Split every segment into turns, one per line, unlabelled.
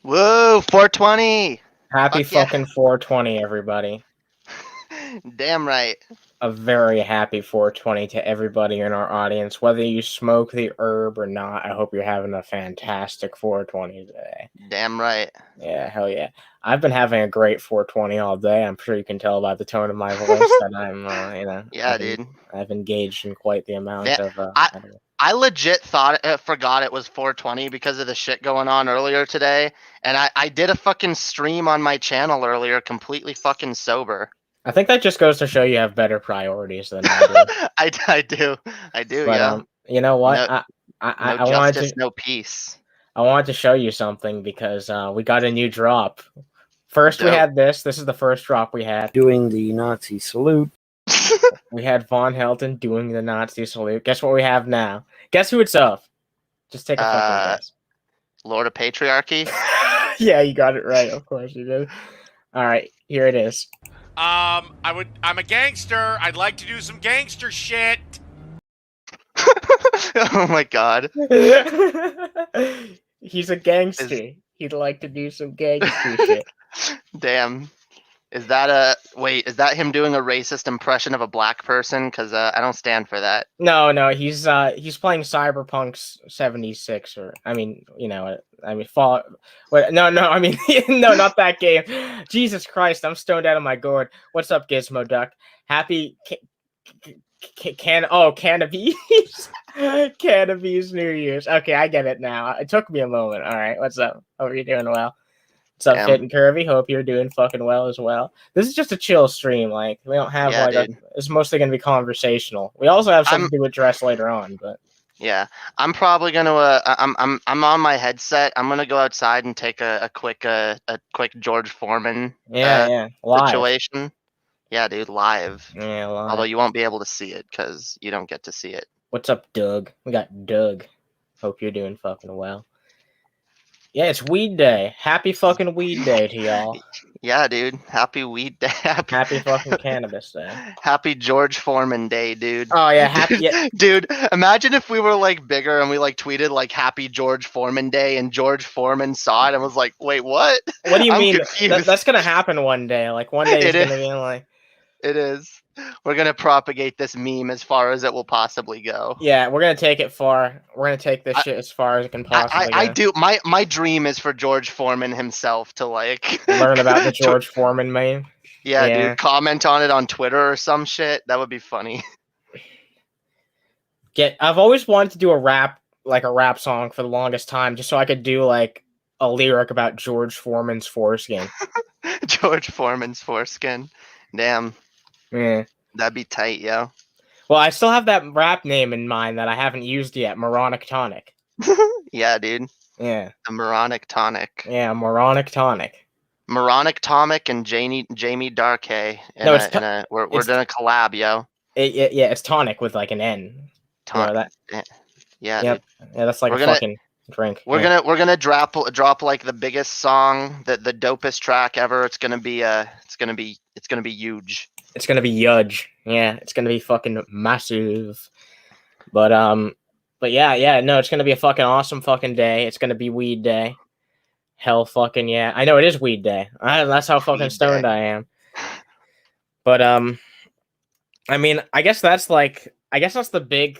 Whoa, 420.
Happy
Fuck yeah.
fucking 420, everybody.
Damn right.
A very happy 420 to everybody in our audience. Whether you smoke the herb or not, I hope you're having a fantastic 420 today.
Damn right.
Yeah, hell yeah. I've been having a great 420 all day. I'm sure you can tell by the tone of my voice that I'm,
Yeah, dude.
I've engaged in quite the amount
Yeah,
of,
I legit forgot it was 420 because of the shit going on earlier today, and I did a fucking stream on my channel earlier, completely fucking sober.
I think that just goes to show you have better priorities than I do.
I do,
But
yeah.
you know what?
No,
I
no
wanted
justice,
to
no peace.
I wanted to show you something because we got a new drop. First, we
Dope.
had this. This is the first drop we had.
Doing the Nazi salute.
We had Von Helton doing the Nazi salute. Guess what we have now? Guess who it's of? Just take a fucking guess.
Lord of Patriarchy.
Yeah, you got it right. Of course you did. All right, here it is.
I'm a gangster. I'd like to do some gangster shit.
Oh my god.
He's a gangster. He'd like to do some gangster shit.
Damn. Is that him doing a racist impression of a black person? Because I don't stand for that.
No, he's playing Cyberpunk 76, or Fall. Wait, no, I mean no, not that game. Jesus Christ, I'm stoned out of my gourd. What's up, Gizmo Duck? Happy Cannabis Cannabis New Year's. Okay, I get it now. It took me a moment. All right, what's up? Hope you're doing well. What's up, Fit and Curvy? Hope you're doing fucking well as well. This is just a chill stream. Like, we don't have it's mostly gonna be conversational. We also have something to address later on, but
yeah, I'm probably gonna. I'm on my headset. I'm gonna go outside and take a quick George Foreman situation. Yeah, dude, live.
Yeah, live.
Although you won't be able to see it because you don't get to see it.
What's up, Doug? We got Doug. Hope you're doing fucking well. Yeah, it's Weed Day. Happy fucking Weed Day to y'all.
Yeah, dude. Happy Weed Day.
Happy fucking Cannabis Day.
Happy George Foreman Day, dude.
Oh yeah, happy. Yeah.
Dude, imagine if we were like bigger and we like tweeted like Happy George Foreman Day, and George Foreman saw it and was like, "Wait, what?
What do you mean? That's gonna happen one day. Like one day it's gonna be like.
It is. We're gonna propagate this meme as far as it will possibly go.
Yeah, we're gonna take it far. We're gonna take this shit as far as it can possibly go.
I do. My dream is for George Foreman himself to like
learn about the George Foreman meme.
Yeah, dude. Comment on it on Twitter or some shit. That would be funny.
I've always wanted to do a rap song for the longest time, just so I could do like a lyric about George Foreman's foreskin.
George Foreman's foreskin. Damn.
Yeah.
That'd be tight, yo.
Well, I still have that rap name in mind that I haven't used yet, Moronic Tonic.
Yeah, dude.
Yeah.
The Moronic Tonic.
Yeah, Moronic Tonic.
Moronic Tonic and Jamie Darkay. We're doing a collab, yo.
Yeah, it's tonic with like an N.
Tonic. Yeah,
yep.
Dude.
Yeah, that's like a fucking drink.
We're gonna drop like the biggest song, the dopest track ever. It's gonna be huge.
It's gonna be huge. Yeah, it's gonna be fucking massive. But yeah, no, it's gonna be a fucking awesome fucking day. It's gonna be Weed Day. Hell fucking yeah. I know it is Weed Day. That's how fucking stoned I am. But I mean, I guess that's the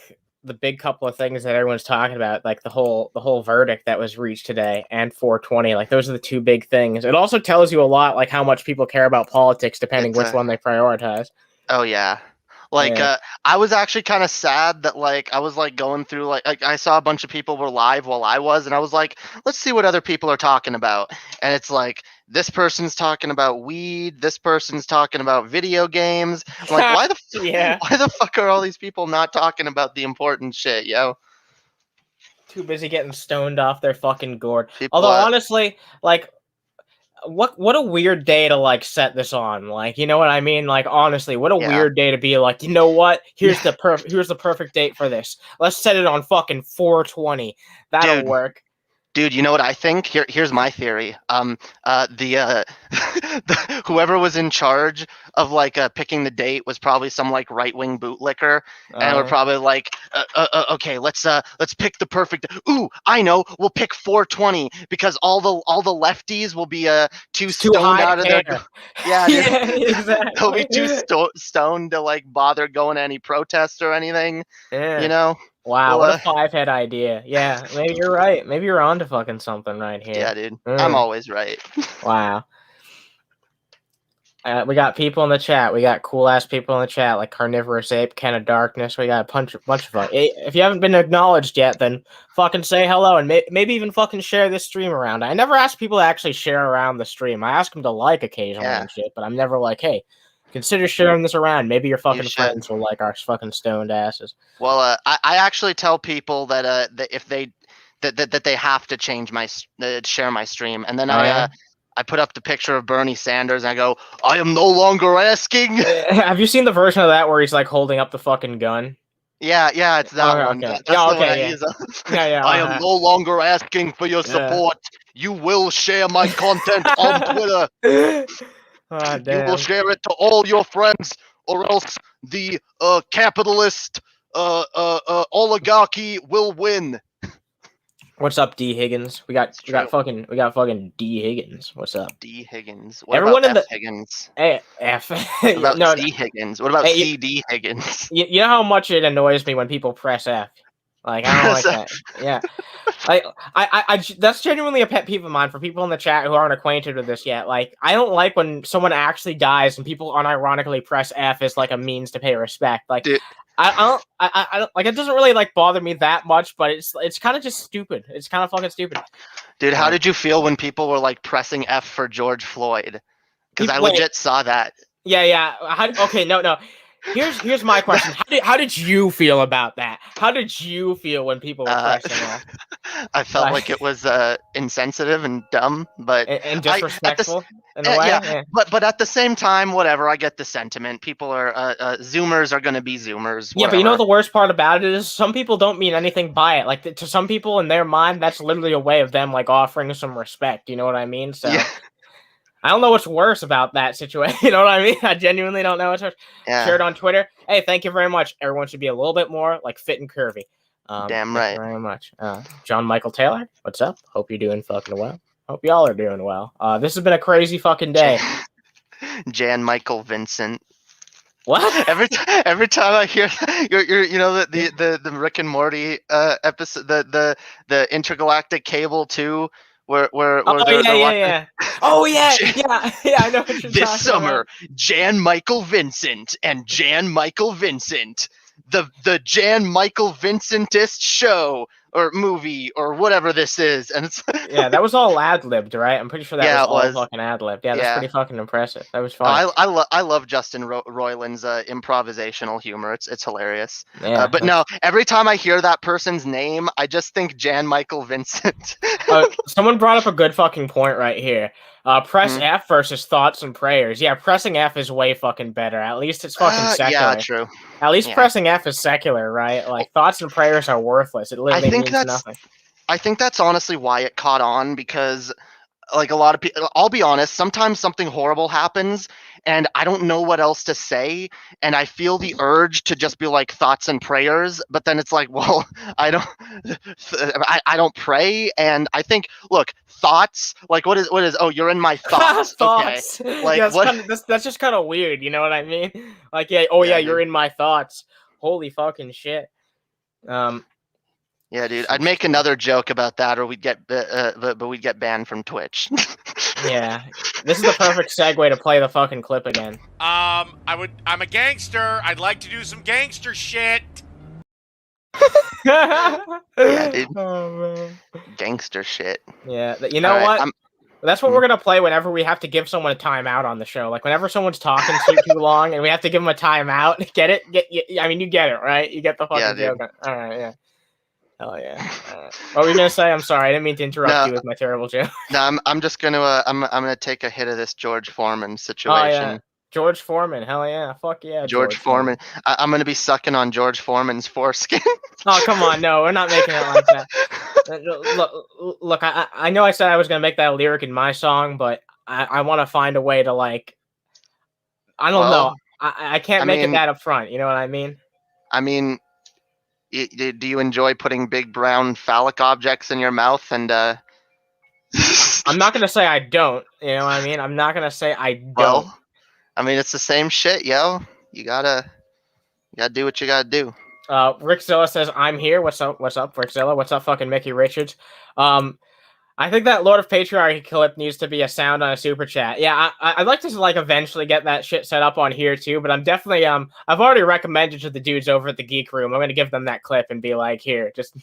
big couple of things that everyone's talking about, like the whole verdict that was reached today and 420. Like those are the two big things. It also tells you a lot, like how much people care about politics, depending which one they prioritize.
Oh yeah. Like I was actually kind of sad that like I was like going through like I saw a bunch of people were live while I was, and I was like, let's see what other people are talking about. And it's like this person's talking about weed, this person's talking about video games. I'm like, why the fuck are all these people not talking about the important shit, yo?
Too busy getting stoned off their fucking gourd. Although honestly, like what a weird day to like set this on, like, you know what I mean? Like honestly, what a weird day to be like, you know what? Here's the perfect date for this. Let's set it on fucking 420. That'll work.
Dude, you know what I think? Here's my theory. Whoever was in charge of like picking the date was probably some like right-wing bootlicker, and we're probably like, okay, let's pick the perfect. Ooh, I know, we'll pick 420 because all the lefties will be too stoned out of their. Yeah, dude.
Yeah, exactly.
They'll be too stoned to like bother going to any protest or anything.
Yeah.
You know.
Wow,
Well,
what a five-head idea. Yeah, maybe you're right. Maybe you're onto fucking something right here.
Yeah, dude. I'm always right.
Wow. We got people in the chat. We got cool-ass people in the chat, like Carnivorous Ape, Ken of Darkness. We got a bunch of fun. If you haven't been acknowledged yet, then fucking say hello and maybe even fucking share this stream around. I never ask people to actually share around the stream. I ask them to like occasionally and shit, but I'm never like, hey, consider sharing this around. Maybe your fucking friends will like our fucking stoned asses.
Well, I actually tell people that if they that they have to change my share my stream, and then I put up the picture of Bernie Sanders and I go, I am no longer asking.
Have you seen the version of that where he's like holding up the fucking gun?
Yeah, it's that one.
Okay.
That's the one I use. I am no longer asking for your support. You will share my content on Twitter. You will share it to all your friends, or else the capitalist oligarchy will win.
What's up, D Higgins? We got fucking D Higgins. What's up,
D Higgins? What
Everyone
about
in
F Higgins?
F.
What about C Higgins? What about CD Higgins?
You know how much it annoys me when people press F. Like I don't like that. Yeah. I that's genuinely a pet peeve of mine for people in the chat who aren't acquainted with this yet. Like, I don't like when someone actually dies and people unironically press F as like a means to pay respect. Like, dude. I don't like, it doesn't really like bother me that much, but it's kind of just stupid. It's kind of fucking stupid.
Dude, how did you feel when people were like pressing F for George Floyd? Because I legit saw that.
Yeah. Okay, no. Here's my question. How did you feel about that? How did you feel when people were pressing that?
I felt like it was insensitive and dumb, but
and disrespectful in a way.
Yeah. But at the same time, whatever. I get the sentiment. People are Zoomers are going to be Zoomers. Whatever.
Yeah, but you know the worst part about it is some people don't mean anything by it. Like to some people in their mind, that's literally a way of them like offering some respect. You know what I mean? So. Yeah. I don't know what's worse about that situation. You know what I mean? I genuinely don't know what's worse. Yeah. Share it on Twitter. Hey, thank you very much. Everyone should be a little bit more like fit and curvy.
Damn right.
Thank you very much. John Michael Taylor, what's up? Hope you're doing fucking well. Hope y'all are doing well. This has been a crazy fucking day.
Jan Michael Vincent.
What?
Every time I hear you know the Rick and Morty episode, the intergalactic cable 2. Where
yeah. Oh yeah, I know what you're
this
talking
summer,
about.
Jan Michael Vincent and Jan Michael Vincent, the Jan Michael Vincentist show or movie or whatever this is, and it's
yeah, that was all ad-libbed, right? I'm pretty sure that was all fucking ad-libbed. Yeah, that's pretty fucking impressive. That was fun.
I love Justin Roiland's improvisational humor. It's hilarious.
Yeah,
but no, every time I hear that person's name, I just think Jan Michael Vincent.
Someone brought up a good fucking point right here. Press F versus thoughts and prayers. Yeah, pressing F is way fucking better. At least it's fucking secular.
Yeah, true.
At least pressing F is secular, right? Like, thoughts and prayers are worthless. It literally means nothing.
I think that's honestly why it caught on, because like a lot of people, I'll be honest, sometimes something horrible happens and I don't know what else to say, and I feel the urge to just be like thoughts and prayers, but then it's like, well, I don't pray. And I think, look, thoughts, like what is oh, you're in my thoughts.
Thoughts.
Okay, like
yeah, that's just kind of weird, you know what I mean? Like, yeah, you're in my thoughts. Holy fucking shit.
Yeah, dude, I'd make another joke about that, or we'd get but we'd get banned from Twitch.
Yeah, this is the perfect segue to play the fucking clip again.
I'm a gangster. I'd like to do some gangster shit.
Yeah, dude. Oh, man. Gangster shit.
Yeah, you know what? That's what we're gonna play whenever we have to give someone a timeout on the show. Like whenever someone's talking too long and we have to give them a timeout. Get it? I mean, you get it, right? You get the fucking joke. All right, yeah. Hell yeah. What were you gonna say? I'm sorry, I didn't mean to interrupt you with my terrible joke.
No, I'm just gonna I'm gonna take a hit of this George Foreman situation.
Oh, yeah. George Foreman. Hell yeah. Fuck yeah.
George Foreman. I'm gonna be sucking on George Foreman's foreskin.
Oh, come on. No, we're not making it like that. Look, I know I said I was going to make that a lyric in my song, but I want to find a way to, like, I don't know. I can't make it that up front. You know what I mean?
I mean, do you enjoy putting big brown phallic objects in your mouth? And
I'm not going to say I don't. You know what I mean? I'm not going to say I don't.
Well, I mean, it's the same shit, yo. You gotta do what you gotta do.
Rickzilla says, I'm here. What's up, Rickzilla? What's up, fucking Mickey Richards? I think that Lord of Patriarchy clip needs to be a sound on a super chat. Yeah, I'd like to, like, eventually get that shit set up on here too, but I'm definitely, I've already recommended to the dudes over at the Geek Room. I'm going to give them that clip and be like, here, just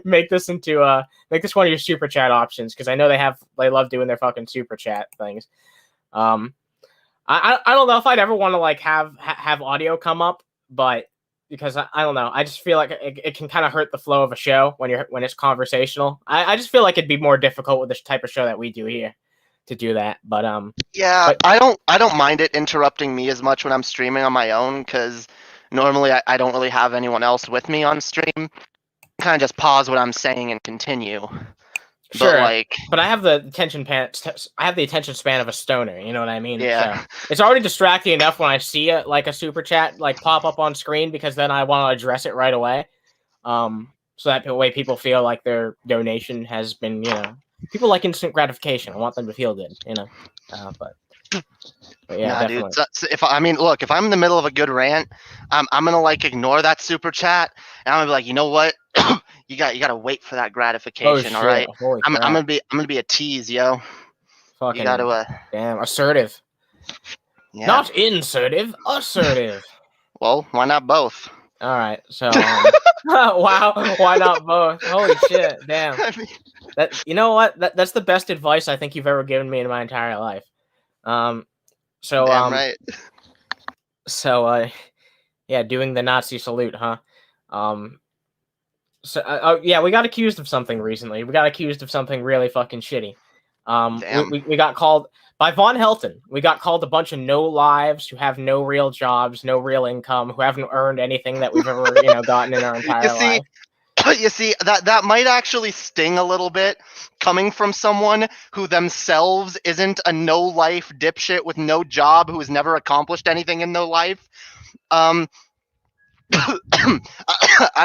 make this one of your super chat options, because I know they love doing their fucking super chat things. I don't know if I'd ever want to, like, have audio come up, but because I don't know, I just feel like it can kind of hurt the flow of a show when it's conversational. I just feel like it'd be more difficult with this type of show that we do here to do that. But
yeah, I don't mind it interrupting me as much when I'm streaming on my own, because normally I don't really have anyone else with me on stream. Kind of just pause what I'm saying and continue.
Sure, but I have the attention span of a stoner. You know what I mean?
Yeah.
So it's already distracting enough when I see a super chat like pop up on screen, because then I want to address it right away. So that way people feel like their donation has been, people like instant gratification. I want them to feel good, But yeah,
nah,
definitely.
Dude. So if I'm in the middle of a good rant, I'm gonna, like, ignore that super chat, and I'm gonna be like, you know what? You gotta wait for that gratification. All right, I'm gonna be a tease, yo.
Fucking,
you gotta
damn assertive. Yeah. Not insertive, assertive.
Well, why not both?
All right, so wow, why not both? Holy shit, damn. That, you know what? That's the best advice I think you've ever given me in my entire life.
Damn right.
So yeah, doing the Nazi salute, huh? Yeah, we got accused of something recently. We got accused of something really fucking shitty. We got called by Von Helton. We got called a bunch of no lives who have no real jobs, no real income, who haven't earned anything that we've ever gotten in our entire life.
You see, that might actually sting a little bit, coming from someone who themselves isn't a no-life dipshit with no job, who has never accomplished anything in their life. I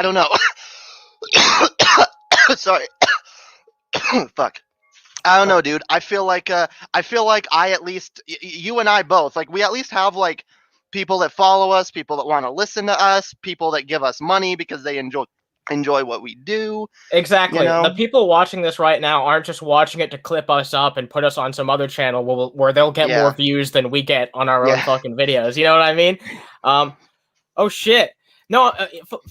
don't know. Sorry. Fuck. I don't know, dude. I feel like I at least, you and I both, like, we at least have, like, people that follow us, people that want to listen to us, people that give us money because they enjoy what we do.
Exactly. The people watching this right now aren't just watching it to clip us up and put us on some other channel where they'll get more views than we get on our own fucking videos. You know what I mean? Oh shit. No,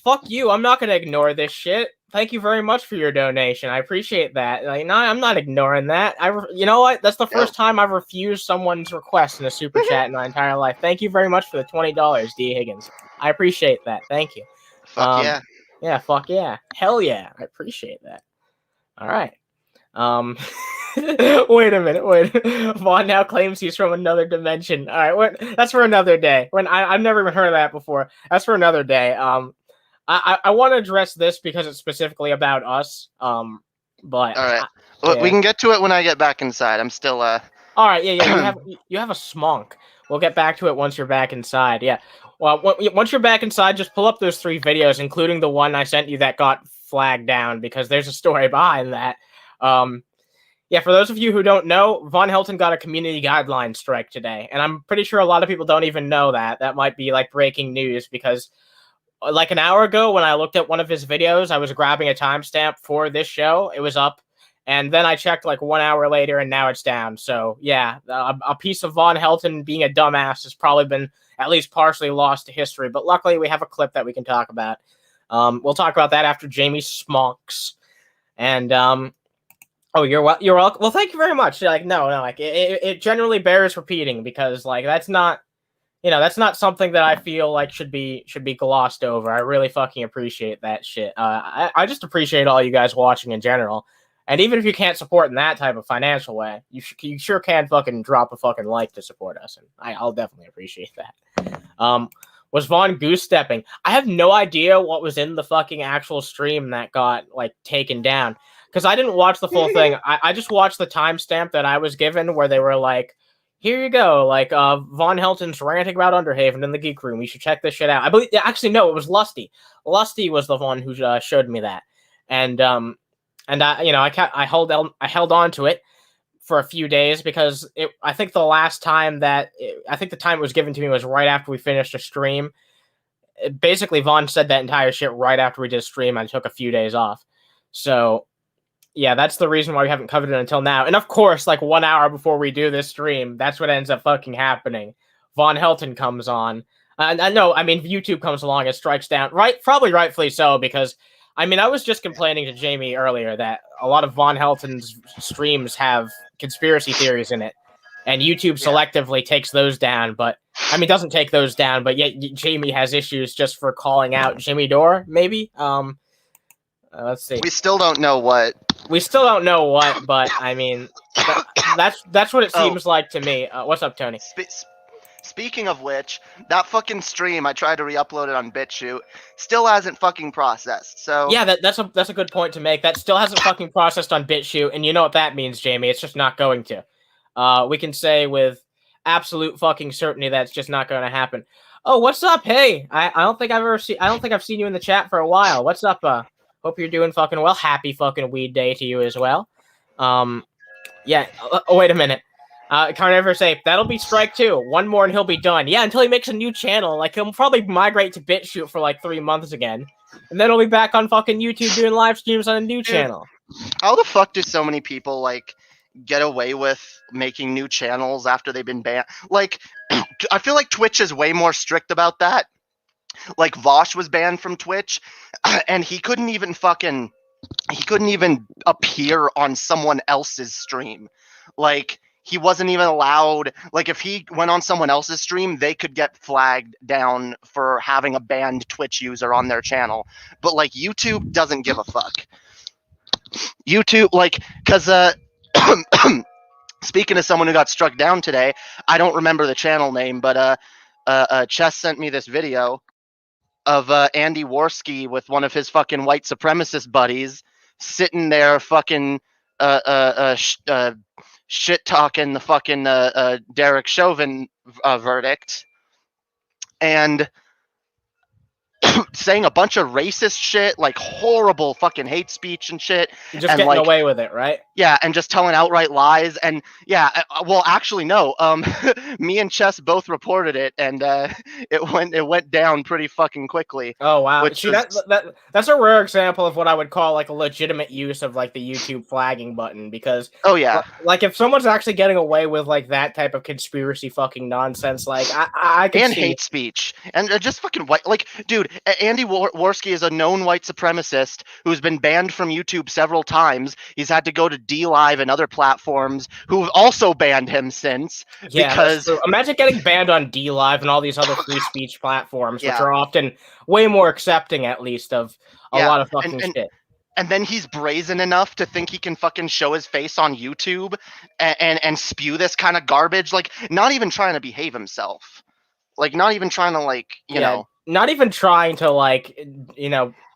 fuck you. I'm not gonna ignore this shit. Thank you very much for your donation. I appreciate that. Like, no, I'm not ignoring that. You know what? That's the first time I've refused someone's request in a super chat in my entire life. Thank you very much for the $20, D. Higgins. I appreciate that. Thank you.
Fuck yeah.
Yeah, fuck yeah. Hell yeah. I appreciate that. All right. Wait a minute. Vaughn now claims he's from another dimension. All right, that's for another day. I've never even heard of that before. That's for another day. I want to address this because it's specifically about us. But
all right, we can get to it when I get back inside. I'm still
All right, yeah. You have a smonk. We'll get back to it once you're back inside. Yeah. Well, once you're back inside, just pull up those 3 videos, including the one I sent you that got flagged down, because there's a story behind that. Yeah, for those of you who don't know, Von Helton got a community guideline strike today, and I'm pretty sure a lot of people don't even know that. That might be like breaking news, because like an hour ago when I looked at one of his videos, I was grabbing a timestamp for this show. It was up, and then I checked like 1 hour later, and now it's down. So yeah, a piece of Von Helton being a dumbass has probably been at least partially lost to history, but luckily we have a clip that we can talk about. We'll talk about that after Jamie smonks. And oh, you're welcome. Well, thank you very much. Like, no, like it generally bears repeating, because like that's not something that I feel like should be glossed over. I really fucking appreciate that shit. I just appreciate all you guys watching in general, And even if you can't support in that type of financial way, you sure can fucking drop a fucking like to support us, and I'll definitely appreciate that. Was Vaughn goose stepping? I have no idea what was in the fucking actual stream that got like taken down, because I didn't watch the full thing. I just watched the timestamp that I was given where they were like, here you go, like Von Helton's ranting about Underhaven in the Geek Room. You should check this shit out. I believe actually no, it was Lusty. Lusty was the one who showed me that, and I held on to it for a few days because I think the last time I think the time it was given to me was right after we finished a stream. Basically, Vaughn said that entire shit right after we did a stream. I took a few days off, so. Yeah, that's the reason why we haven't covered it until now. And of course, like 1 hour before we do this stream, that's what ends up fucking happening. Von Helton comes on. YouTube comes along and strikes down. Right, probably rightfully so, because, I was just complaining to Jamie earlier that a lot of Von Helton's streams have conspiracy theories in it. And YouTube selectively takes those down, but, doesn't take those down, but yet Jamie has issues just for calling out Jimmy Dore, maybe? Let's see.
We still don't know what.
But that's what it seems like to me. What's up, Tony?
Speaking of which, that fucking stream I tried to re-upload it on BitChute still hasn't fucking processed. So
yeah, that's a good point to make. That still hasn't fucking processed on BitChute, and you know what that means, Jamie? It's just not going to. We can say with absolute fucking certainty that's just not going to happen. Oh, what's up? Hey, I don't think I've seen you in the chat for a while. What's up? Hope you're doing fucking well. Happy fucking weed day to you as well. Wait a minute. Carniver say, that'll be strike 2. One more and he'll be done. Yeah, until he makes a new channel. Like, he'll probably migrate to BitChute for like 3 months again. And then he'll be back on fucking YouTube doing live streams on a new channel.
How the fuck do so many people, like, get away with making new channels after they've been banned? Like, I feel like Twitch is way more strict about that. Like, Vosh was banned from Twitch, and he couldn't even appear on someone else's stream. Like, he wasn't even allowed, like, if he went on someone else's stream, they could get flagged down for having a banned Twitch user on their channel. But, like, YouTube doesn't give a fuck. YouTube, like, because, speaking of someone who got struck down today, I don't remember the channel name, but, Chess sent me this video of Andy Worski with one of his fucking white supremacist buddies sitting there fucking shit talking the fucking Derek Chauvin verdict and saying a bunch of racist shit, like horrible fucking hate speech and shit.
You're just getting away with it, right?
Yeah, and just telling outright lies. And yeah, well, actually, no. Me and Chess both reported it, and it went down pretty fucking quickly.
Oh wow! See, that's a rare example of what I would call like a legitimate use of like the YouTube flagging button, because like if someone's actually getting away with like that type of conspiracy fucking nonsense, like I can see
hate speech and just fucking white, like, dude. Andy Worski is a known white supremacist who's been banned from YouTube several times. He's had to go to DLive and other platforms who've also banned him since.
Yeah,
because
imagine getting banned on DLive and all these other free speech platforms, which are often way more accepting, at least, of a lot of fucking shit.
And then he's brazen enough to think he can fucking show his face on YouTube and spew this kind of garbage, like not even trying to behave himself. Like, not even trying to, like, you know.
Not even trying to, like,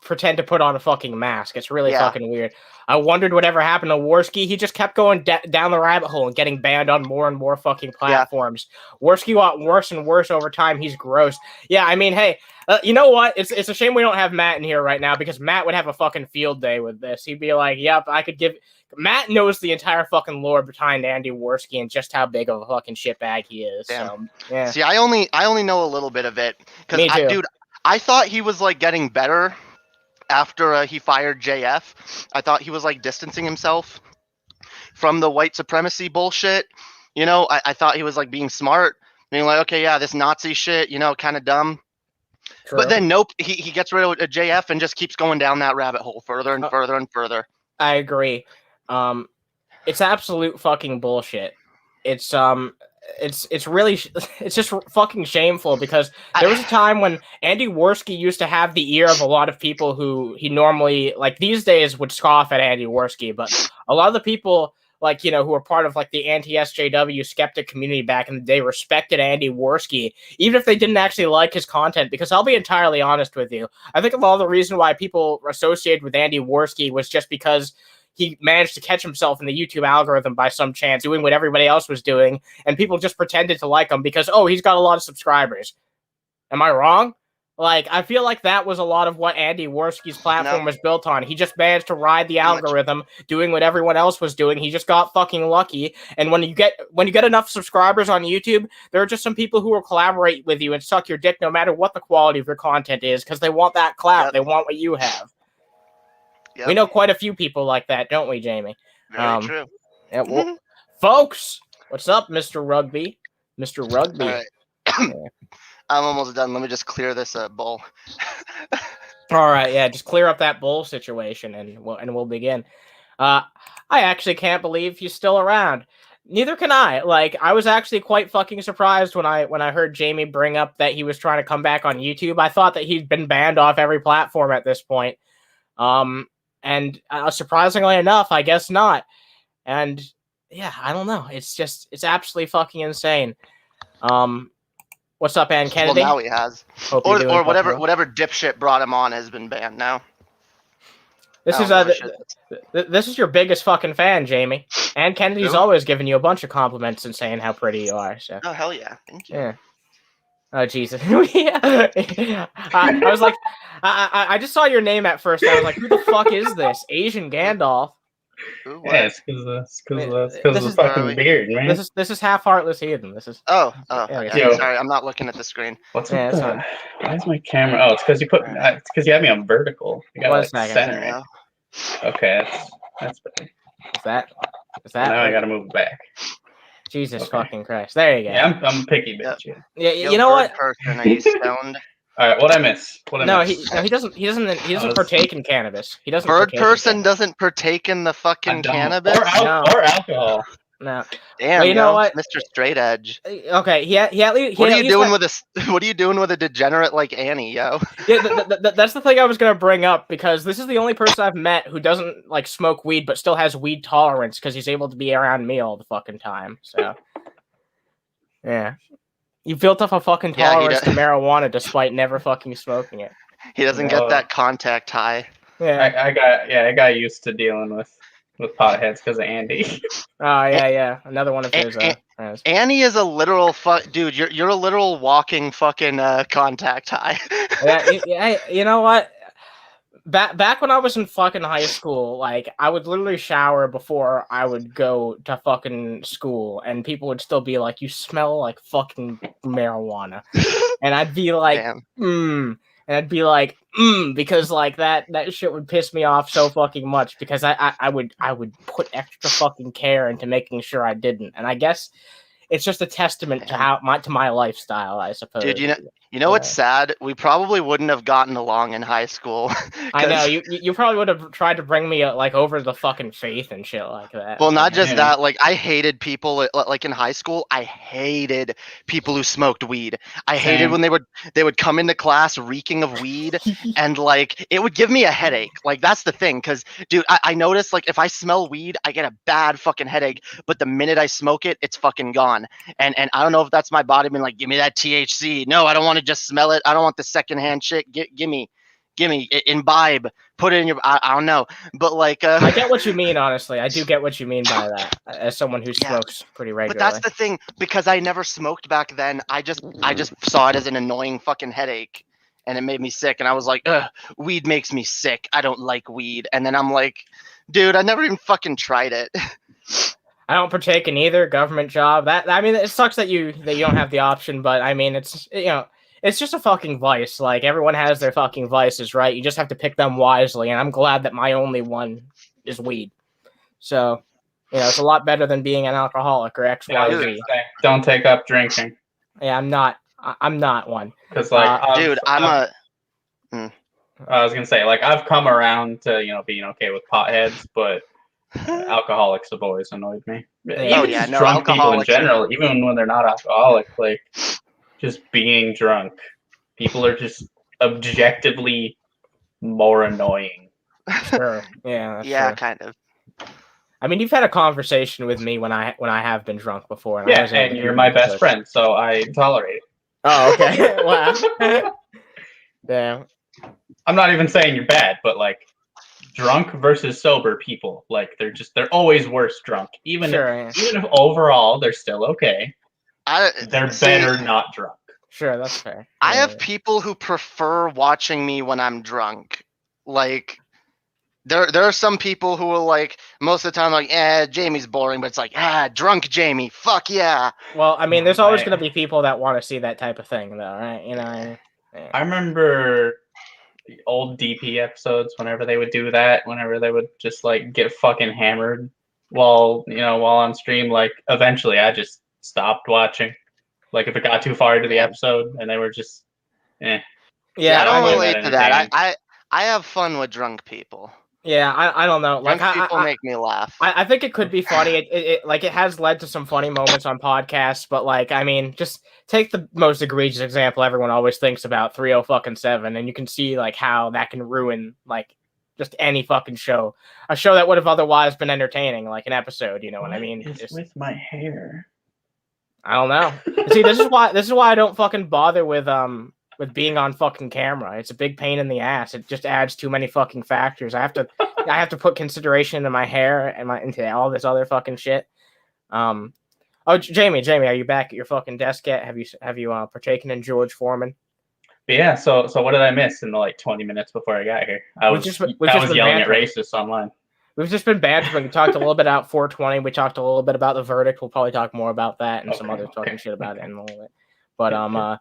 pretend to put on a fucking mask. It's really fucking weird. I wondered whatever happened to Worski. He just kept going down the rabbit hole and getting banned on more and more fucking platforms. Worski got worse and worse over time. He's gross. Yeah, I mean, hey, you know what? It's a shame we don't have Matt in here right now, because Matt would have a fucking field day with this. He'd be like, yep, I could give... Matt knows the entire fucking lore behind Andy Worski and just how big of a fucking shitbag he is. So, yeah.
See, I only know a little bit of it, because I thought he was like getting better after he fired JF. I thought he was like distancing himself from the white supremacy bullshit. You know, I thought he was like being smart, being like, okay, yeah, this Nazi shit, you know, kind of dumb. True. But then nope, he gets rid of JF and just keeps going down that rabbit hole further and further and further.
I agree. It's absolute fucking bullshit. It's it's really it's just fucking shameful because there was a time when Andy Worski used to have the ear of a lot of people who he normally like these days would scoff at Andy Worski, but a lot of the people like who were part of like the anti-SJW skeptic community back in the day respected Andy Worski, even if they didn't actually like his content. Because I'll be entirely honest with you, I think a lot of the reason why people associated with Andy Worski was just because he managed to catch himself in the YouTube algorithm by some chance, doing what everybody else was doing, and people just pretended to like him because, oh, he's got a lot of subscribers. Am I wrong? Like, I feel like that was a lot of what Andy Worski's platform was built on. He just managed to ride the algorithm, doing what everyone else was doing. He just got fucking lucky. And when you get enough subscribers on YouTube, there are just some people who will collaborate with you and suck your dick no matter what the quality of your content is, because they want that clout. Yep. They want what you have. Yep. We know quite a few people like that, don't we, Jamie?
Very true.
Yeah, well, folks, what's up, Mr. Rugby? Mr. Rugby.
All right. I'm almost done. Let me just clear this bowl.
All right, yeah, just clear up that bowl situation, and we'll begin. I actually can't believe he's still around. Neither can I. Like, I was actually quite fucking surprised when I heard Jamie bring up that he was trying to come back on YouTube. I thought that he'd been banned off every platform at this point. And surprisingly enough, I guess not. And yeah, I don't know. It's absolutely fucking insane. What's up, Ann Kennedy?
Well, now he has. Or whatever dipshit brought him on has been banned now.
This is your biggest fucking fan, Jamie. Ann Kennedy's always giving you a bunch of compliments and saying how pretty you are. So.
Oh, hell yeah. Thank you.
Yeah. Oh, Jesus. I was like, I just saw your name at first. I was like, who the fuck is this? Asian Gandalf.
Ooh, yeah, it's because of the fucking beard, man.
This is half heartless heathen. This is.
Oh. Yeah, sorry, I'm not looking at the screen.
What's up? Why is my camera? Oh, it's because you put. It's because you had me on vertical. You got center. Yeah. Okay, that's better. Is that? Now I got to move it back.
Jesus fucking Christ! There you go.
Yeah, I'm a picky bitch.
Yeah, you know what?
Person, are you stoned?
All right, what I miss?
He doesn't partake in cannabis. He doesn't.
Bird person doesn't partake in the fucking cannabis
or alcohol.
No.
Damn,
you know what,
Mr. Straight Edge.
Okay, what
are you doing with a degenerate like Annie, yo?
Yeah, that's the thing I was gonna bring up, because this is the only person I've met who doesn't like smoke weed but still has weed tolerance because he's able to be around me all the fucking time. So, yeah, you built up a fucking tolerance to marijuana despite never fucking smoking it.
He doesn't get that contact high.
Yeah, I got used to dealing with potheads because of Andy.
Oh yeah, another one of his.
Annie is a literal dude. You're a literal walking fucking contact high.
Yeah, you know what? Back when I was in fucking high school, like I would literally shower before I would go to fucking school, and people would still be like, "You smell like fucking marijuana," and I'd be like, And I'd be like, because like that shit would piss me off so fucking much, because I would put extra fucking care into making sure I didn't. And I guess it's just a testament to my lifestyle, I suppose.
Dude, you know what's sad? We probably wouldn't have gotten along in high school.
I know you probably would have tried to bring me like over the fucking faith and shit like that.
Well, not just that. Like I hated people like in high school. I hated people who smoked weed. I hated when they would come into class reeking of weed, and like it would give me a headache. Like that's the thing, because dude, I noticed like if I smell weed, I get a bad fucking headache. But the minute I smoke it, it's fucking gone. And I don't know if that's my body being like, give me that THC. No, I don't want to just smell it. I don't want the secondhand shit. Give me, imbibe, put it in your. I don't know, but like
I get what you mean. Honestly, I do get what you mean by that. As someone who smokes pretty regularly.
But that's the thing, because I never smoked back then. I just saw it as an annoying fucking headache, and it made me sick. And I was like, ugh, weed makes me sick. I don't like weed. And then I'm like, dude, I never even fucking tried it.
I don't partake in either government job. I mean, it sucks that you don't have the option, but I mean, it's it's just a fucking vice. Like everyone has their fucking vices, right? You just have to pick them wisely. And I'm glad that my only one is weed. So, it's a lot better than being an alcoholic or XYZ.
Don't take up drinking.
Yeah, I'm not one.
Because like,
dude,
I was gonna say, like, I've come around to being okay with potheads, but Alcoholics have always annoyed me.
Oh,
Even just drunk people in general, even when they're not alcoholic, like just being drunk, people are just objectively more annoying.
Sure. Yeah.
Yeah,
true.
kind of.
I mean, you've had a conversation with me when I have been drunk before.
And and you're my best friend, so I tolerate it.
Oh, okay. Wow. Damn.
I'm not even saying you're bad, but like drunk versus sober people, like they're always worse drunk. Even if overall they're still okay, they're better not drunk.
Sure, that's fair.
I have people who prefer watching me when I'm drunk. Like, there are some people who will, like, most of the time, like, Jamie's boring, but it's like, drunk Jamie, fuck yeah.
Well, I mean, there's always going to be people that want to see that type of thing, though, right? You know,
I remember the old DP episodes, whenever they would do that, whenever they would just, like, get fucking hammered while on stream, like, eventually I just stopped watching. Like, if it got too far into the episode and they were just,
Yeah, I don't relate to that. I have fun with drunk people.
Yeah, I don't know.
Drunk people make me laugh.
I think it could be funny. It has led to some funny moments on podcasts, but like, I mean, just take the most egregious example everyone always thinks about, 307, and you can see like how that can ruin like just any fucking show. A show that would have otherwise been entertaining, like an episode, you know what I mean?
Just with my hair.
I don't know. See, this is why I don't fucking bother with being on fucking camera. It's a big pain in the ass. It just adds too many fucking factors. I have to put consideration into my hair and into all this other fucking shit. Oh, Jamie, are you back at your fucking desk yet? Have you partaken in George Foreman?
But yeah. So what did I miss in the like 20 minutes before I got here? I was yelling at racists online. We've
just been bantering. We talked a little bit about 420. We talked a little bit about the verdict. We'll probably talk more about that and some other fucking shit about it in a little bit. But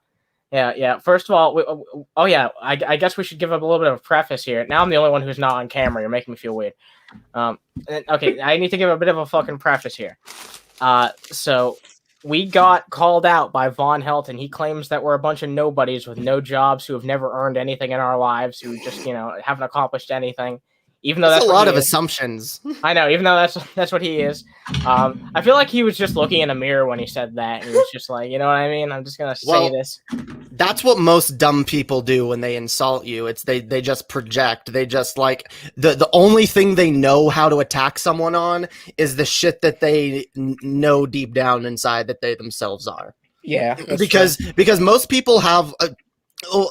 yeah. First of all, I guess we should give up a little bit of a preface here. Now I'm the only one who's not on camera. You're making me feel weird. Okay, I need to give a bit of a fucking preface here. So we got called out by Von Helton. He claims that we're a bunch of nobodies with no jobs who have never earned anything in our lives, who just haven't accomplished anything. Even though that's
a lot of assumptions.
I know, even though that's what he is. I feel like he was just looking in a mirror when he said that, and he was just like, you know what I mean? I'm just gonna say this.
That's what most dumb people do when they insult you. It's they just project. They just like the only thing they know how to attack someone on is the shit that they know deep down inside that they themselves are.
Yeah,
because most people have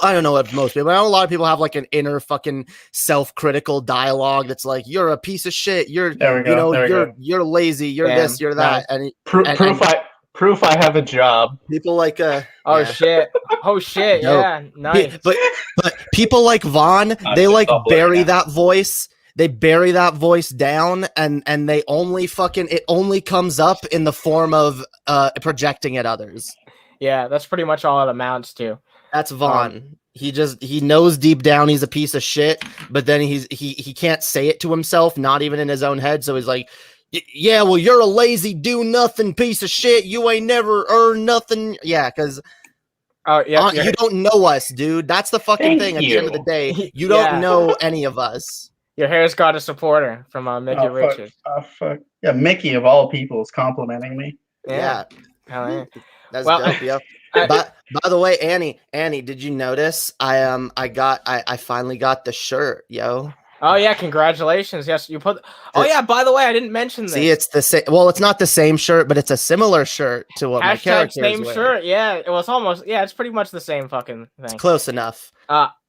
I don't know what most people, but I know a lot of people have like an inner fucking self-critical dialogue that's like, you're a piece of shit. You're you're lazy. You're this, you're that. And
proof I have a job.
People like
shit. Yeah, nice.
But people like Vaughn, they like bury that voice. They bury that voice down, and they only it only comes up in the form of projecting at others.
Yeah, that's pretty much all it amounts to.
That's Vaughn. He knows deep down he's a piece of shit, but then he can't say it to himself, not even in his own head. So he's like, yeah, well, you're a lazy do nothing piece of shit. You ain't never earned nothing. Yeah, because you don't know us, dude. That's the fucking thing. At the end of the day, you don't know any of us.
Your hair's got a supporter from Mickey Richards.
Fuck. Yeah, Mickey of all people is complimenting me.
Yeah. Hell yeah.
That's dope, yeah. By the way, Annie, did you notice I finally got the shirt, yo?
Oh yeah, congratulations. Yes, you put. Oh yeah, by the way, I didn't mention this.
See, it's the same. Well, it's not the same shirt, but it's a similar shirt to what my character is wearing.
Shirt. Yeah, it was almost. Yeah, it's pretty much the same fucking thing.
It's close enough.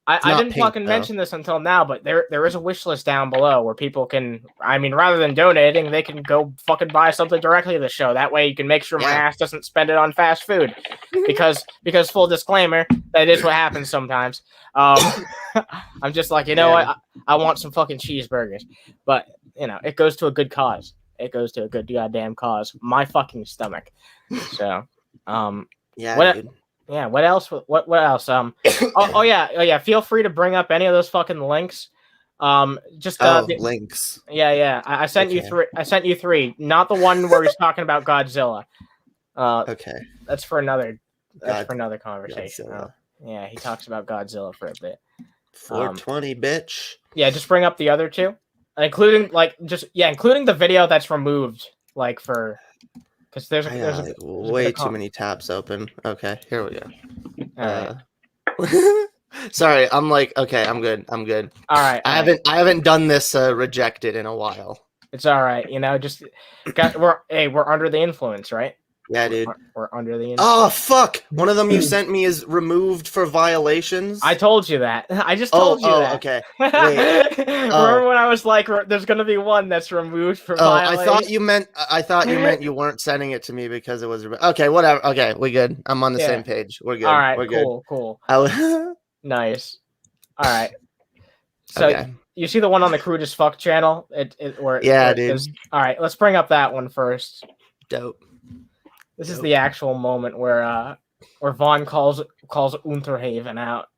I didn't fucking mention this until now, but there is a wish list down below where people can, I mean, rather than donating, they can go fucking buy something directly to the show. That way you can make sure my ass doesn't spend it on fast food. Because full disclaimer, that is what happens sometimes. I'm just like, what? I want some fucking cheeseburgers. But, it goes to a good cause. It goes to a good goddamn cause. My fucking stomach. So,
dude.
Yeah, what else? What else? Oh yeah. Feel free to bring up any of those fucking links.
Links.
Yeah. I sent you three. I sent you three. Not the one where he's talking about Godzilla.
Okay.
That's for another. That's for another conversation. Yeah, he talks about Godzilla for a bit.
420, bitch.
Yeah, just bring up the other two. including including the video that's removed, like because there's
way too many tabs open. Okay, here we go.
All right.
Sorry, I'm like, okay, I'm good. All right. I haven't done this rejected in a while.
It's all right, just we're under the influence, right?
Yeah, dude.
We're under the influence.
Oh fuck! One of them you sent me is removed for violations.
I told you that. I just told you that.
Okay.
Wait. Remember when I was like, "There's gonna be one that's removed for violations"?
I thought you meant you weren't sending it to me because it was okay. Whatever. Okay, we good. I'm on the same page. We're good.
All right.
We're
cool.
Good.
Nice. All right. So you see the one on the Crude as Fuck channel? Dude. All right, let's bring up that one first.
Dope.
This is the actual moment where Vaughn calls Underhaven out.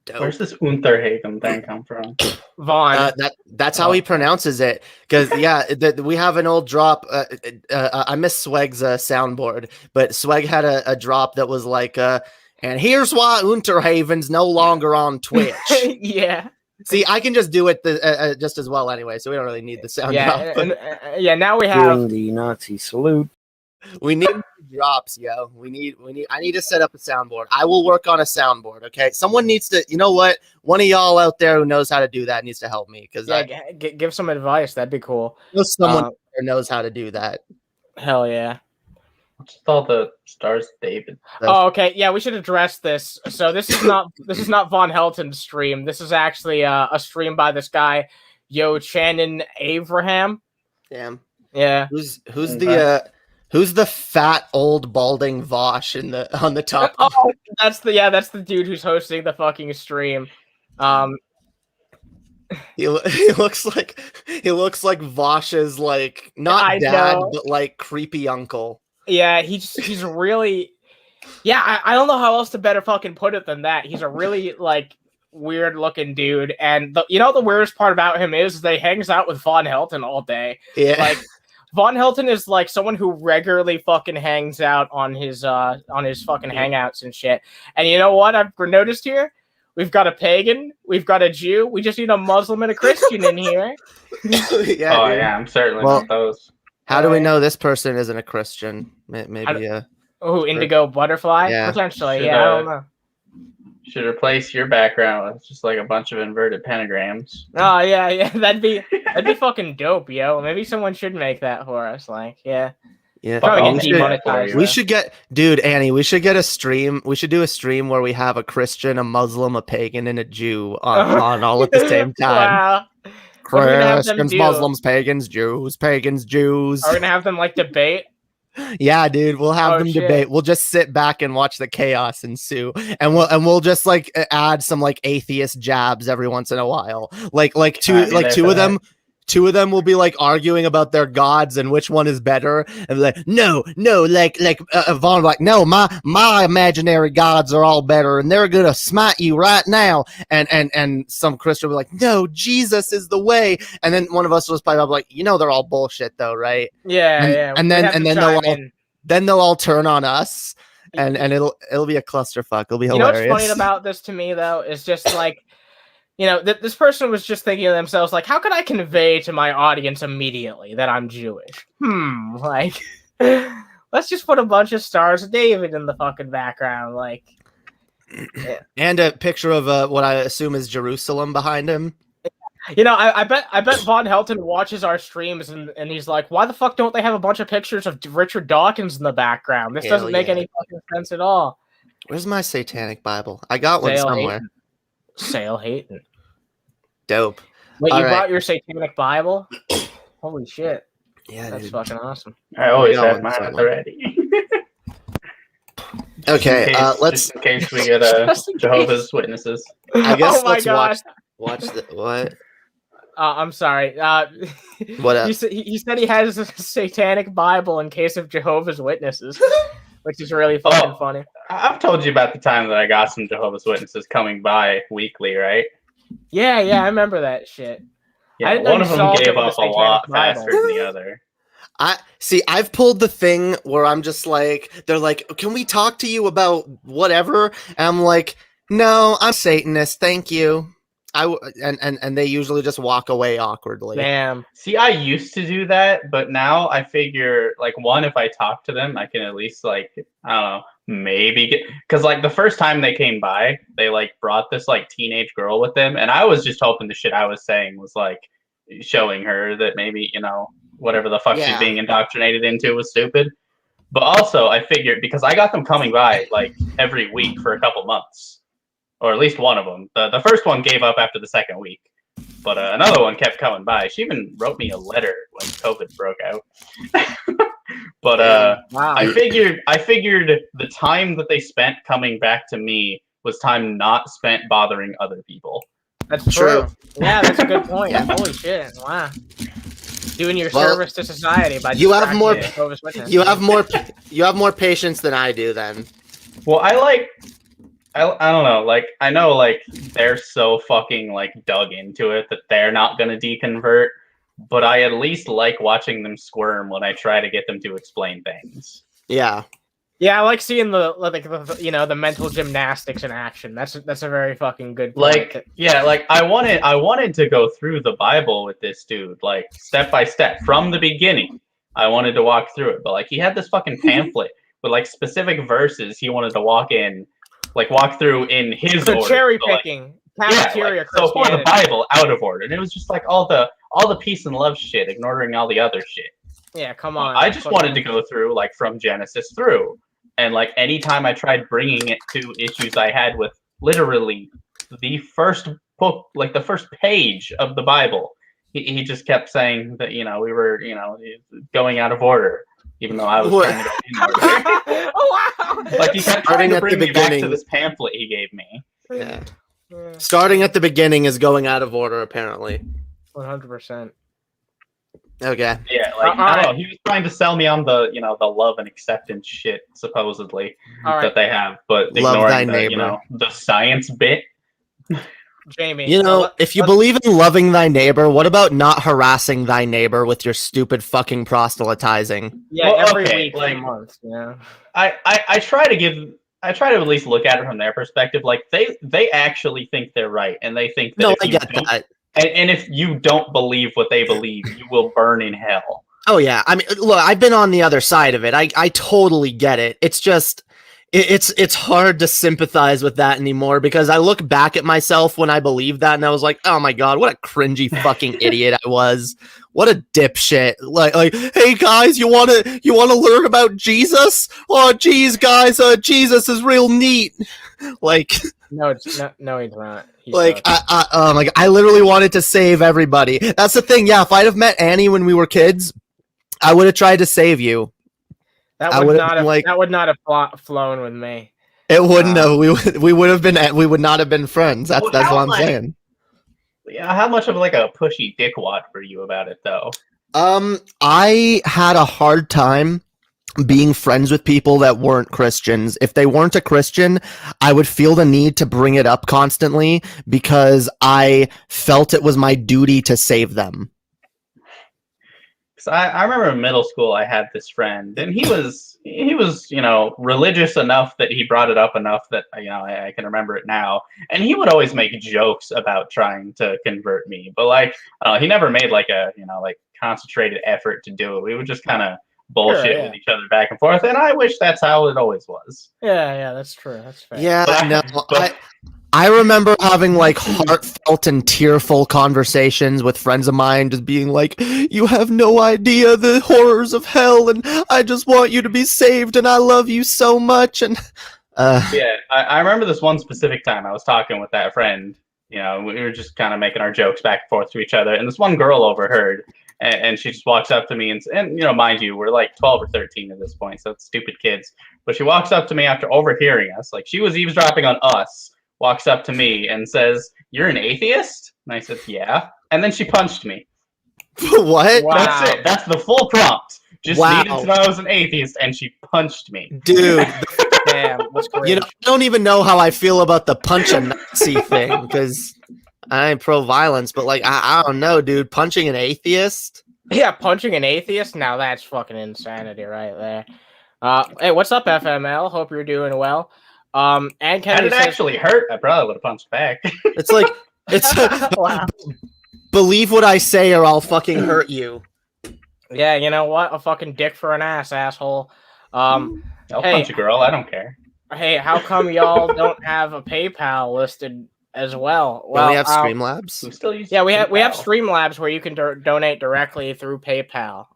Dope.
Where's this Underhaven thing come from?
Vaughn.
That's how he pronounces it. Because we have an old drop. I miss Sweg's soundboard, but Sweg had a drop that was like, and here's why Underhaven's no longer on Twitch.
Yeah.
See, I can just do it just as well anyway, so we don't really need the sound drop.
Now we have
doing the Nazi salute.
We need drops, yo. I need to set up a soundboard. I will work on a soundboard, okay? Someone needs to, you know what? One of y'all out there who knows how to do that needs to help me. Because
give some advice. That'd be cool.
Someone there knows how to do that.
Hell yeah.
What's all the stars, David?
Oh, okay. Yeah, we should address this. So this is not Von Helton's stream. This is actually a stream by this guy, Shannon Abraham.
Damn.
Yeah.
Who's the fat old balding Vosh on the top?
Oh, that's the dude who's hosting the fucking stream.
He looks like Vosh's like not dad but like creepy uncle.
Yeah, he's really I don't know how else to better fucking put it than that. He's a really like weird looking dude, and the weirdest part about him is that he hangs out with Von Helton all day.
Yeah.
Like Von Helton is like someone who regularly fucking hangs out on his fucking hangouts and shit. And you know what I've noticed here? We've got a pagan, we've got a Jew, we just need a Muslim and a Christian in here.
I'm certainly not those.
How do we know this person isn't a Christian? Maybe
Indigo Butterfly?
Yeah.
Potentially, I don't know.
Should replace your background with just like a bunch of inverted pentagrams.
Oh yeah, that'd be fucking dope, yo. Maybe someone should make that for us. Like, yeah. Probably get demonetized.
We should get, dude, Annie. We should get a stream. We should do a stream where we have a Christian, a Muslim, a pagan, and a Jew on all at the same time.
Wow.
Christians, Muslims, pagans, Jews, pagans, Jews.
Are we gonna have them like debate?
Yeah, dude, we'll have them debate. We'll just sit back and watch the chaos ensue, and we'll just like add some like atheist jabs every once in a while. Like two of them. Two of them will be like arguing about their gods and which one is better, and be like, no, Vaughn like, no, my imaginary gods are all better, and they're gonna smite you right now. And some Christian will be like, no, Jesus is the way. And then one of us will just pipe up like, they're all bullshit though, right?
Yeah.
And then they'll all turn on us, and it'll be a clusterfuck. It'll be hilarious.
You know what's funny about this to me though is just like. This person was just thinking to themselves, like, how can I convey to my audience immediately that I'm Jewish? Like, let's just put a bunch of stars of David in the fucking background, like. Yeah.
And a picture of what I assume is Jerusalem behind him.
I bet Von Helton watches our streams and he's like, why the fuck don't they have a bunch of pictures of Richard Dawkins in the background? This doesn't make any fucking sense at all.
Where's my satanic Bible? I got one somewhere.
Sale Helton.
Dope.
Wait, you brought your satanic Bible? Holy shit.
Yeah,
that's fucking awesome.
I always have mine already.
Okay,
just in case we get Jehovah's Witnesses.
I guess let's watch the what?
I'm sorry.
What?
He said he has a satanic Bible in case of Jehovah's Witnesses. Which is really fucking funny.
I've told you about the time that I got some Jehovah's Witnesses coming by weekly, right?
Yeah, I remember that shit.
Yeah, one of them gave up a lot faster than the other.
I've pulled the thing where I'm just like, they're like, can we talk to you about whatever? And I'm like, no, I'm Satanist, thank you.
and they usually just walk away awkwardly.
Damn.
See, I used to do that, but now I figure, like, one, if I talk to them, I can at least, like, I don't know, maybe get, because, like, the first time they came by, they, like, brought this, like, teenage girl with them, and I was just hoping the shit I was saying was, like, showing her that maybe, you know, whatever the fuck she's being indoctrinated into was stupid. But also, I figured, because I got them coming by, like, every week for a couple months, or at least one of them. The first one gave up after the second week. But another one kept coming by. She even wrote me a letter when COVID broke out. But
Wow.
I figured the time that they spent coming back to me was time not spent bothering other people.
That's true. Yeah, that's a good point. Holy shit! Wow. Doing your service to society by
you have more
Jehovah's Witness.
you have more patience than I do then.
Well, I don't know, like, I know, like, they're so fucking, like, dug into it that they're not gonna deconvert, but I at least like watching them squirm when I try to get them to explain things.
Yeah.
Yeah, I like seeing the you know, the mental gymnastics in action. That's a very fucking good point.
Like, yeah, like, I wanted to go through the Bible with this dude, like, step by step, from the beginning. I wanted to walk through it, but, like, he had this fucking pamphlet with, like, specific verses he wanted to walk through in his order.
Cherry
So, like,
picking, cafeteria.
so for the Bible, out of order, and it was just like all the peace and love shit, ignoring all the other shit.
Yeah, come on.
I just wanted to go through, like, from Genesis through, and, like, anytime I tried bringing it to issues I had with literally the first book, like the first page of the Bible, he just kept saying that, you know, we were, you know, going out of order. Even though I was trying to go in order.
Oh, wow.
Like, he kept trying to bring me back to this pamphlet he gave me.
Yeah. Starting at the beginning is going out of order, apparently.
100%.
Okay.
Yeah, like, I don't know. He was trying to sell me on the, you know, the love and acceptance shit, supposedly, that they have, but
Love thy
ignoring the,
neighbor.
you know, the science bit.
Jamie.
You know, if you believe in loving thy neighbor, what about not harassing thy neighbor with your stupid fucking proselytizing?
Yeah,
Well,
every
okay,
week,
like,
month. Yeah.
I try to at least look at it from their perspective. Like, they actually think they're right, and they think that
No,
if
I
you
get
don't,
that.
and if you don't believe what they believe, you will burn in hell.
Oh yeah, I mean, look, I've been on the other side of it. I totally get it. It's just, it's hard to sympathize with that anymore because I look back at myself when I believed that and I was like, oh my god, what a cringy fucking idiot I was. What a dipshit. Like, hey guys, you wanna learn about Jesus? Oh geez, guys, Jesus is real neat. Like,
No, it's not. No, he's not.
like, I literally wanted to save everybody. That's the thing. Yeah, if I'd have met Annie when we were kids, I would have tried to save you.
That would not have flown with me.
It wouldn't have. We would not have been friends. That's what I'm saying.
Yeah, how much of, like, a pushy dickwad were you about it, though?
I had a hard time being friends with people that weren't Christians. If they weren't a Christian, I would feel the need to bring it up constantly because I felt it was my duty to save them.
So I remember in middle school I had this friend, and he was, you know, religious enough that he brought it up enough that, you know, I can remember it now. And he would always make jokes about trying to convert me, but, like, he never made, like, a, you know, like, concentrated effort to do it. We would just kind of bullshit with each other back and forth, and I wish that's how it always was.
Yeah, that's true. That's fair.
Yeah, I remember having, like, heartfelt and tearful conversations with friends of mine, just being like, you have no idea the horrors of hell, and I just want you to be saved, and I love you so much, and...
Yeah, I remember this one specific time I was talking with that friend. You know, we were just kind of making our jokes back and forth to each other, and this one girl overheard, and she just walks up to me, and, you know, mind you, we're like 12 or 13 at this point, so it's stupid kids, but she walks up to me after overhearing us, like, she was eavesdropping on us, walks up to me and says, "You're an atheist?" And I said, "Yeah." And then she punched me.
What?
Wow.
That's it. That's the full prompt. Just needed to know I was an atheist, and she punched me.
Dude.
Damn, that's great.
You know, I don't even know how I feel about the punch a Nazi thing, because I ain't pro-violence, but, like, I don't know, dude. Punching an atheist?
Yeah, punching an atheist? Now that's fucking insanity right there. Hey, what's up, FML? Hope you're doing well. And
Had
Kenny
it actually hurt, I probably would have punched back.
It's like, It's
Wow.
believe what I say or I'll fucking hurt you.
Yeah, you know what? A fucking dick for an ass, asshole.
I'll punch a girl. I don't care.
Hey, how come y'all don't have a PayPal listed as well? Well,
we have Streamlabs.
Who still uses
yeah, we have
PayPal?
Streamlabs where you can donate directly through PayPal.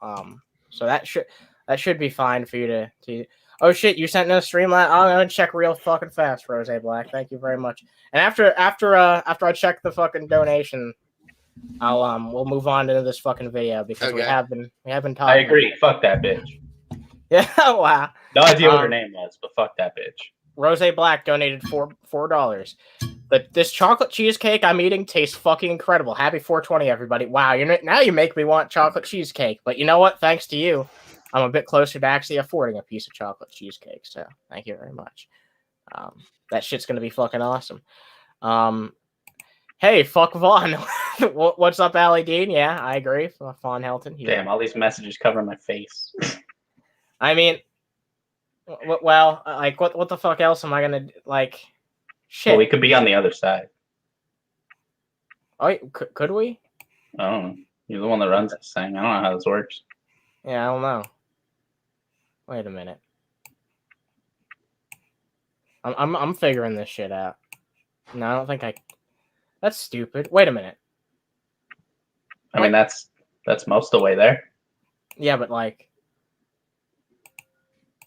So that should be fine for you to. Oh shit! You sent us Streamlabs. I'm gonna check real fucking fast, Rose Black. Thank you very much. And after I check the fucking donation, we'll move on to this fucking video because we have been talking.
I agree. Fuck that bitch.
Yeah. Wow.
No idea what her name was, but fuck that bitch.
Rose Black donated $4. But this chocolate cheesecake I'm eating tastes fucking incredible. Happy 420, everybody. Wow, now you make me want chocolate cheesecake. But you know what? Thanks to you, I'm a bit closer to actually affording a piece of chocolate cheesecake. So thank you very much. That shit's gonna be fucking awesome. Hey, fuck Vaughn. What's up, Allie Dean? Yeah, I agree. Vaughn Helton.
Damn, all these messages cover my face.
I mean, well, like, what the fuck else am I gonna like? Shit.
Well, we could be on the other side.
Oh, could we?
I don't know. You're the one that runs this thing. I don't know how this works.
Yeah, I don't know. Wait a minute. I'm figuring this shit out. No, I don't think I. That's stupid. Wait a minute.
I mean, that's most of the way there.
Yeah, but like.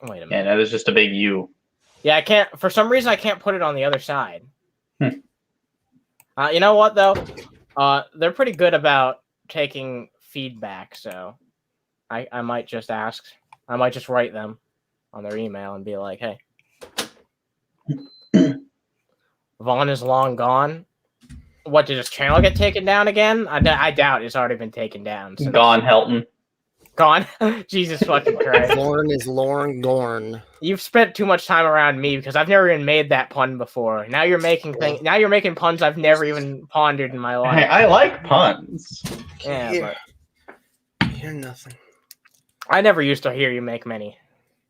Wait a minute.
Yeah, no, there's just a big U.
Yeah, I can't. For some reason, I can't put it on the other side. You know what though? They're pretty good about taking feedback, so I might just ask. I might just write them on their email and be like, "Hey, Vaughn is long gone. What, did his channel get taken down again? I doubt it's already been taken down. Since...
Gone, Helton.
Gone? Jesus fucking Christ.
Lorne is Lorne Gorn.
You've spent too much time around me because I've never even made that pun before. Now you're making Now you're making puns I've never even pondered in my life.
Hey, I like puns.
Yeah,
but hear nothing.
I never used to hear you make many,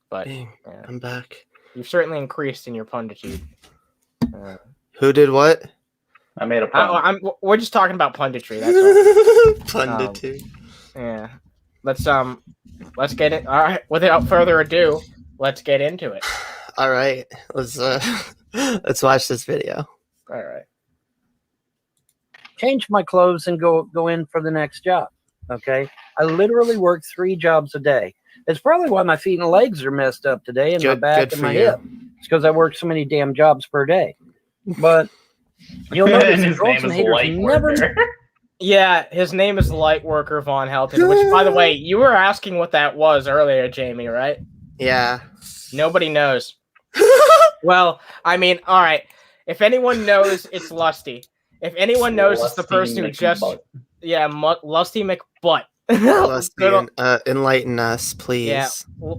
but
Dang, I'm back.
You've certainly increased in your punditude.
Who did what?
I made a pun.
We're just talking about punditry. That's all.
Punditude.
Yeah. Let's get it. All right. Without further ado, let's get into it.
All right. Let's watch this video.
All right.
Change my clothes and go in for the next job. Okay. I literally work 3 jobs a day. It's probably why my feet and legs are messed up today, and my back and my hip. It's because I work so many damn jobs per day. But you'll notice
his name is Lightworker.
Yeah, his name is Lightworker Von Helton, which, by the way, you were asking what that was earlier, Jamie, right?
Yeah.
Nobody knows. Well, I mean, all right. If anyone knows, it's Lusty. If anyone knows, it's the person who just... Yeah, Lusty McButt.
Lusty, enlighten us, please.
Yeah.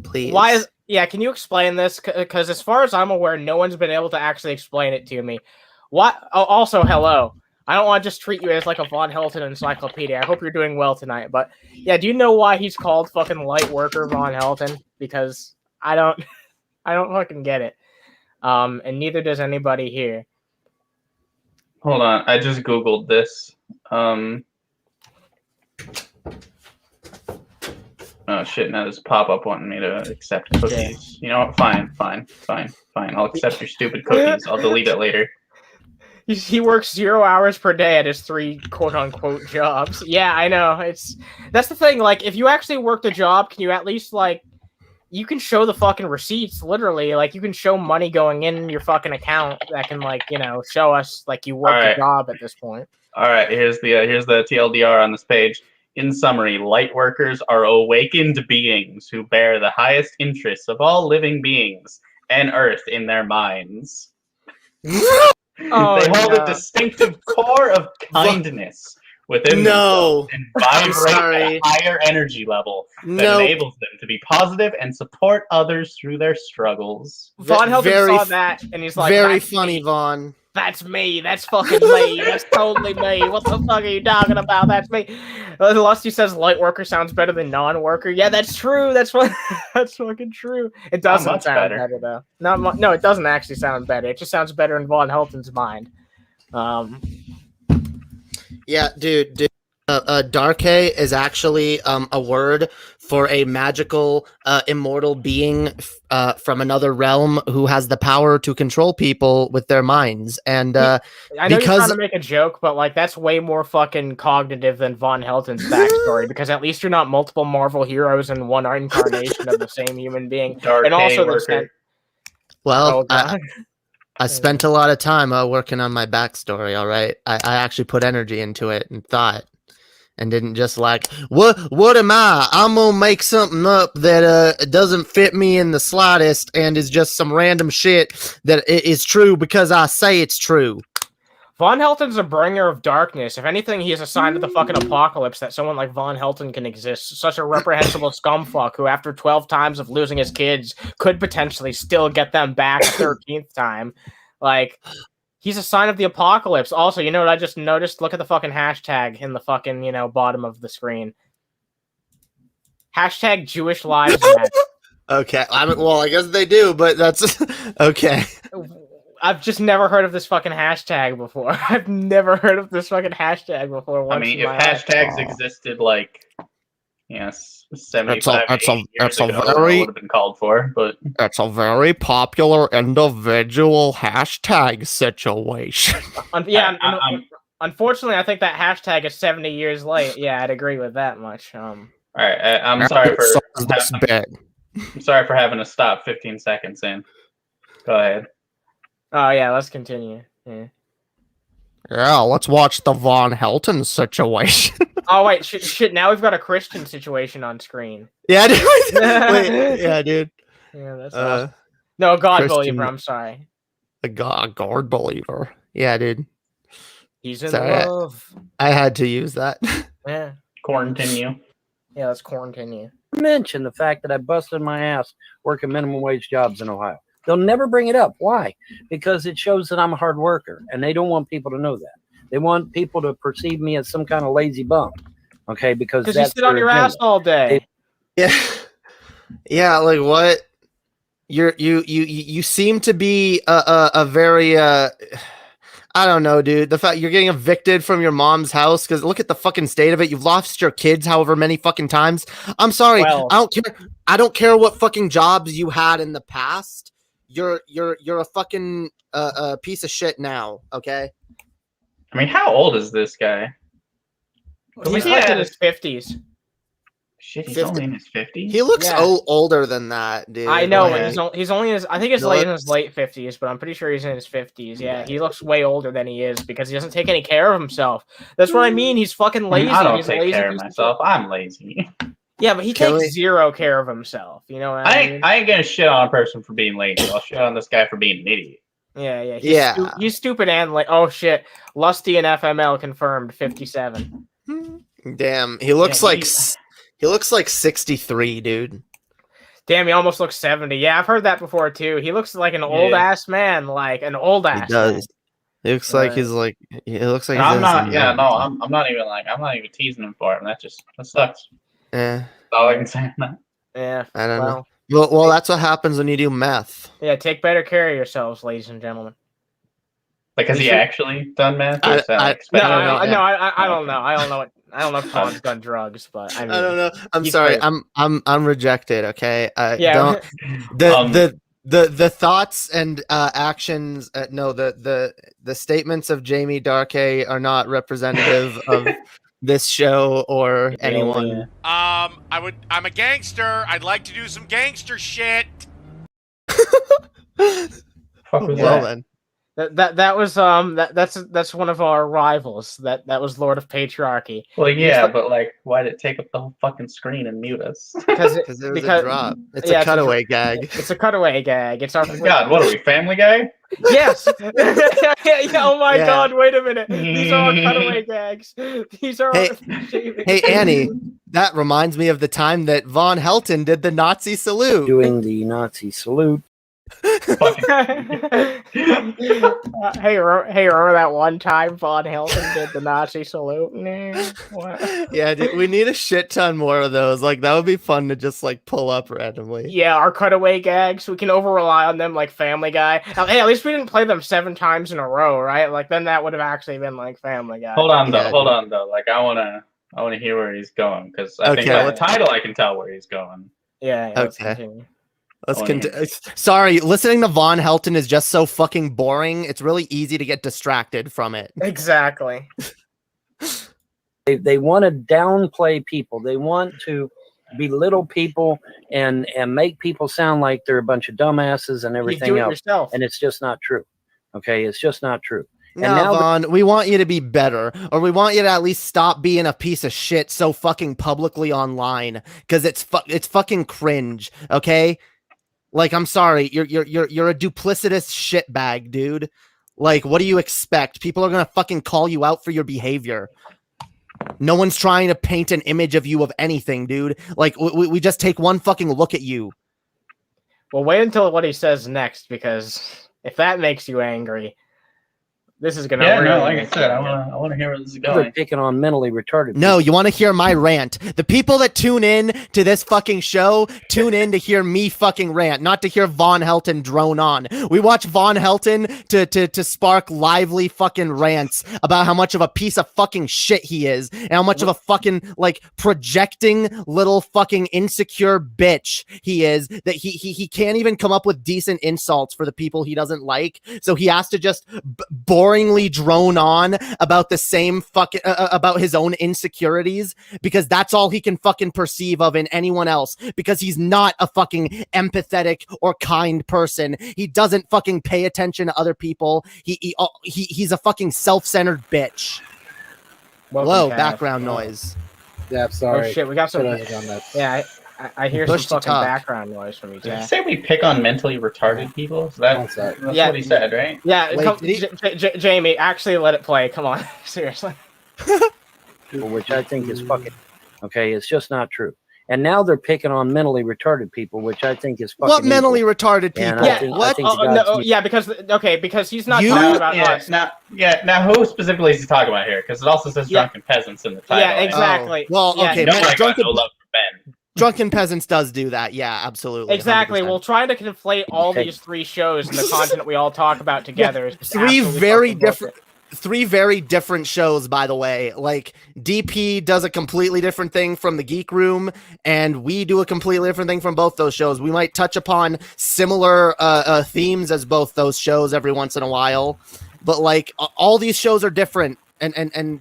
Please.
Why is... Yeah, can you explain this? Because as far as I'm aware, no one's been able to actually explain it to me. What? Oh, also, hello. I don't want to just treat you as like a Von Helton encyclopedia. I hope you're doing well tonight. But yeah, do you know why he's called fucking Lightworker Von Helton? Because I don't fucking get it. And neither does anybody here.
Hold on, I just Googled this. Oh shit, now this pop-up wanting me to accept cookies. You know what? Fine. I'll accept your stupid cookies. I'll delete it later.
He works 0 hours per day at his 3 quote-unquote jobs. Yeah, I know. That's the thing. Like, if you actually worked a job, can you at least, like, you can show the fucking receipts, literally. Like, you can show money going in your fucking account that can, like, you know, show us, like, you worked a job at this point.
All right, here's the TLDR on this page. In summary, light workers are awakened beings who bear the highest interests of all living beings and Earth in their minds. They hold a distinctive core of kindness within themselves and vibrate at a higher energy level that enables them to be positive and support others through their struggles.
Vaughn Helton saw that, and he's like,
very funny, Vaughn.
That's me. That's fucking me. That's totally me. What the fuck are you talking about? That's me. Lusty says light worker sounds better than non-worker. Yeah, that's true. That's fucking true. It doesn't sound better though. No, it doesn't actually sound better. It just sounds better in Vaughn Helton's mind.
Yeah, dude. Darke is actually a word for a magical, immortal being from another realm who has the power to control people with their minds. And
I know you're trying
because
to make a joke, but like that's way more fucking cognitive than Von Helton's backstory because at least you're not multiple Marvel heroes in one incarnation of the same human being.
Dark
And also the
worker.
well,
oh god.
I spent a lot of time working on my backstory. All right, I actually put energy into it and thought. And didn't just like, what am I? I'm gonna make something up that doesn't fit me in the slightest and is just some random shit that is true because I say it's true.
Von Helton's a bringer of darkness. If anything, he is a sign of the fucking apocalypse that someone like Von Helton can exist. Such a reprehensible scumfuck who, after 12 times of losing his kids, could potentially still get them back a 13th time. Like, he's a sign of the apocalypse. Also, you know what I just noticed? Look at the fucking hashtag in the fucking, bottom of the screen. Hashtag Jewish Lives Matter.
Okay, I guess they do, but that's okay.
I've just never heard of this fucking hashtag before. I've never heard of this fucking hashtag before.
I mean, if hashtags existed like, 75 years ago, it would have been called for, but
it's a very popular individual hashtag situation.
Unfortunately, I think that hashtag is 70 years late. Yeah, I'd agree with that much.
All right, I'm sorry for having to stop 15 seconds in. Go ahead.
Oh yeah, let's continue.
Yeah, let's watch the Von Helton situation.
Oh wait, shit! Now we've got a Christian situation on screen.
Yeah, dude. Wait, yeah, dude.
Yeah, that's awesome. No, God
Christian,
believer. I'm sorry.
A God believer. Yeah, dude.
He's in love.
I had to use that.
Yeah.
Quarantine you.
Yeah, let's quarantine you.
Mention the fact that I busted my ass working minimum wage jobs in Ohio. They'll never bring it up. Why? Because it shows that I'm a hard worker, and they don't want people to know that. They want people to perceive me as some kind of lazy bum. Okay, because
you sit on your ass all day.
Yeah. Like what? You seem to be a very I don't know, dude. The fact you're getting evicted from your mom's house because look at the fucking state of it. You've lost your kids however many fucking times. I'm sorry.
Well,
I don't care what fucking jobs you had in the past. You're a fucking piece of shit now. Okay.
I mean, how old is this guy?
He's like in his 50s.
Shit, he's only in his 50s?
He looks older than that, dude.
I know, but he's only in his, I think it's in his late 50s, but I'm pretty sure he's in his 50s. Yeah, he looks way older than he is because he doesn't take any care of himself. That's what I mean. He's fucking lazy.
I don't
he's
take care of myself. I'm lazy.
Yeah, but he takes zero care of himself. You know what I mean?
I ain't gonna shit on a person for being lazy. I'll shit on this guy for being an idiot.
Yeah. He's stupid and like, oh shit, Lusty and FML confirmed 57.
Damn, he looks like 63, dude.
Damn, he almost looks 70. Yeah, I've heard that before too. He looks like an old ass man, like an old ass.
He does. He looks like he's like. It looks like.
I'm not. Yeah, no, I'm not even like. I'm not even teasing him for him. That sucks.
Yeah.
That's all I can say on that.
Yeah.
I don't know. Well, that's what happens when you do meth.
Yeah, take better care of yourselves, ladies and gentlemen.
Like, has he actually done meth?
I don't know. I don't know if Tom's done drugs, but I mean,
I don't know. I'm sorry. I'm rejected. Okay.
Yeah.
The thoughts and actions. The statements of Jamie Darke are not representative of this show or anyone.
I'm a gangster. I'd like to do some gangster shit.
Fuck was that?
Then.
That was that's one of our rivals. That was Lord of Patriarchy.
Well, yeah, but like, why did it take up the whole fucking screen and mute us?
Because it was a drop. It's a cutaway gag.
It's a cutaway gag. It's our.
God, what are we, Family Guy?
Yes. Oh my God! Wait a minute. These are our cutaway gags. These are.
Hey, Annie. That reminds me of the time that Von Helton did the Nazi salute.
Doing the Nazi salute.
Hey, remember that one time Von Helton did the Nazi salute?
Yeah, dude, we need a shit ton more of those. Like, that would be fun to just like pull up randomly.
Yeah, our cutaway gags, we can over rely on them like Family Guy. Hey, at least we didn't play them 7 times in a row, right? Like, then that would have actually been like Family Guy.
Hold on though. Like, I wanna hear where he's going because I think by the title I can tell where he's going.
Yeah.
Okay. Let's continue. Sorry, listening to Von Helton is just so fucking boring. It's really easy to get distracted from it.
Exactly.
They want to downplay people. They want to belittle people and make people sound like they're a bunch of dumbasses and everything else.
Yourself.
And it's just not true. Okay, it's just not true.
No, Vaughn, we want you to be better, or we want you to at least stop being a piece of shit so fucking publicly online, because it's fucking cringe. Okay, like, I'm sorry, you're a duplicitous shitbag, dude. Like, what do you expect? People are gonna fucking call you out for your behavior. No one's trying to paint an image of you of anything, dude. Like, we just take one fucking look at you.
Well, wait until what he says next, because if that makes you angry, this is gonna.
Yeah, no, like I said, I want to hear where this is going.
They're picking on mentally retarded.
No, you want to hear my rant. The people that tune in to this fucking show tune in to hear me fucking rant, not to hear Von Helton drone on. We watch Von Helton to spark lively fucking rants about how much of a piece of fucking shit he is, and how much of a fucking like projecting little fucking insecure bitch he is, that he can't even come up with decent insults for the people he doesn't like, so he has to just boringly drone on about the same fucking about his own insecurities, because that's all he can fucking perceive of in anyone else, because he's not a fucking empathetic or kind person. He doesn't fucking pay attention to other people. He's a fucking self-centered bitch. Hello, background noise.
Yeah, sorry.
Oh shit, we got some. Yeah, I hear some fucking background noise from you.
Did you say we pick on mentally retarded people? So that's what he said, right?
Yeah, Jamie, actually let it play. Come on, seriously.
Which I think is fucking okay. It's just not true. And now they're picking on mentally retarded people, which I think is fucking.
What mentally retarded people?
Because he's not talking about us.
Now who specifically is he talking about here? Because it also says drunken peasants in the title.
Yeah, exactly.
Okay,
no love for Ben.
Drunken Peasants does do that. Yeah, absolutely.
Exactly.
100%.
We'll try to conflate all these 3 shows and the content we all talk about together.
Yeah, 3 very different. 3 very different shows, by the way. Like, DP does a completely different thing from the Geek Room, and we do a completely different thing from both those shows. We might touch upon similar themes as both those shows every once in a while, but like all these shows are different and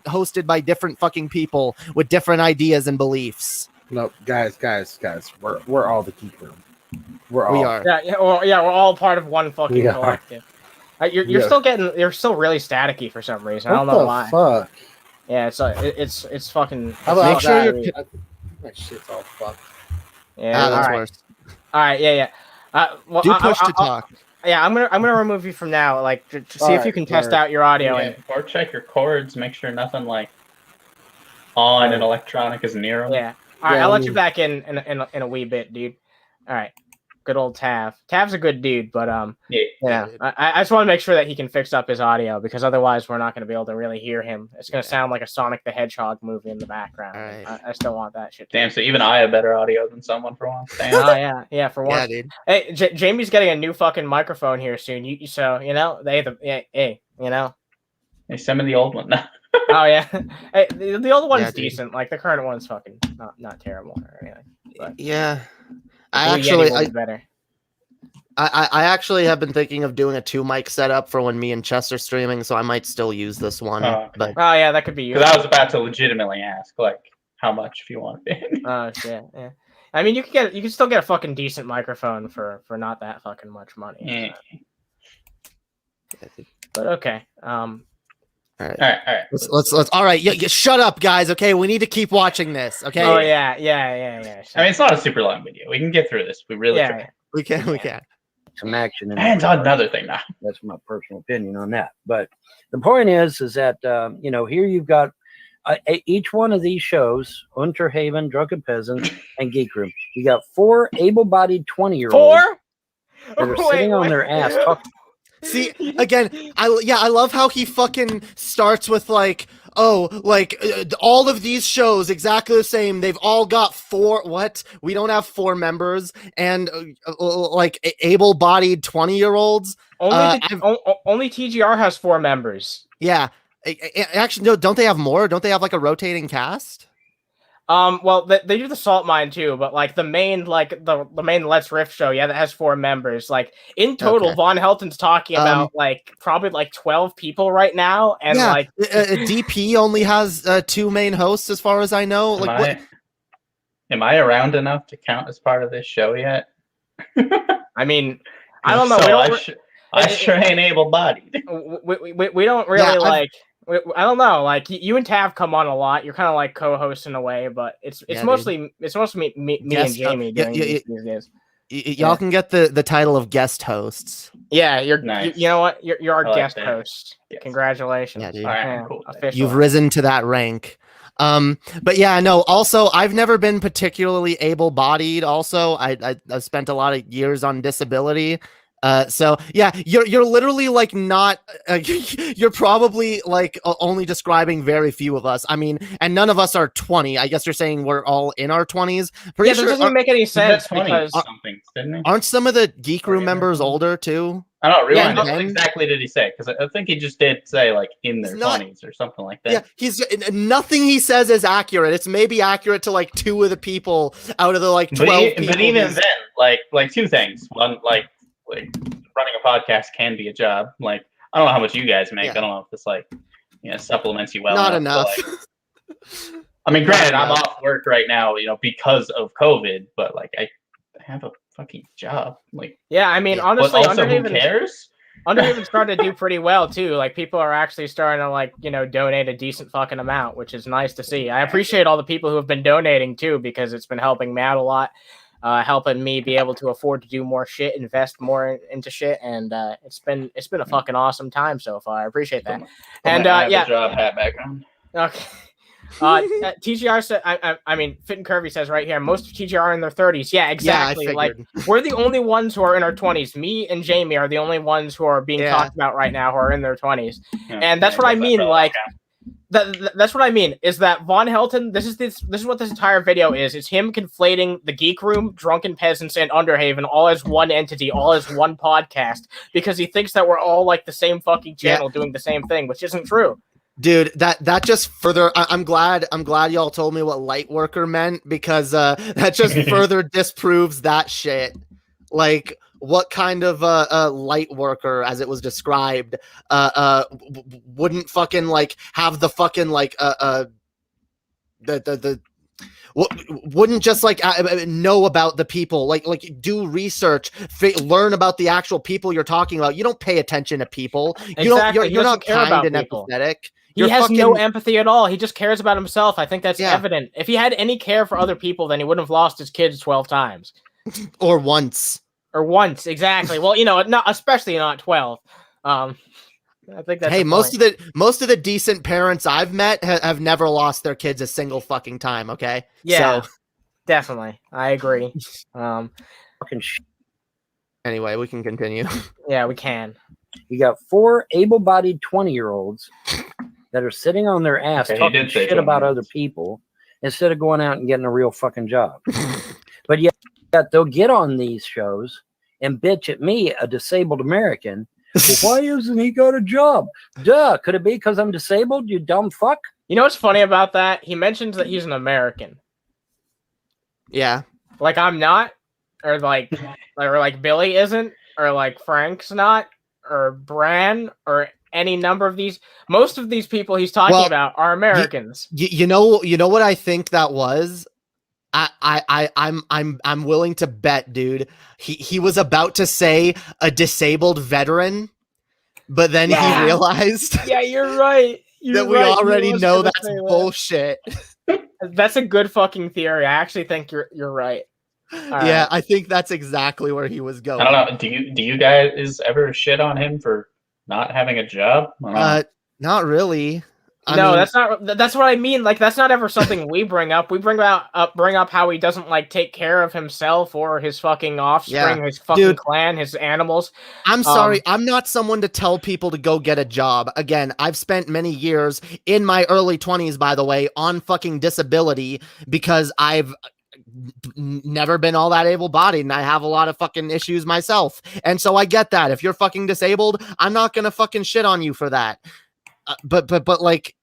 hosted by different fucking people with different ideas and beliefs.
No, guys, we're all the Geek Room. We
are.
We're all part of one fucking collective. You're still really staticky for some reason. I don't know why.
Fuck?
Yeah, it's fucking.
How about
make sure you're.
That shit's all fucked.
Yeah,
that's worse.
All right, yeah.
Well, do push to talk.
Yeah, I'm gonna remove you from now, like to see if you can test out your audio
or check your chords, make sure nothing like on and electronic is near them.
Yeah. All right, I'll let you back in a wee bit, dude. All right. Good old Tav. Tav's a good dude, but yeah. I just want to make sure that he can fix up his audio, because otherwise we're not going to be able to really hear him. It's going to sound like a Sonic the Hedgehog movie in the background. Right. I still want that shit.
Damn, so even I have better audio than someone for once. Damn.
Oh yeah, for once.
Yeah, dude.
Hey, Jamie's getting a new fucking microphone here soon. So you know hey,
send me the old one now.
Oh yeah, hey, the old one's decent. Like the current one's fucking not terrible or anything. But
yeah.
I
actually have been thinking of doing a 2 mic setup for when me and Chess are streaming, so I might still use this one. But
yeah, that could be useful.
Because I was about to legitimately ask, like, how much if you want it.
Oh shit, yeah. I mean, you can still get a fucking decent microphone for not that fucking much money.
So.
But okay.
All right. Let's. All right. Yeah, shut up, guys. Okay, we need to keep watching this. Okay.
Oh yeah.
I mean, it's not a super long video. We can get through this. We really can.
We can.
Some action.
And on another thing now.
That's my personal opinion on that. But the point is that here you've got each one of these shows: Underhaven, Drunken Peasants, and Geek Room. You got 4 able-bodied 20-year-olds.
4?
that are sitting on their ass talking.
See, again, I love how he fucking starts with like, oh, like all of these shows exactly the same. They've all got 4. What? We don't have 4 members and like able-bodied 20-year-olds.
Only TGR has 4 members.
Yeah, actually, no. Don't they have more? Don't they have like a rotating cast?
Well, they do the salt mine too, but like the main the main Let's Riff show, yeah, that has 4 members. Like in total,
Okay.
Von Helton's talking about like probably like 12 people right now, and
yeah,
like
DP only has 2 main hosts, as far as I know.
Am I around enough to count as part of this show yet?
I mean, I don't know.
So I sure ain't able-bodied.
We don't really I don't know. Like you and Tav come on a lot. You're kind of like co-host in a way, but it's mostly me and Jamie doing these days.
Y'all can get the title of guest hosts.
Yeah, you're
nice.
You know what? You're our guest host.
Yes.
Congratulations.
Yeah, dude.
All right, cool.
You've risen to that rank. But yeah, no, also I've never been particularly able-bodied. Also, I've spent a lot of years on disability. So yeah, you're literally like not. You're probably like only describing very few of us. I mean, and none of us are 20. I guess you're saying we're all in our 20s.
That doesn't make any sense because
aren't some of the Geek Room members older too?
I don't realize what exactly did he say, because I think he just did say like in their 20s or something like that.
Yeah, nothing he says is accurate. It's maybe accurate to like 2 of the people out of the like 12 people.
But even then, like 2 things. One, like running a podcast can be a job. Like I don't know how much you guys make. I don't know if this like supplements you well.
Not enough.
I mean, granted, I'm off work right now, because of COVID, but like I have a fucking job. Like
yeah, I mean, honestly,
but also, who cares?
Underhaven's starting to do pretty well too. Like people are actually starting to like donate a decent fucking amount, which is nice to see. I appreciate all the people who have been donating too, because it's been helping me out a lot. Helping me be able to afford to do more shit, invest more into shit, and it's been a fucking awesome time so far. I appreciate that. And yeah,
job hat back on.
Okay. TGR said, I mean, Fit and Curvy says right here, most of TGR are in their 30s. Yeah, exactly.
Yeah,
like we're the only ones who are in our 20s. Me and Jamie are the only ones who are being talked about right now who are in their 20s, and that's what I mean. Like. That's what I mean. Is that Von Helton? This is what this entire video is. It's him conflating the Geek Room, Drunken Peasants, and Underhaven all as one entity, all as one podcast, because he thinks that we're all like the same fucking channel doing the same thing, which isn't true.
Dude, that just further. I'm glad y'all told me what light worker meant, because that just further disproves that shit. Like, what kind of light worker, as it was described, wouldn't fucking like have the fucking like wouldn't just like know about the people, like do research, learn about the actual people you're talking about. You don't pay attention to people.
Exactly.
You're not kind and empathetic.
He has no empathy at all. He just cares about himself. I think that's evident. If he had any care for other people, then he wouldn't have lost his kids 12 times.
Or once.
Exactly. Well, not especially not 12. I think that's
most of the decent parents I've met have never lost their kids a single fucking time. Okay.
Yeah. So. Definitely, I agree.
Anyway, we can continue.
Yeah, we can.
You got 4 able-bodied 20-year-olds that are sitting on their ass talking shit about other people instead of going out and getting a real fucking job. But yet they'll get on these shows and bitch at me, a disabled American. Well, why isn't he got a job? Duh. Could it be because I'm disabled, you dumb fuck?
You know what's funny about that? He mentions that he's an American.
Yeah.
Like I'm not, or like Billy isn't, or like Frank's not, or Bran, or any number of these. Most of these people he's talking about are Americans.
You know what I think that was? I'm willing to bet, dude. He was about to say a disabled veteran, but then he realized.
Yeah, you're right.
We already know that's bullshit.
That's a good fucking theory. I actually think you're right.
Right. I think that's exactly where he was going.
I don't know. Do you guys ever shit on him for not having a job?
Not really.
That's not. That's what I mean. Like, that's not ever something we bring up. We bring up how he doesn't like take care of himself or his fucking offspring, his fucking clan, his animals.
I'm sorry. I'm not someone to tell people to go get a job. Again, I've spent many years in my early 20s, by the way, on fucking disability because I've never been all that able-bodied and I have a lot of fucking issues myself. And so I get that. If you're fucking disabled, I'm not gonna fucking shit on you for that. But like,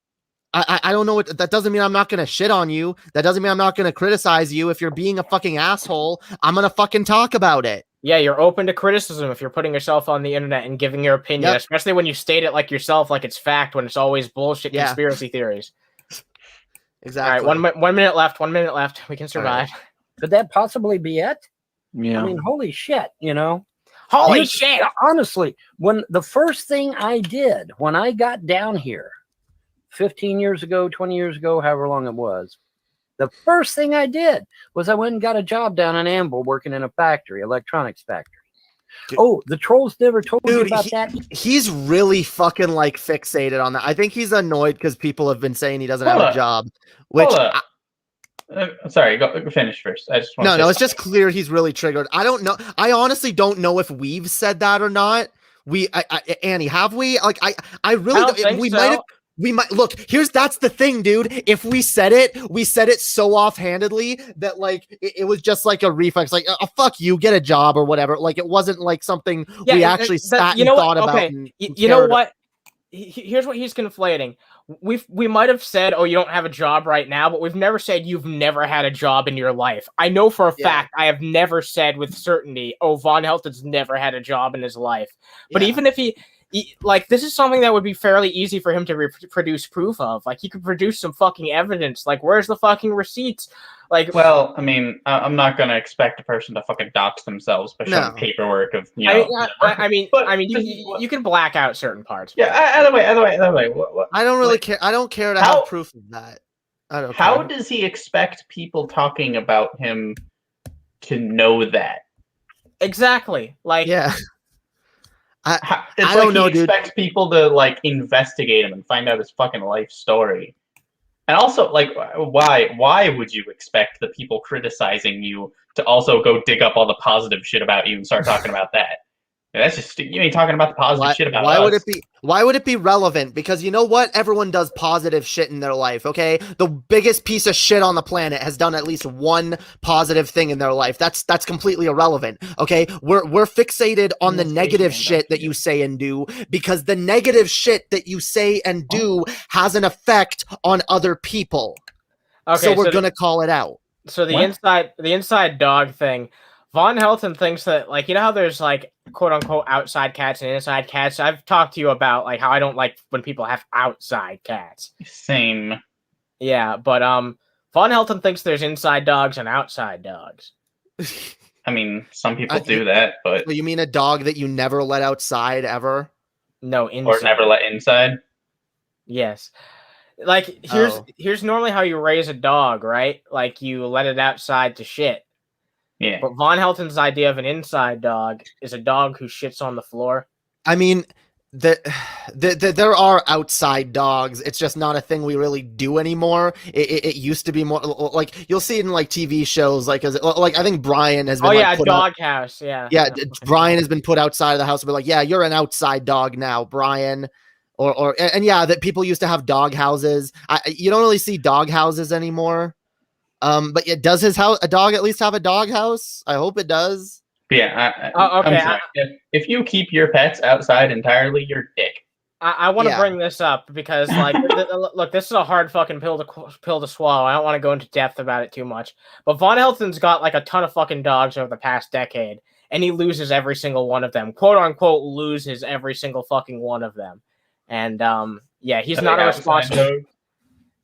I don't know what that doesn't mean. I'm not gonna shit on you. That doesn't mean I'm not gonna criticize you. If you're being a fucking asshole, I'm gonna fucking talk about it.
Yeah, you're open to criticism if you're putting yourself on the internet and giving your opinion, especially when you state it like yourself, like it's fact, when it's always bullshit conspiracy theories.
Exactly.
All right, 1 minute left. 1 minute left. We can survive.
Right. Could that possibly be it?
Yeah.
I mean, holy shit,
Holy shit!
Honestly, when the first thing I did when I got down here 15 years ago, 20 years ago, however long it was, the first thing I did was I went and got a job down in Amble working in a factory, electronics factory. Oh, the trolls never told you about that.
He's really fucking like fixated on that. I think he's annoyed because people have been saying he doesn't have a job. Which
sorry, go finish first. I just want
no, it's just clear he's really triggered. I don't know. I honestly don't know if we've said that or not. Annie, have we? Like, I really don't
think
we
so.
might have. We might look. That's the thing, dude. If we said it so offhandedly that like it was just like a reflex, like fuck you, get a job or whatever. Like it wasn't like something we actually sat and thought about.
Okay, you know what? Here's what he's conflating. We might have said, "Oh, you don't have a job right now," but we've never said you've never had a job in your life. I know for a fact I have never said with certainty, "Oh, Von Helton's never had a job in his life." But even if he like, this is something that would be fairly easy for him to produce proof of. Like, he could produce some fucking evidence. Like, where's the fucking receipts? Like,
well, I mean, I'm not gonna expect a person to fucking dox themselves by showing paperwork of,
I mean, you can black out certain parts.
Yeah. Either way. What,
I don't really care. I don't care to have proof of that. I don't.
How does he expect people talking about him to know that?
Exactly. Like,
yeah.
I don't know, dude. Expects people to like investigate him and find out his fucking life story. And also, like, why would you expect the people criticizing you to also go dig up all the positive shit about you and start talking about that? That's just, you ain't talking about the positive shit about us.
Why would it be relevant? Because you know what? Everyone does positive shit in their life, okay? The biggest piece of shit on the planet has done at least one positive thing in their life. That's completely irrelevant, okay? We're fixated on the negative shit that you say and do because the negative shit that you say and do has an effect on other people. Okay, so we're gonna call it out.
So the inside dog thing. Von Helton thinks that, like, you know how there's, like, quote-unquote outside cats and inside cats? I've talked to you about, like, how I don't like when people have outside cats.
Same.
Yeah, but Von Helton thinks there's inside dogs and outside dogs.
I mean, some people do that, but...
You mean a dog that you never let outside, ever?
No, inside.
Or never let inside?
Yes. Like, here's normally how you raise a dog, right? Like, you let it outside to shit.
Yeah.
But Von Helton's idea of an inside dog is a dog who shits on the floor.
I mean, there are outside dogs. It's just not a thing we really do anymore. It used to be more like you'll see it in like TV shows, like I think Brian has been.
Oh yeah, doghouse. Yeah.
Yeah, Brian has been put outside of the house and be like, yeah, you're an outside dog now, Brian. And yeah, that people used to have dog houses. You don't really see dog houses anymore. But yeah, does a dog at least have a dog house? I hope it does.
Yeah.
Okay.
If you keep your pets outside entirely, you're a dick.
I want to bring this up because, like, look, this is a hard fucking pill to swallow. I don't want to go into depth about it too much. But Von Helton's got like a ton of fucking dogs over the past decade, and he loses every single one of them. "Quote unquote," loses every single fucking one of them. And yeah, he's not a responsible.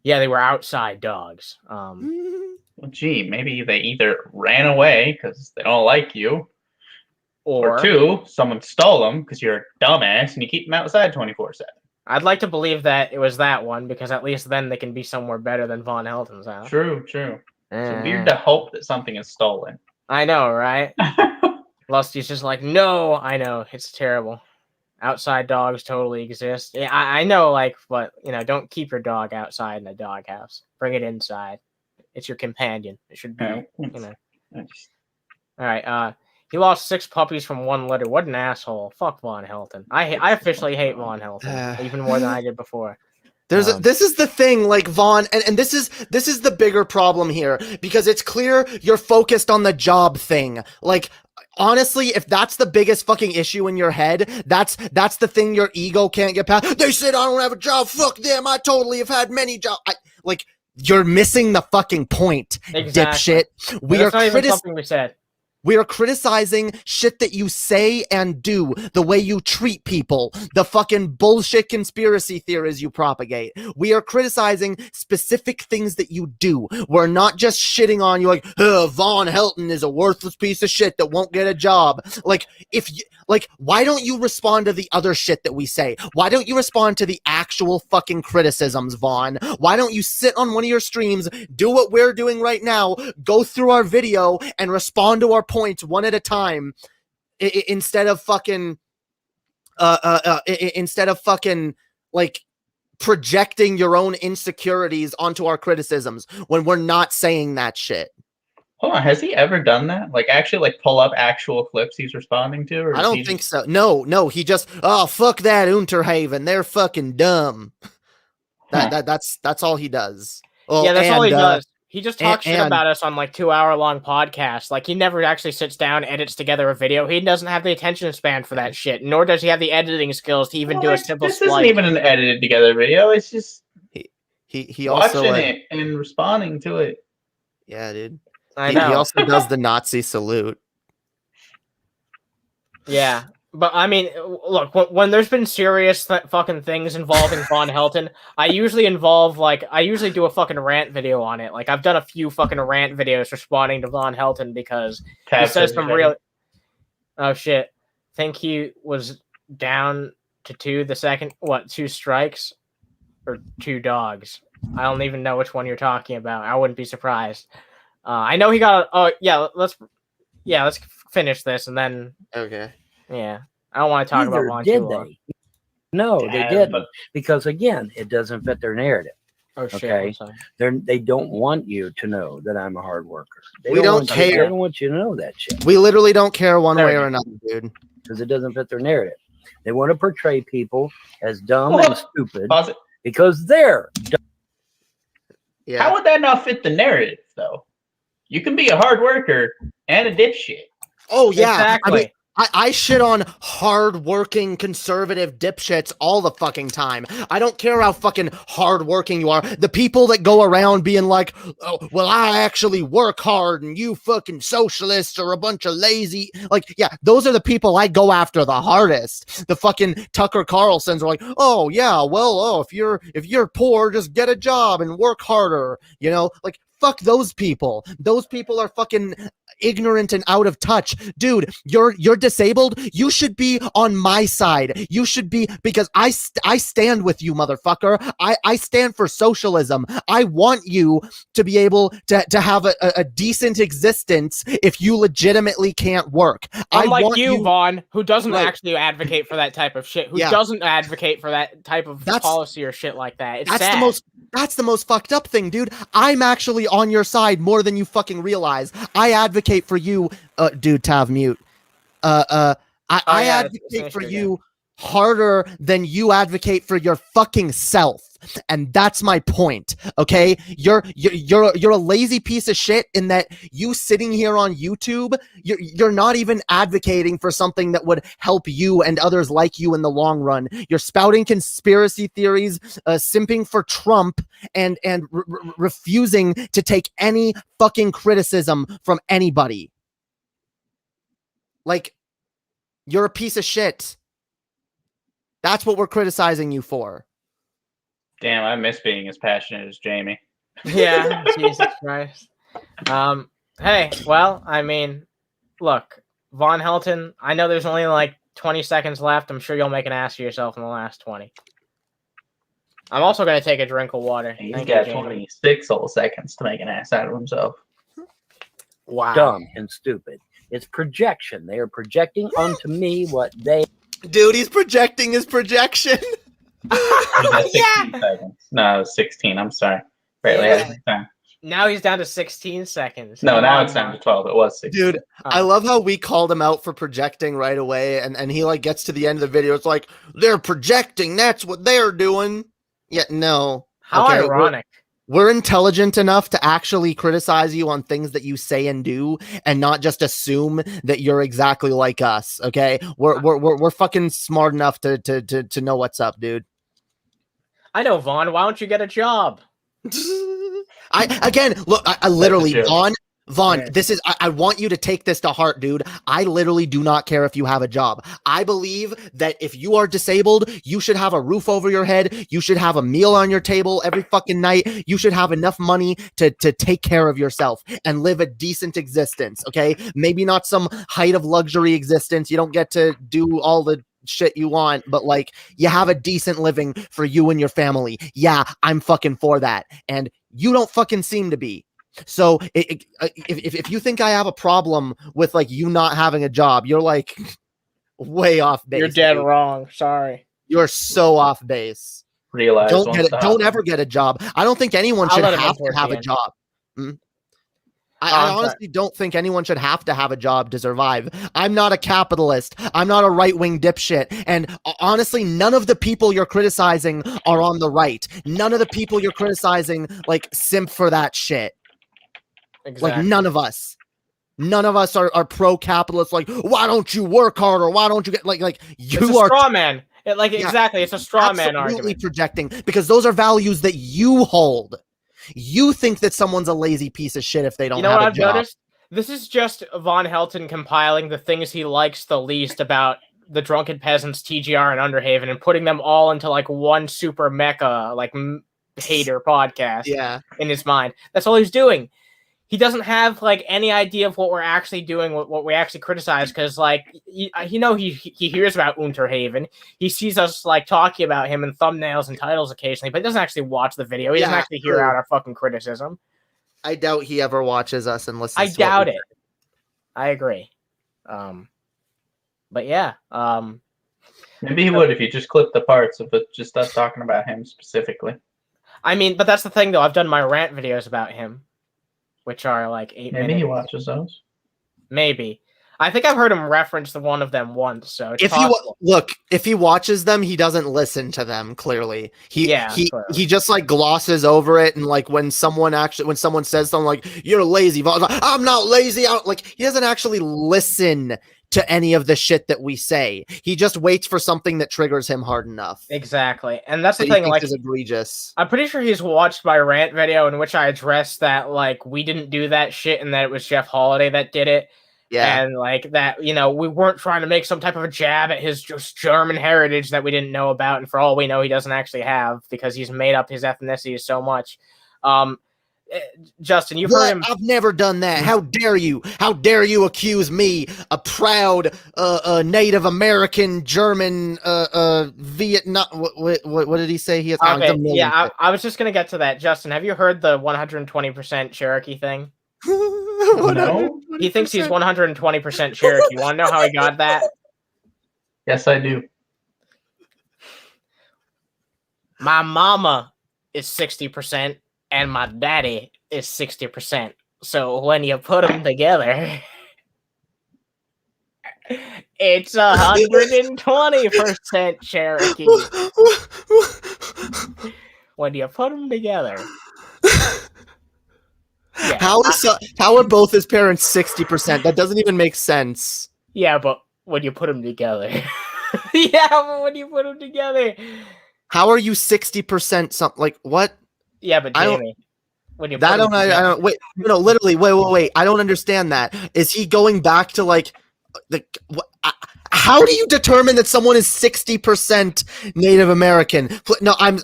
Yeah, they were outside dogs.
Well, gee, maybe they either ran away because they don't like you, or two, someone stole them because you're a dumbass and you keep them outside 24/7.
I'd like to believe that it was that one because at least then they can be somewhere better than Von Helton's house.
True. It's weird to hope that something is stolen.
I know, right? Lusty's just like, no, I know, it's terrible. Outside dogs totally exist. Yeah, I know, like, but don't keep your dog outside in a doghouse. Bring it inside. It's your companion. It should be, All right. He lost 6 puppies from 1 litter. What an asshole! Fuck Von Helton. I officially hate Von Helton even more than I did before.
This is the thing, like Vaughn, and this is the bigger problem here, because it's clear you're focused on the job thing. Like, honestly, if that's the biggest fucking issue in your head, that's the thing your ego can't get past. They said I don't have a job. Fuck them. I totally have had many jobs. You're missing the fucking point,
exactly.
dipshit.
We
are criticizing shit that you say and do, the way you treat people, the fucking bullshit conspiracy theories you propagate. We are criticizing specific things that you do. We're not just shitting on you like, Von Helton is a worthless piece of shit that won't get a job. Why don't you respond to the other shit that we say? Why don't you respond to the actual fucking criticisms, Vaughn? Why don't you sit on one of your streams, do what we're doing right now, go through our video and respond to our points one at a time, instead of fucking like projecting your own insecurities onto our criticisms when we're not saying that shit.
Hold on, has he ever done that? Like, actually, pull up actual clips he's responding to? Or
I don't think so. No, he just, fuck that Underhaven. They're fucking dumb. That's all he does.
Well, yeah, that's all he does. He just talks shit about us on 2-hour-long podcasts. Like, he never actually sits down, edits together a video. He doesn't have the attention span for that shit, nor does he have the editing skills to even do a simple
splice. This isn't even an edited together video. It's just
he
watching
also
it and responding to it.
Yeah, dude.
I know.
He also does the Nazi salute.
Yeah. But, I mean, look, when there's been serious fucking things involving Von Helton, I usually do a fucking rant video on it. Like, I've done a few fucking rant videos responding to Von Helton because he says some real... Oh, shit. Think he was down to 2 the second... 2 strikes? Or 2 dogs? I don't even know which one you're talking about. I wouldn't be surprised. I know he got... let's finish this and then...
Okay.
Yeah, I don't want to talk about Von too long.
No, they didn't, because again, it doesn't fit their narrative.
Oh shit!
Okay, they don't want you to know that I'm a hard worker.
We don't care.
They don't want you to know that shit.
We literally don't care one way or another, dude.
Because it doesn't fit their narrative. They want to portray people as dumb and stupid because they're dumb.
Yeah.
How would that not fit the narrative, though? You can be a hard worker and a dipshit.
Oh yeah,
exactly.
I mean, I shit on hard-working conservative dipshits all the fucking time. I don't care how fucking hard-working you are. The people that go around being like, oh, well, I actually work hard and you fucking socialists are a bunch of lazy. Yeah, those are the people I go after the hardest. The fucking Tucker Carlsons are like, oh, yeah, well, if you're poor, just get a job and work harder. Fuck those people. Those people are fucking ignorant and out of touch. Dude, you're disabled. You should be on my side. You should be, because I stand with you, motherfucker. I stand for socialism. I want you to be able to have a decent existence if you legitimately can't work.
Unlike you, Vaughn, who doesn't actually advocate for that type of shit, who doesn't advocate for that type of policy or shit like that. It's sad.
That's the most fucked up thing, dude. I'm actually on your side more than you fucking realize. I advocate for you, dude. Tav, mute. I advocate for you harder than you advocate for your fucking self, and that's my point. Okay, you're a lazy piece of shit in that you sitting here on YouTube, you're not even advocating for something that would help you and others like you in the long run. You're spouting conspiracy theories, simping for Trump, and refusing to take any fucking criticism from anybody. You're a piece of shit. That's what we're criticizing you for.
Damn, I miss being as passionate as Jamie.
Yeah, Jesus Christ. Hey, well, I mean, look, Von Helton, I know there's only 20 seconds left. I'm sure you'll make an ass of yourself in the last 20. I'm also going to take a drink of water.
He's got 26 whole seconds to make an ass out of himself.
Wow. Dumb and stupid. It's projection. They are projecting onto me what they
Dude, he's projecting his projection.
Yeah. 16 seconds. No, it was 16. I'm sorry. Barely had any time.
Now he's down to 16 seconds.
No, now it's down to 12. It was 16.
Dude, I love how we called him out for projecting right away, and he like gets to the end of the video. It's like, they're projecting. That's what they're doing. Yet no.
How ironic.
We're intelligent enough to actually criticize you on things that you say and do, and not just assume that you're exactly like us. Okay, we're fucking smart enough to know what's up, dude.
I know, Vaughn. Why don't you get a job?
I literally, Vaughn, this is, I want you to take this to heart, dude. I literally do not care if you have a job. I believe that if you are disabled, you should have a roof over your head. You should have a meal on your table every fucking night. You should have enough money to take care of yourself and live a decent existence, okay? Maybe not some height of luxury existence. You don't get to do all the shit you want, but like, you have a decent living for you and your family. Yeah, I'm fucking for that. And you don't fucking seem to be. So if you think I have a problem with like you not having a job, you're like way off base.
You're dead wrong. Sorry.
You're so off base.
Realize
don't ever get a job. I don't think anyone should have to have a job. I honestly don't think anyone should have to have a job to survive. I'm not a capitalist. I'm not a right-wing dipshit. And honestly, none of the people you're criticizing are on the right. None of the people you're criticizing like simp for that shit. Exactly. Like none of us are pro-capitalist. Like, why don't you work harder? Why don't you get like you
it's a
are
straw man. Exactly. It's a straw man argument.
Absolutely projecting, because those are values that you hold. You think that someone's a lazy piece of shit if they don't have a job.
Noticed? This is just Von Helton compiling the things he likes the least about the Drunken Peasants, TGR, and Underhaven, and putting them all into like one super mecha like hater podcast.
Yeah,
in his mind, that's all he's doing. He doesn't have like any idea of what we're actually doing, what we actually criticize, because like he hears about Unterhaven, he sees us like talking about him in thumbnails and titles occasionally, but he doesn't actually watch the video. He doesn't actually hear out our fucking criticism.
I doubt he ever watches us and listens.
I doubt it. I agree. But yeah.
Maybe he would if you just clip the parts of it, just us talking about him specifically.
I mean, but that's the thing though. I've done my rant videos about him, which are like 8 minutes.
Maybe he watches those.
Maybe. I think I've heard him reference one of them once. So it's
if he watches them, he doesn't listen to them. Clearly, he just like glosses over it, and like when someone says something like "you're lazy," I'm not lazy. He doesn't actually listen to any of the shit that we say. He just waits for something that triggers him hard enough.
Exactly. And that's the thing, like,
is egregious.
I'm pretty sure he's watched my rant video in which I addressed that, like, we didn't do that shit and that it was Jeff Holiday that did it. Yeah. And, like, that, you know, we weren't trying to make some type of a jab at his just German heritage that we didn't know about. And for all we know, he doesn't actually have, because he's made up his ethnicity so much. Justin, you've heard him.
I've never done that. How dare you? How dare you accuse me, a proud Native American German Vietnam? What did he say? He has.
Okay, yeah, I was just gonna get to that. Justin, have you heard the 120% Cherokee thing?
No.
He thinks he's 120% Cherokee. You want to know how he got that?
Yes, I do.
My mama is 60%. And my daddy is 60%. So when you put them together, it's 120% Cherokee. When you put them together. Yeah.
How are both his parents 60%? That doesn't even make sense.
Yeah, but when you put them together. Yeah, but when you put them together.
How are you 60% something? Like, what?
Yeah, but Jamie, when you
I don't wait. No, literally, wait. I don't understand that. Is he going back to like how do you determine that someone is 60% Native American? No, I'm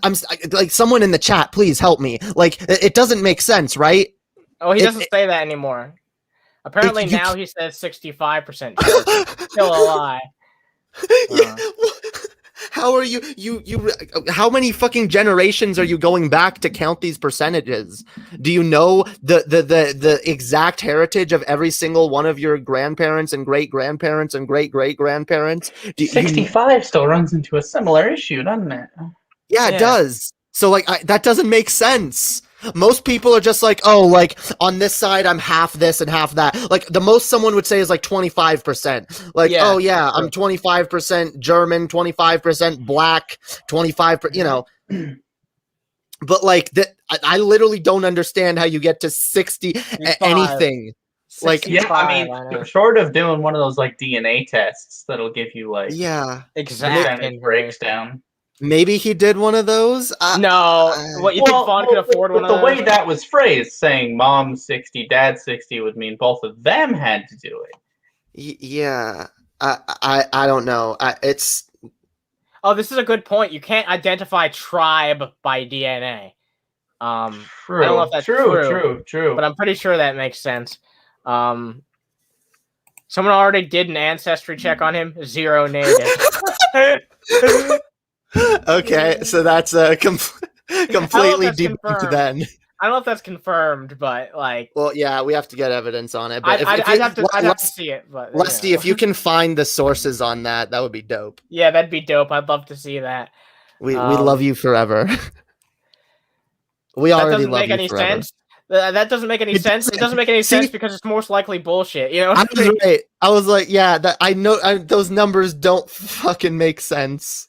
like, someone in the chat, please help me. Like, it doesn't make sense, right?
Oh, he doesn't say that anymore. Apparently now he says 65%. Still a lie.
how are you how many fucking generations are you going back to count these percentages? Do you know the exact heritage of every single one of your grandparents and great grandparents and great great grandparents?
65 still runs into a similar issue, doesn't it?
Yeah, it does. So like that doesn't make sense. Most people are just like, oh, like on this side I'm half this and half that. Like the most someone would say is like 25%. Like, oh yeah, I'm 25% German, 25% black, 25%, you know. But like I literally don't understand how you get to 60 anything. Like,
yeah, I mean, short of doing one of those like DNA tests that'll give you like
exact
breaks down.
Maybe he did one of those.
No, what you think Vaughn could afford one of those?
The way that was phrased, saying mom 60, dad 60, would mean both of them had to do it.
Yeah, I don't know. It's.
Oh, this is a good point. You can't identify tribe by DNA.
True.
I don't know if that's
true.
But I'm pretty sure that makes sense. Someone already did an ancestry check on him. 0 native.
Okay, so that's completely debunked then.
I don't know if that's confirmed, but like.
Well, yeah, we have to get evidence on it. But
I'd have to see it. But
Lusty, if you can find the sources on that, that would be dope.
Yeah, that'd be dope. I'd love to see that.
We love you forever. We already love you forever.
Sense. That doesn't make any sense. It doesn't make any sense because it's most likely bullshit. You know.
I was right. I was like, yeah, that I know those numbers don't fucking make sense.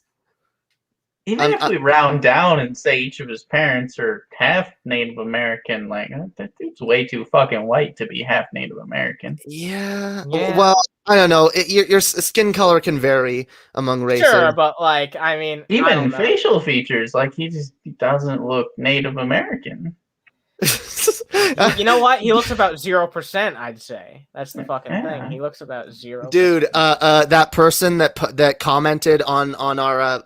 Even if we round down and say each of his parents are half Native American, like that dude's way too fucking white to be half Native American.
Yeah. Well, I don't know. Your skin color can vary among races.
Sure, but like, I mean,
even facial features, like he doesn't look Native American.
You know what? He looks about 0%. I'd say that's the fucking thing. He looks about 0%.
Dude, that person that commented on our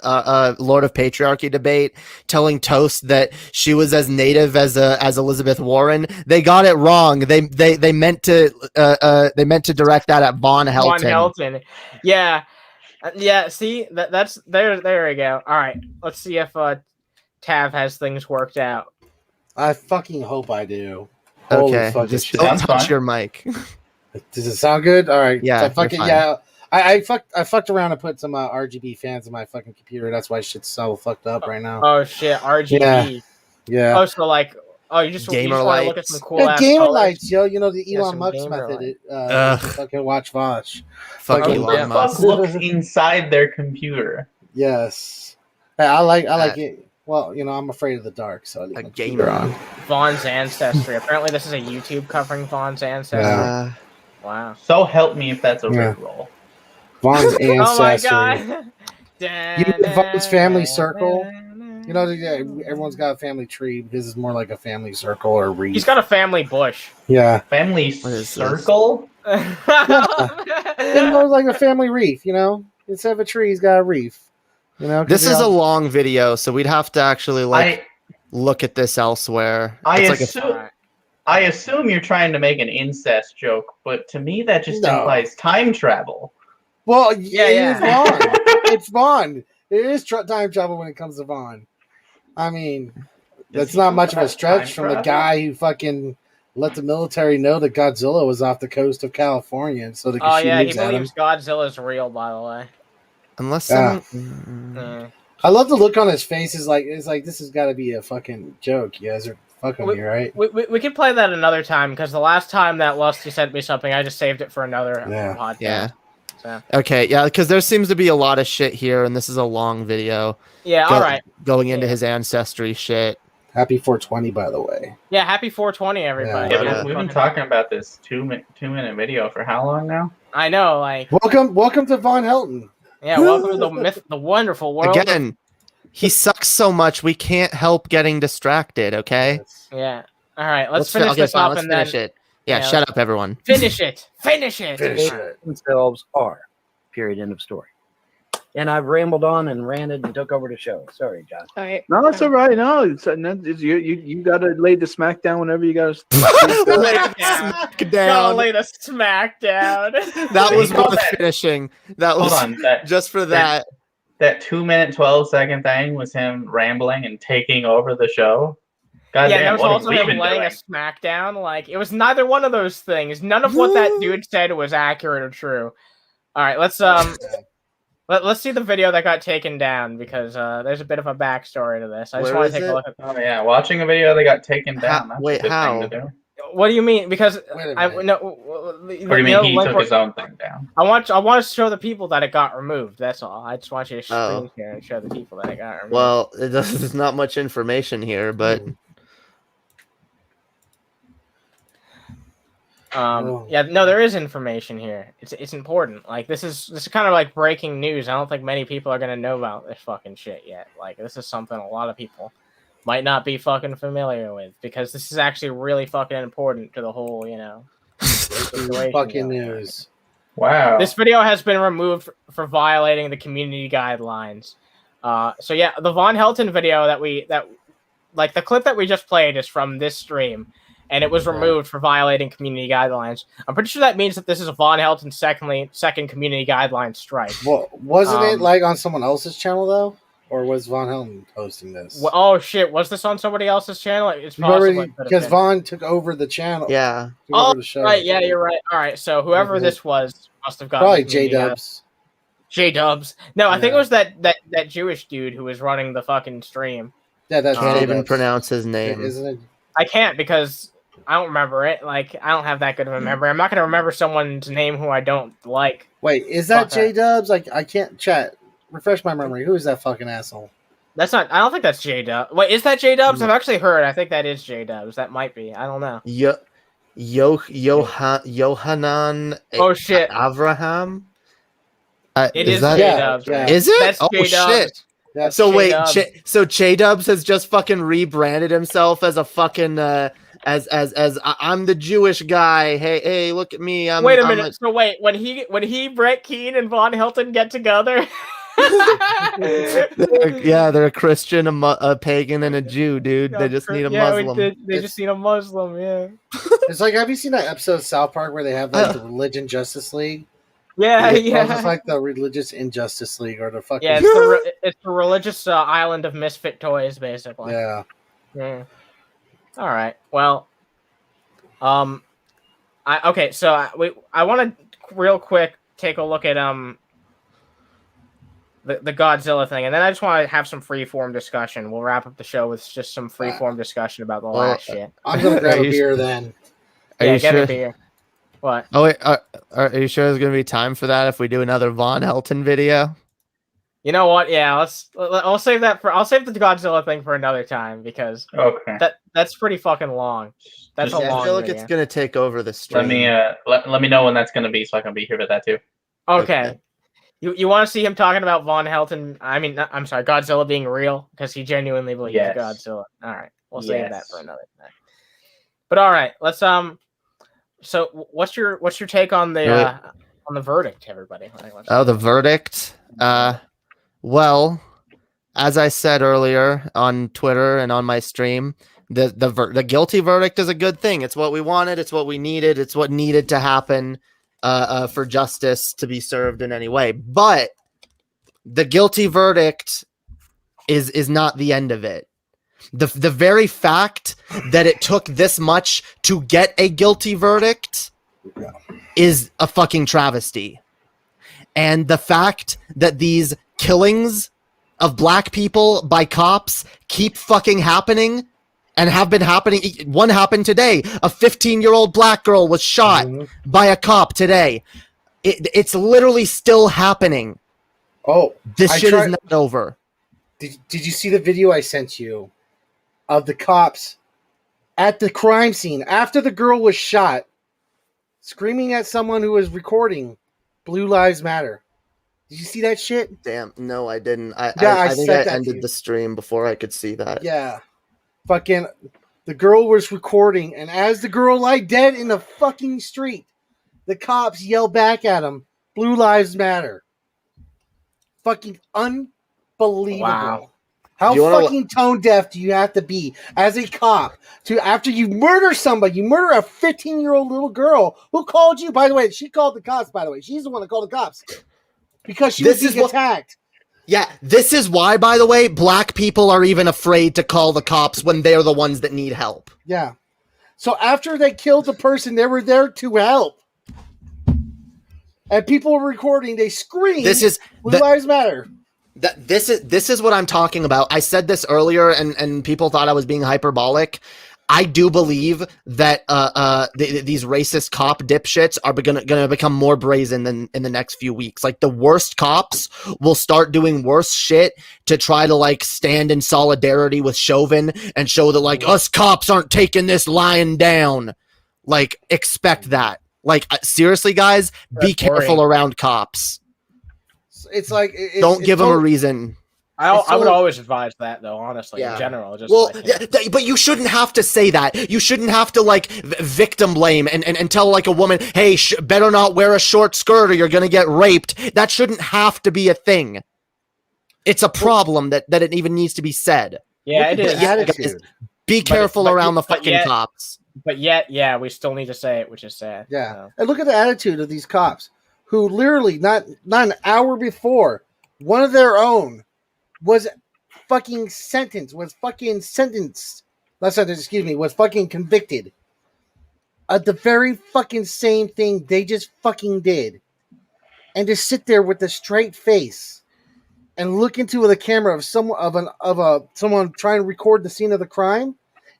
Lord of Patriarchy debate, telling Toast that she was as native as Elizabeth Warren, they got it wrong. They meant to direct that at Von Helton.
Von Helton, yeah. See, that's there. There we go. All right, let's see if Tav has things worked out.
I fucking hope I do.
Okay, just don't touch your mic.
Does it sound good? All right.
Yeah,
I fucked around and put some RGB fans in my fucking computer. That's why shit's so fucked up right now.
Oh shit, RGB.
Yeah.
Oh, so like, you just want to look at some cool ass
gamer
colors.
lights, yo. You know the Elon Musk method. Fucking watch Vosh.
Fuck Elon Musk.
Looks inside their computer.
Yes. I like it. Well, you know, I'm afraid of the dark, so I leave my gamer on.
Vaughn's ancestry. Apparently, this is a YouTube covering Vaughn's ancestry. Wow.
So help me if that's a rickroll.
Vaughn's ancestry.
Oh my god.
You know Vaughn's family circle? You know, everyone's got a family tree. This is more like a family circle or wreath.
He's got a family bush.
Yeah.
Family circle?
It looks like a family wreath, you know? Instead of a tree, he's got a wreath. You know,
this is a long video, so we'd have to actually look at this elsewhere.
I assume you're trying to make an incest joke, but to me that just implies time travel.
Well, yeah. It's Vaughn. It's Vaughn. It is time travel when it comes to Vaughn. I mean, that's not much of a stretch from the guy who fucking let the military know that Godzilla was off the coast of California, and so they could shoot nukes at him.
He believes Godzilla's real, by the way.
Unless
I love the look on his face. It's like this has got to be a fucking joke. You guys are fucking me, right?
We can play that another time because the last time that Lusty sent me something, I just saved it for another podcast.
Yeah. So. Okay, yeah, because there seems to be a lot of shit here, and this is a long video.
Yeah, all right.
Going into his ancestry shit.
Happy 420, by the way.
Yeah, happy 420, everybody.
Yeah, we've been talking about this 2-minute video for how long now?
I know, like.
Welcome to Von Helton.
Yeah, welcome to the wonderful world.
Again, he sucks so much we can't help getting distracted. Okay.
Yeah. All right. Let's finish this up and then
finish it. Yeah. Shut up, everyone.
Finish it. Finish it.
Themselves are. Period. End of story. And I've rambled on and ranted and took over the show. Sorry, John.
All right.
No, it's all right. No, you got to lay the smack down whenever you got to
lay the smack down.
That was worth finishing. That was just for that.
that 2-minute 12-second thing was him rambling and taking over the show. God
Yeah,
damn,
that was
what
also
have we
him
been
laying
doing?
a smackdown. Like, it was neither one of those things. None of what that dude said was accurate or true. All right, let's let's see the video that got taken down because there's a bit of a backstory to this. I just
Where
want
is
to take a
it?
look at.
Oh yeah, watching a video that got taken down. That's
wait,
a good
how?
thing to do.
What do you mean? Because
Wait a
I
minute.
no.
What do you mean he took his own thing down?
I want to show the people that it got removed. That's all. I just want you to screen
Oh.
share and show the people that it got removed.
Well, there's not much information here, but
yeah, no, there is information here. It's important. Like this is kind of like breaking news. I don't think many people are gonna know about this fucking shit yet. Like this is something a lot of people might not be fucking familiar with because this is actually really fucking important to the whole, situation
Fucking news.
Wow.
This video has been removed for violating the community guidelines. So yeah, the Von Helton video that the clip that we just played is from this stream, and it was removed for violating community guidelines. I'm pretty sure that means that this is a Von Helton second community guidelines strike.
Well, wasn't it like on someone else's channel though, or was Von Helton hosting this?
Well, oh shit, was this on somebody else's channel? It's possible
because Von took over the channel.
yeah.
Took over the show.
Right, yeah, you're right. All right, so whoever this was must have gotten
Probably J-Dubs.
J-Dubs. No, I think it was that Jewish dude who was running the fucking stream.
Yeah, that's
Can't even
J-Dubs.
pronounce his name.
Isn't it?
I can't because I don't remember it. Like, I don't have that good of a memory. I'm not going to remember someone's name who I don't like.
Wait, is that
Fuck that.
J-Dubs? Like, I can't chat. Refresh my memory. Who is that fucking asshole?
That's not. I don't think that's J-Dubs. Wait, is that J-Dubs? I've actually heard. I think that is J-Dubs. That might be. I don't know.
Yohanan.
Oh shit!
Avraham.
It is
that
J-Dubs.
Yeah.
Is it?
That's
Oh
J-Dubs.
shit!
That's
So wait,
J-Dubs.
so J-Dubs has just fucking rebranded himself as a fucking as I'm the Jewish guy. Hey, look at me.
Wait a minute. So wait, when Brett Keane and Von Helton get together.
they're a Christian, a pagan, and a Jew, dude. They just need a Muslim.
They just need a Muslim. Yeah.
It's like, have you seen that episode of South Park where they have like the Religion Justice League?
Yeah,
It's like the Religious Injustice League or the fucking
it's the religious island of misfit toys, basically.
yeah.
All right. Well, I want to real quick take a look at the Godzilla thing, and then I just want to have some freeform discussion. We'll wrap up the show with just some freeform discussion about the last shit.
I'm gonna grab a beer then.
Are
Get
you
a
sure?
beer. What?
Oh wait, are you sure there's gonna be time for that if we do another Von Helton video?
You know what? Yeah, I'll save the Godzilla thing for another time because that's pretty fucking long. That's a long.
I feel like
video.
it's gonna take over the stream.
Let me know when that's gonna be so I can be here for that too.
Okay. You want to see him talking about Von Helton? I mean, I'm sorry, Godzilla being real because he genuinely believes Godzilla. All right, we'll save that for another time. But all right, let's So what's your take on the verdict, everybody?
The verdict. Well, as I said earlier on Twitter and on my stream, the guilty verdict is a good thing. It's what we wanted. It's what we needed. It's what needed to happen for justice to be served in any way. But the guilty verdict is not the end of it. The very fact that it took this much to get a guilty verdict is a fucking travesty. And the fact that these killings of black people by cops keep fucking happening and have been happening. One happened today. A 15-year-old black girl was shot by a cop today. It's literally still happening.
Oh,
this shit is not over.
Did you see the video I sent you of the cops at the crime scene after the girl was shot, screaming at someone who was recording Blue Lives Matter? Did you see that shit?
Damn, no, I didn't. I think I ended the stream before I could see that.
Yeah. Fucking, the girl was recording, and as the girl lay dead in the fucking street, the cops yelled back at him, Blue Lives Matter. Fucking unbelievable. Wow. How fucking tone deaf do you have to be as a cop to, after you murder somebody, you murder a 15-year-old little girl who called you, by the way, she called the cops, by the way. She's the one that called the cops because she was being attacked.
Yeah, this is why, by the way, black people are even afraid to call the cops when they're the ones that need help.
Yeah. So after they killed the person, they were there to help. And people were recording, they screamed, Blue Lives Matter.
This is what I'm talking about. I said this earlier, and people thought I was being hyperbolic. I do believe that these racist cop dipshits are gonna become more brazen than in the next few weeks. Like, the worst cops will start doing worse shit to try to like stand in solidarity with Chauvin and show that like us cops aren't taking this lying down. Like, expect that. Like, seriously, guys, be careful around cops.
It's like
don't give them a reason.
I would always advise that, though, honestly, in general. Just
but you shouldn't have to say that. You shouldn't have to, like, victim blame and tell, like, a woman, hey, better not wear a short skirt or you're going to get raped. That shouldn't have to be a thing. It's a problem that it even needs to be said.
Yeah, it is.
Guys, be careful around the fucking cops.
But yet, we still need to say it, which is sad.
Yeah.
So.
And look at the attitude of these cops who literally, not an hour before, one of their own was fucking convicted of the very fucking same thing they just fucking did. And to sit there with a straight face and look into the camera of someone trying to record the scene of the crime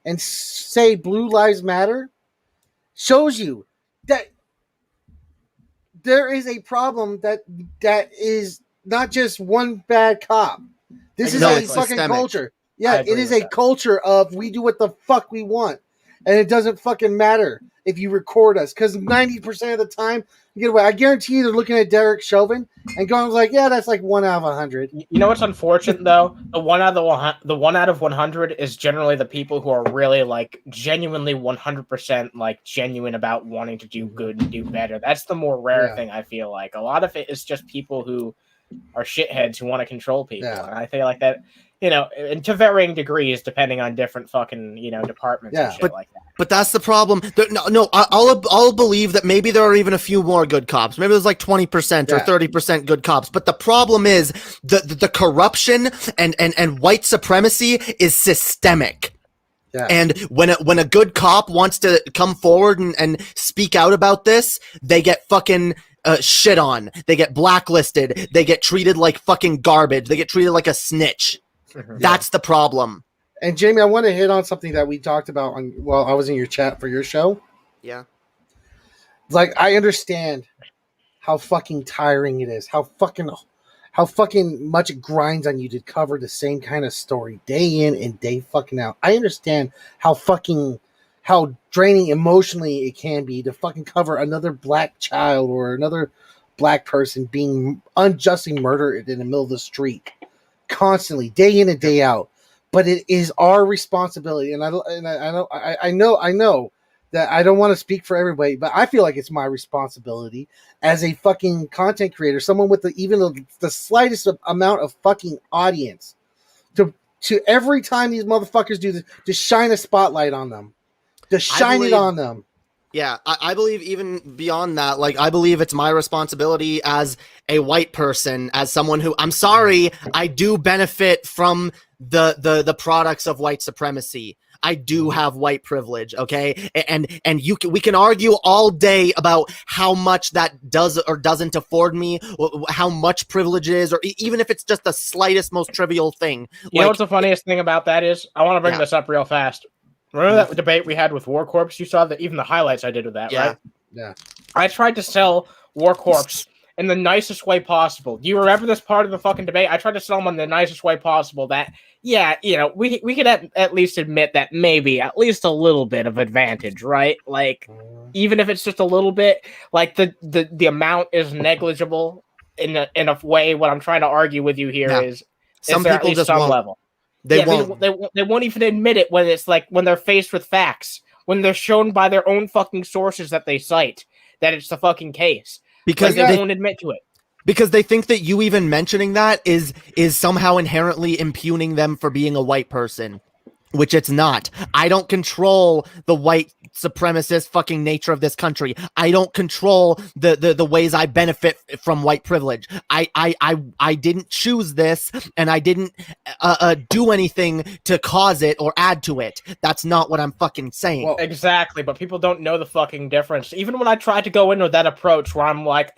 and say Blue Lives Matter shows you that there is a problem that is not just one bad cop. This is a fucking systemic culture. Yeah, it is a culture of we do what the fuck we want. And it doesn't fucking matter if you record us. Because 90% of the time, you get away. I guarantee you they're looking at Derek Chauvin and going like, yeah, that's like 1 out of 100.
You know what's unfortunate, though? The 1 out of 100 is generally the people who are really, like, genuinely 100%, like, genuine about wanting to do good and do better. That's the more rare thing, I feel like. A lot of it is just people who are shitheads who want to control people. Yeah. And I feel like that, and to varying degrees, depending on different fucking, departments and shit like that.
But that's the problem. I'll believe that maybe there are even a few more good cops. Maybe there's like 20% or 30% good cops. But the problem is the corruption and white supremacy is systemic. Yeah. And when a good cop wants to come forward and speak out about this, they get fucking shit on. They get blacklisted. They get treated like fucking garbage. They get treated like a snitch. That's the problem.
And Jamie, I want to hit on something that we talked about while I was in your chat for your show.
Yeah.
Like, I understand how fucking tiring it is. How fucking much it grinds on you to cover the same kind of story day in and day fucking out. I understand how draining emotionally it can be to fucking cover another black child or another black person being unjustly murdered in the middle of the street constantly, day in and day out. But it is our responsibility, and I know that I don't want to speak for everybody, but I feel like it's my responsibility as a fucking content creator, someone with even the slightest amount of fucking audience, to every time these motherfuckers do this, to shine a spotlight on them. To shine it on them.
Yeah, I believe even beyond that, like, I believe it's my responsibility as a white person, as someone who, I'm sorry, I do benefit from the products of white supremacy. I do have white privilege, okay? And we can argue all day about how much that does or doesn't afford me, how much privilege it is, or even if it's just the slightest, most trivial thing.
You know what's the funniest thing about that is? I want to bring this up real fast. Remember that debate we had with War Corps? You saw that even the highlights I did with that, right?
Yeah.
I tried to sell War Corps in the nicest way possible. Do you remember this part of the fucking debate? I tried to sell them in the nicest way possible. That, we could at least admit that maybe at least a little bit of advantage, right? Like, even if it's just a little bit, like the amount is negligible in a way. What I'm trying to argue with you here is
some
there
people
at least
just
some
won't.
level.
They won't.
They won't even admit it when it's like when they're faced with facts, when they're shown by their own fucking sources that they cite that it's the fucking case.
Because
they won't admit to it.
Because they think that you even mentioning that is somehow inherently impugning them for being a white person. which it's not. I don't control the white supremacist fucking nature of this country. I don't control the ways I benefit from white privilege. I didn't choose this, and I didn't do anything to cause it or add to it. That's not what I'm fucking saying.
Well,
Exactly, but people don't know the fucking difference. Even when I tried to go in with that approach where I'm like,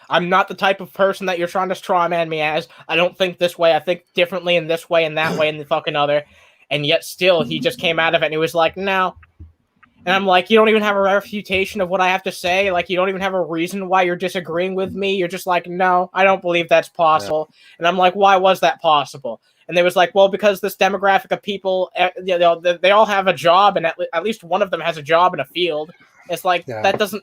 I'm not the type of person that you're trying to strawman me as. I don't think this way. I think differently in this way and that way and the fucking other. And yet still, he just came out of it and he was like, no. And I'm like, you don't even have a refutation of what I have to say. Like, you don't even have a reason why you're disagreeing with me. You're just like, no, I don't believe that's possible. Yeah. And I'm like, why was that possible? And they was like, well, because this demographic of people, they all have a job, and at least one of them has a job in a field. It's like, that doesn't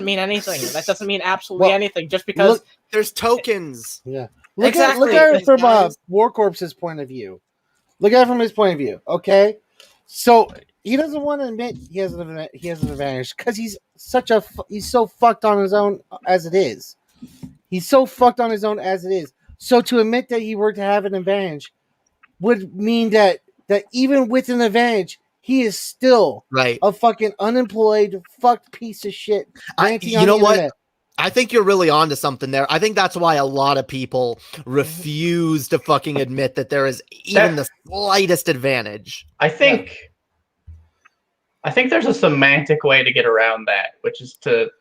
mean anything. That doesn't mean absolutely anything. Just because
there's tokens.
Yeah.
Look at
it from War Corpse's point of view. Look at it from his point of view. Okay. So he doesn't want to admit he has an advantage because he's so fucked on his own as it is. He's so fucked on his own as it is. So to admit that he were to have an advantage would mean that even with an advantage, he is still a fucking unemployed, fucked piece of shit.
You know what? I think you're really onto something there. I think that's why a lot of people refuse to fucking admit that there is even the slightest advantage.
I think there's a semantic way to get around that, which is to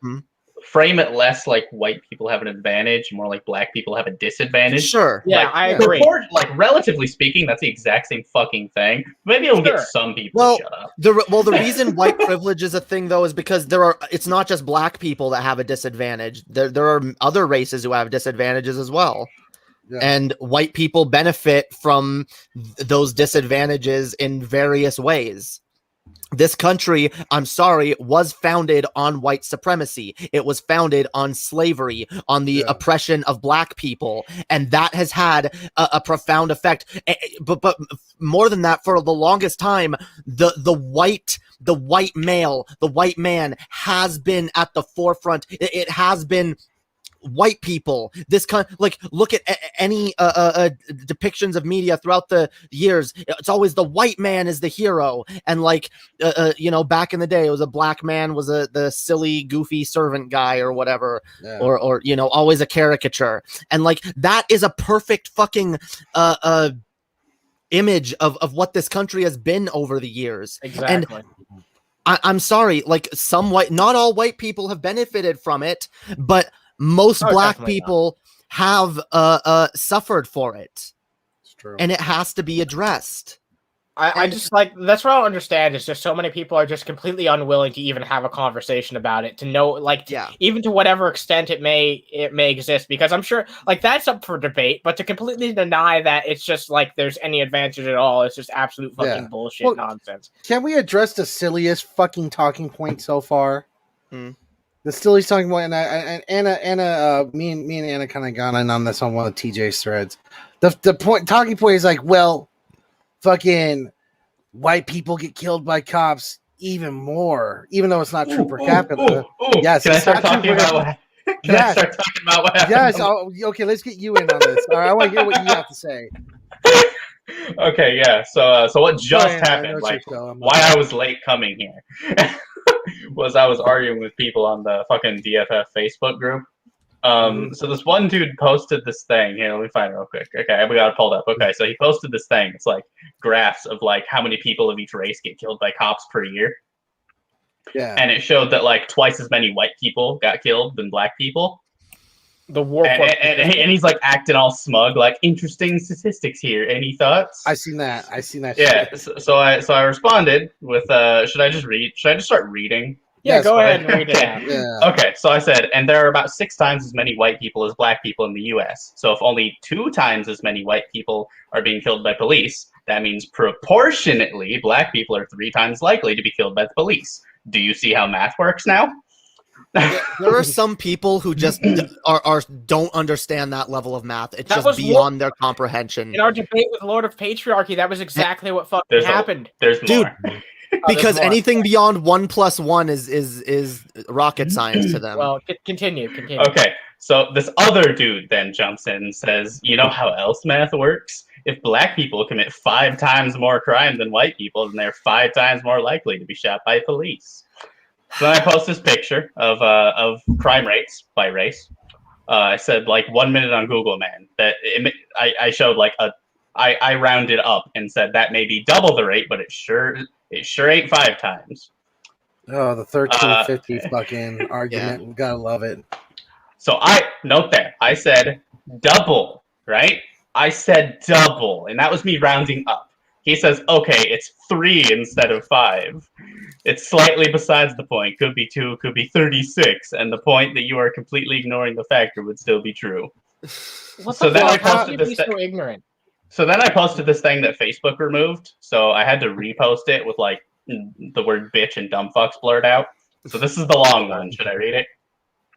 frame it less like white people have an advantage, more like black people have a disadvantage.
Sure.
Yeah, I agree.
Like, relatively speaking, that's the exact same fucking thing. Maybe it'll get some people to shut up.
The reason white privilege is a thing, though, is because it's not just black people that have a disadvantage. There are other races who have disadvantages as well. Yeah. And white people benefit from those disadvantages in various ways. This country, I'm sorry, was founded on white supremacy. It was founded on slavery, on the oppression of black people, and that has had a profound effect. But more than that, for the longest time, the white male, the white man has been at the forefront. It has been white people. This look at any depictions of media throughout the years. It's always the white man is the hero, and back in the day, it was a black man was the silly, goofy servant guy or whatever, or always a caricature, and that is a perfect fucking image of what this country has been over the years.
Exactly.
And I'm sorry, not all white people have benefited from it, but most black people have suffered for it.
It's true.
And it has to be addressed.
I just that's what I don't understand is just so many people are just completely unwilling to even have a conversation about it, to know even to whatever extent it may exist, because I'm sure that's up for debate, but to completely deny that it's just there's any advantage at all, it's just absolute fucking bullshit nonsense.
Can we address the silliest fucking talking point so far? The silliest talking point, and Anna, me and Anna kind of got in on this on one of TJ's threads. The talking point is fucking white people get killed by cops even more, even though it's not true per capita. Yes,
can I start talking about what? I start talking about what happened?
Yes. Okay, let's get you in on this. All right, I want to hear what you have to say.
Okay, yeah. So what just happened? Why I was late coming here was I was arguing with people on the fucking DFF Facebook group. So this one dude posted this thing. Here, let me find it real quick. Okay, we got it pulled up. Okay, so he posted this thing. It's graphs of how many people of each race get killed by cops per year.
Yeah.
And it showed that twice as many white people got killed than black people.
The war
and he's acting all smug, interesting statistics here. Any thoughts?
I seen that.
Yeah. So I responded with should I just start reading?
Yeah, yes, go ahead and read it out.
Yeah.
Okay, so I said, and there are about 6 times as many white people as black people in the U.S. So if only 2 times as many white people are being killed by police, that means proportionately black people are 3 times likely to be killed by the police. Do you see how math works now?
There are some people who just don't understand that level of math. It's just beyond their comprehension.
In our debate with Lord of Patriarchy, that was exactly what fucking happened.
There's more.
Dude, because anything beyond 1 + 1 is rocket science to them.
Well, continue.
Okay, so this other dude then jumps in and says, you know how else math works? If black people commit 5 times more crime than white people, then they're 5 times more likely to be shot by police. So then I post this picture of crime rates by race. I said like 1 minute on Google, man. I showed like I rounded up and said that may be double the rate, but it sure ain't 5 times.
Oh, the 1350 fucking argument. Yeah. Gotta love it.
So note there. I said double, right? I said double, and that was me rounding up. He says, okay, it's 3 instead of 5. It's slightly besides the point. Could be 2, could be 36, and the point that you are completely ignoring the factor would still be true.
What the fuck? How can you be so ignorant?
So then I posted this thing that Facebook removed, so I had to repost it with like the word bitch and dumb fucks blurred out. So this is the long one. Should I read it?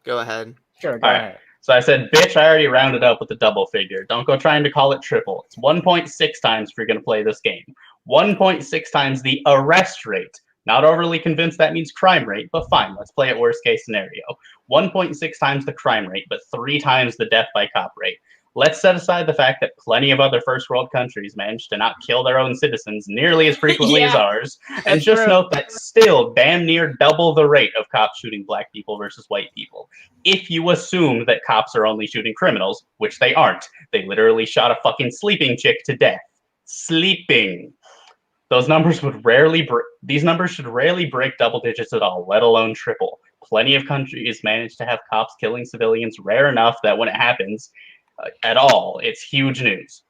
Go ahead.
Sure, go ahead.
So I said, bitch, I already rounded up with a double figure. Don't go trying to call it triple. It's 1.6 times if you're going to play this game. 1.6 times the arrest rate. Not overly convinced that means crime rate, but fine. Let's play it worst case scenario. 1.6 times the crime rate, but 3 times the death by cop rate. Let's set aside the fact that plenty of other first world countries manage to not kill their own citizens nearly as frequently as ours, and just note that still damn near double the rate of cops shooting black people versus white people. If you assume that cops are only shooting criminals, which they aren't. They literally shot a fucking sleeping chick to death. Sleeping. Those numbers these numbers should rarely break double digits at all, let alone triple. Plenty of countries manage to have cops killing civilians rare enough that when it happens, at all, it's huge news.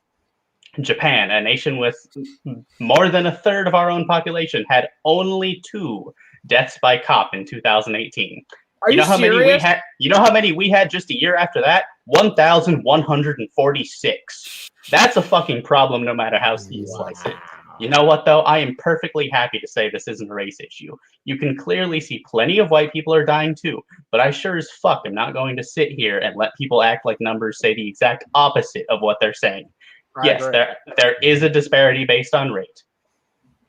Japan, a nation with more than a third of our own population, had only 2 deaths by cop in 2018. You know how many we had just a year after that? 1,146. That's a fucking problem no matter how you slice it. You know what, though? I am perfectly happy to say this isn't a race issue. You can clearly see plenty of white people are dying too, but I sure as fuck am not going to sit here and let people act like numbers say the exact opposite of what they're saying. Yes, there is a disparity based on rate.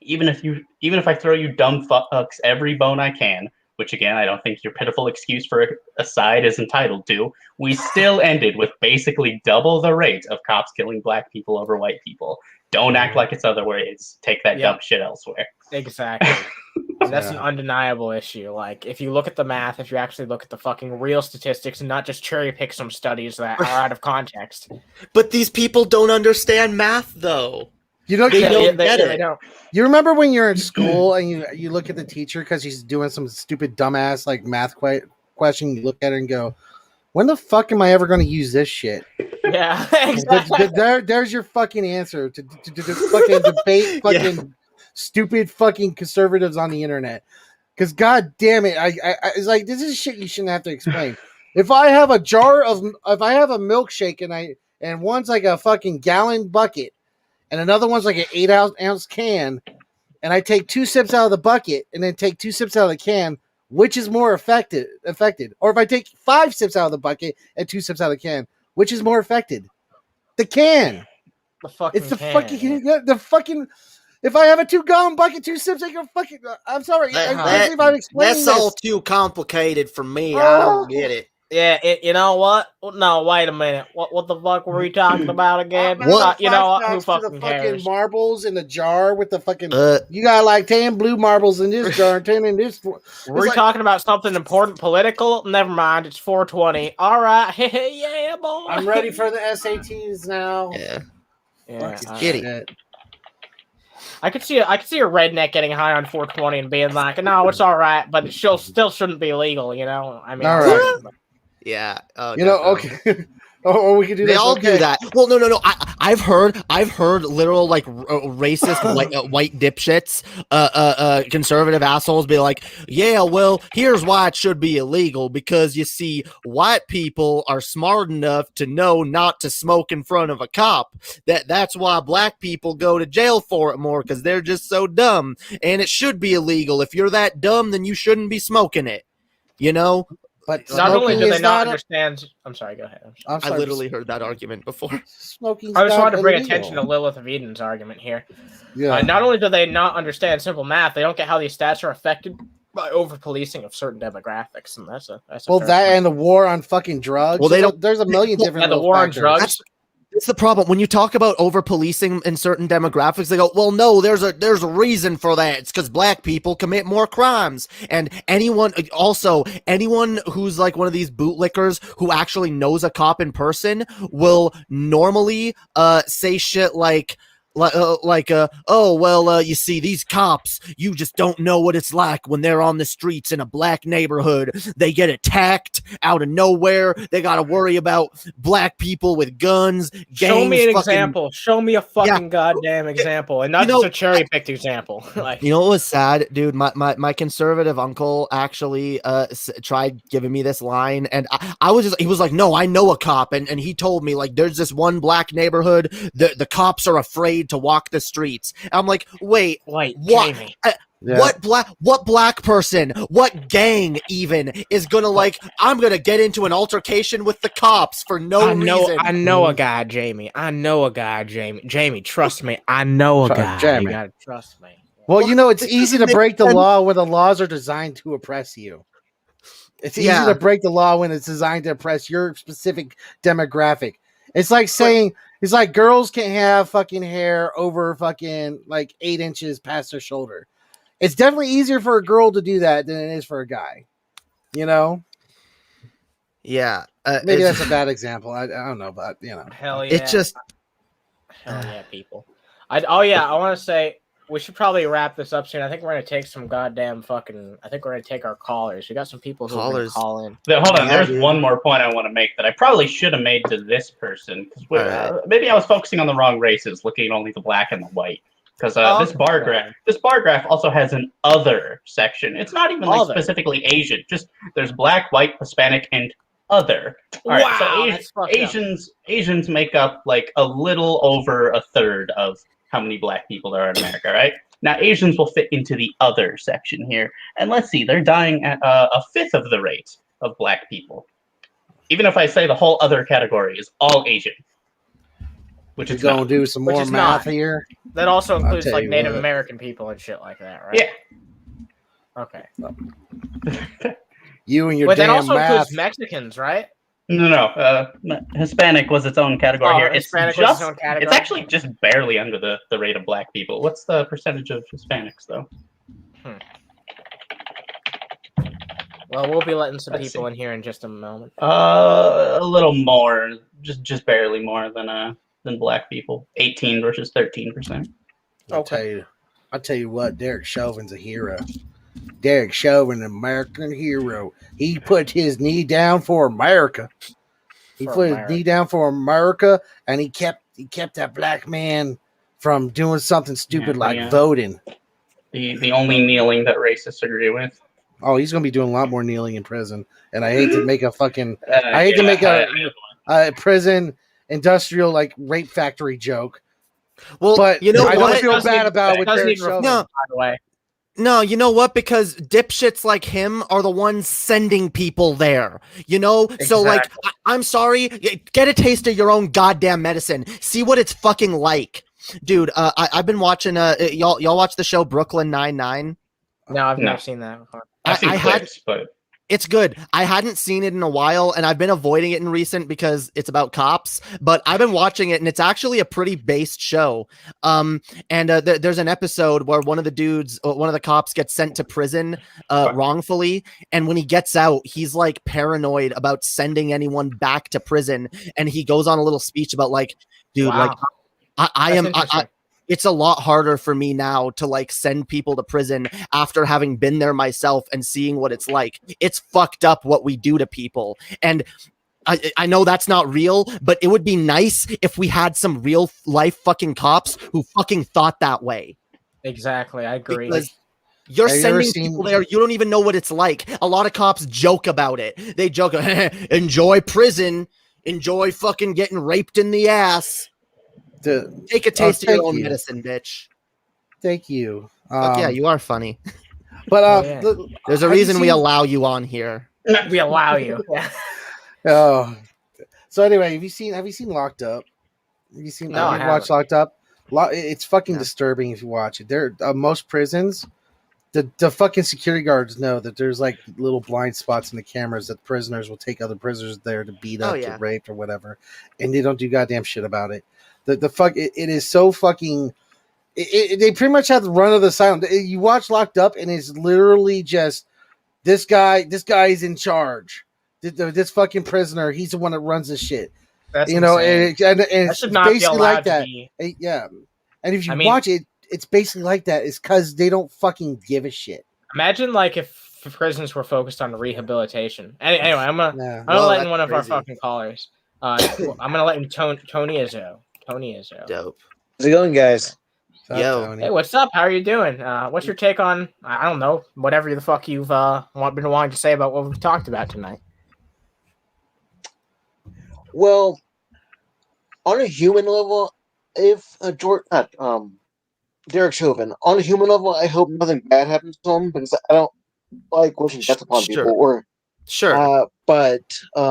Even if I throw you dumb fucks every bone I can, which again, I don't think your pitiful excuse for a side is entitled to, we still ended with basically double the rate of cops killing black people over white people. Don't act like it's other ways. Take that dumb shit elsewhere.
Exactly. That's an undeniable issue. Like, if you look at the math, if you actually look at the fucking real statistics and not just cherry pick some studies that are out of context.
But these people don't understand math, though.
You know,
they don't get it.
You remember when you're in school and you look at the teacher because she's doing some stupid dumbass like math question. You look at her and go, "When the fuck am I ever going to use this shit?"
Yeah, exactly.
There's your fucking answer to fucking debate fucking stupid fucking conservatives on the internet. Because god damn it, I it's like this is shit you shouldn't have to explain. If I have a milkshake and one's like a fucking gallon bucket and another one's like an 8-ounce can, and I take 2 sips out of the bucket and then take 2 sips out of the can, which is more affected? Or if I take 5 sips out of the bucket and 2 sips out of the can, which is more affected? The can. It's the fucking. If I have a 2-gallon bucket, 2 sips, I go fucking. I'm sorry.
That's all too complicated for me. I don't get it.
Yeah, you know what? No, wait a minute. What the fuck were we talking about again?
What?
You know what? Who fucking
cares?
Fucking
marbles in the jar with the fucking. You got like 10 blue marbles in this jar, 10 in this.
We're talking about something important, political. Never mind. It's 420. All right. Yeah, boy.
I'm ready for the SATs now.
Yeah.
Idiot.
I could see a redneck getting high on 420 and being like, "No, it's all right, but it still shouldn't be illegal." You know, I mean,
all right.
Yeah.
Okay. Or we could do.
They all do that. Well, no. I've heard literal like racist white dipshits, conservative assholes be like, yeah, well, here's why it should be illegal, because you see, white people are smart enough to know not to smoke in front of a cop. That's why black people go to jail for it more, because they're just so dumb, and it should be illegal. If you're that dumb, then you shouldn't be smoking it. You know.
But not only do they not understand, I'm sorry, go ahead.
I literally heard that argument before.
Smoking.
I just wanted to bring attention to Lilith of Eden's argument here.
Yeah.
Not only do they not understand simple math, they don't get how these stats are affected by over policing of certain demographics, and that's a
and the war on fucking drugs.
Well, they don't.
There's a million different.
The war on drugs.
It's the problem when you talk about over policing in certain demographics. They go, "Well, no, there's a reason for that. It's because black people commit more crimes." And anyone who's like one of these bootlickers who actually knows a cop in person will normally say shit like. You see, these cops, you just don't know what it's like when they're on the streets in a black neighborhood. They get attacked out of nowhere. They got to worry about black people with guns.
Show me an example. Show me a fucking goddamn example, and not just a cherry picked example. Like,
you know what was sad, dude? My conservative uncle actually tried giving me this line, and he was like, "No, I know a cop," and he told me like, "There's this one black neighborhood. The cops are afraid to walk the streets." And I'm like, wait, what? What black person, what gang even is gonna like? I'm gonna get into an altercation with the cops for no reason.
I know a guy, Jamie. Jamie, trust me. I know a guy.
Jamie.
You gotta trust me.
Well, it's easy to break the law when the laws are designed to oppress you. It's easy to break the law when it's designed to oppress your specific demographic. It's like saying it's like girls can't have fucking hair over fucking like 8 inches past their shoulder. It's definitely easier for a girl to do that than it is for a guy.
Yeah.
Maybe that's a bad example. I don't know, but
Hell yeah.
It just
hell yeah, people. I want to say we should probably wrap this up soon. I think we're gonna take some goddamn fucking. I think we're gonna take our callers. We got some people who are call in.
Hold on, there's one more point I want to make that I probably should have made to this person because maybe I was focusing on the wrong races, looking at only the black and the white. Because this bar graph also has an other section. It's not even like specifically Asian. Just there's black, white, Hispanic, and other. All right, so Asians make up like a little over a third of how many black people there are in America, right? Now, Asians will fit into the other section here. And let's see, they're dying at a fifth of the rate of black people. Even if I say the whole other category is all Asian. Which is
going to do some more math here.
That also includes like Native American people and shit like that, right?
Yeah.
Okay.
You and your
But
damn
that also
math.
includes Mexicans, right?
No. Hispanic was its own category here.
It's its own category.
It's actually just barely under the rate of black people. What's the percentage of Hispanics, though?
Well, we'll be letting some people in here in just a moment.
A little more, just barely more than black people. 18 versus 13%.
Okay.
I'll tell you what, Derek Chauvin's a hero. Derek Chauvin, an American hero. He put his knee down for America. He put his knee down for America, and he kept that black man from doing something stupid like voting.
The only kneeling that racists agree with.
Oh, he's gonna be doing a lot more kneeling in prison. And I hate to make a fucking a prison industrial like rape factory joke.
Well,
but
you know
I
what?
don't feel bad about with Derek Chauvin.
By the way.
No, you know what? Because dipshits like him are the ones sending people there. You know? Exactly. So, like, I'm sorry. Get a taste of your own goddamn medicine. See what it's fucking like. Dude, I've been watching, y'all watch the show Brooklyn Nine-Nine?
No, I've never seen that before.
I've seen clips, but...
It's good. I hadn't seen it in a while, and I've been avoiding it in recent because it's about cops. But I've been watching it, and it's actually a pretty based show. There's an episode where one of the cops gets sent to prison wrongfully, and when he gets out, he's like paranoid about sending anyone back to prison, and he goes on a little speech about like, dude,
wow.
like it's a lot harder for me now to like send people to prison after having been there myself and seeing what it's like. It's fucked up what we do to people. And I know that's not real, but it would be nice if we had some real life fucking cops who fucking thought that way.
Exactly. I agree.
Because you're sending people there. You don't even know what it's like. A lot of cops joke about it. They joke, enjoy prison, enjoy fucking getting raped in the ass. Take a taste of your own medicine, bitch.
Thank you.
Yeah, you are funny.
But
there's a reason we allow you on here.
We allow you.
Oh. So anyway, have you seen Locked Up? Have you seen? Watched Locked Up? It's fucking disturbing if you watch it. Most prisons, the fucking security guards know that there's like little blind spots in the cameras that prisoners will take other prisoners there to beat up, to rape, or whatever, and they don't do goddamn shit about it. The fuck it is so fucking. They pretty much have the run of the asylum. You watch Locked Up, and it's literally just this guy. This guy is in charge. This fucking prisoner, he's the one that runs this shit.
That's
and
that
it's
should not
basically
be allowed
like that. Yeah, and if you watch it, it's basically like that. It's because they don't fucking give a shit.
Imagine like if prisons were focused on rehabilitation. Anyway, I'm gonna let in one of our fucking callers. I'm gonna let in Tony Izzo. Tony Izzo.
Dope.
How's it going, guys?
Yo.
Hey, what's up? How are you doing? What's your take on, I don't know, whatever the fuck you've been wanting to say about what we've talked about tonight?
Well, on a human level, if Derek Chauvin, on a human level, I hope nothing bad happens to him because I don't like wishing death upon people. Or but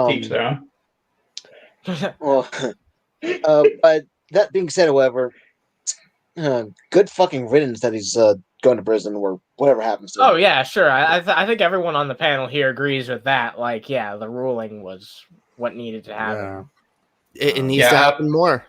Teach their own.
well, but that being said, however, good fucking riddance that he's going to prison or whatever happens to him.
Oh yeah, sure. I think everyone on the panel here agrees with that. Like, yeah, the ruling was what needed to happen.
It needs to happen more.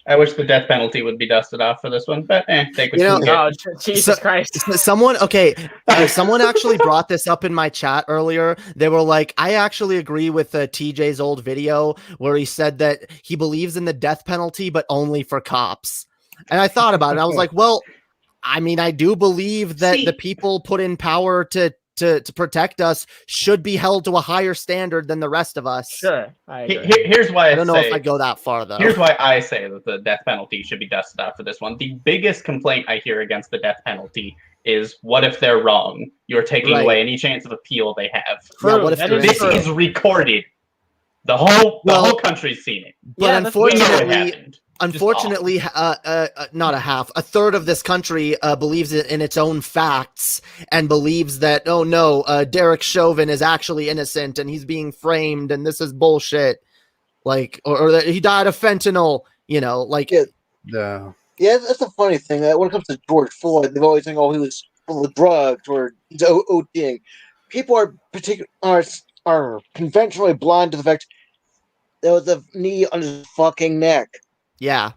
I wish the death penalty would be dusted off for this one, but take what
you
you
know,
get.
Jesus Christ.
Someone actually brought this up in my chat earlier. They were like, I actually agree with TJ's old video where he said that he believes in the death penalty, but only for cops. And I thought about it. I was like, well, I mean, I do believe that the people put in power to protect us should be held to a higher standard than the rest of us.
Sure.
Here's why
I don't know if I go that far, though.
Here's why I say that the death penalty should be dusted out for this one. The biggest complaint I hear against the death penalty is, what if they're wrong? You're taking away any chance of appeal they have.
What if
this is recorded? The whole country's seen it.
But unfortunately, not a half, a third of this country believes in its own facts and believes that, oh no, Derek Chauvin is actually innocent and he's being framed and this is bullshit. Like, or that he died of fentanyl, you know, like.
Yeah, that's the funny thing. When it comes to George Floyd, they've always think, oh, he was full of drugs or he's ODing. People are conventionally blind to the fact there was a knee on his fucking neck.
Yeah,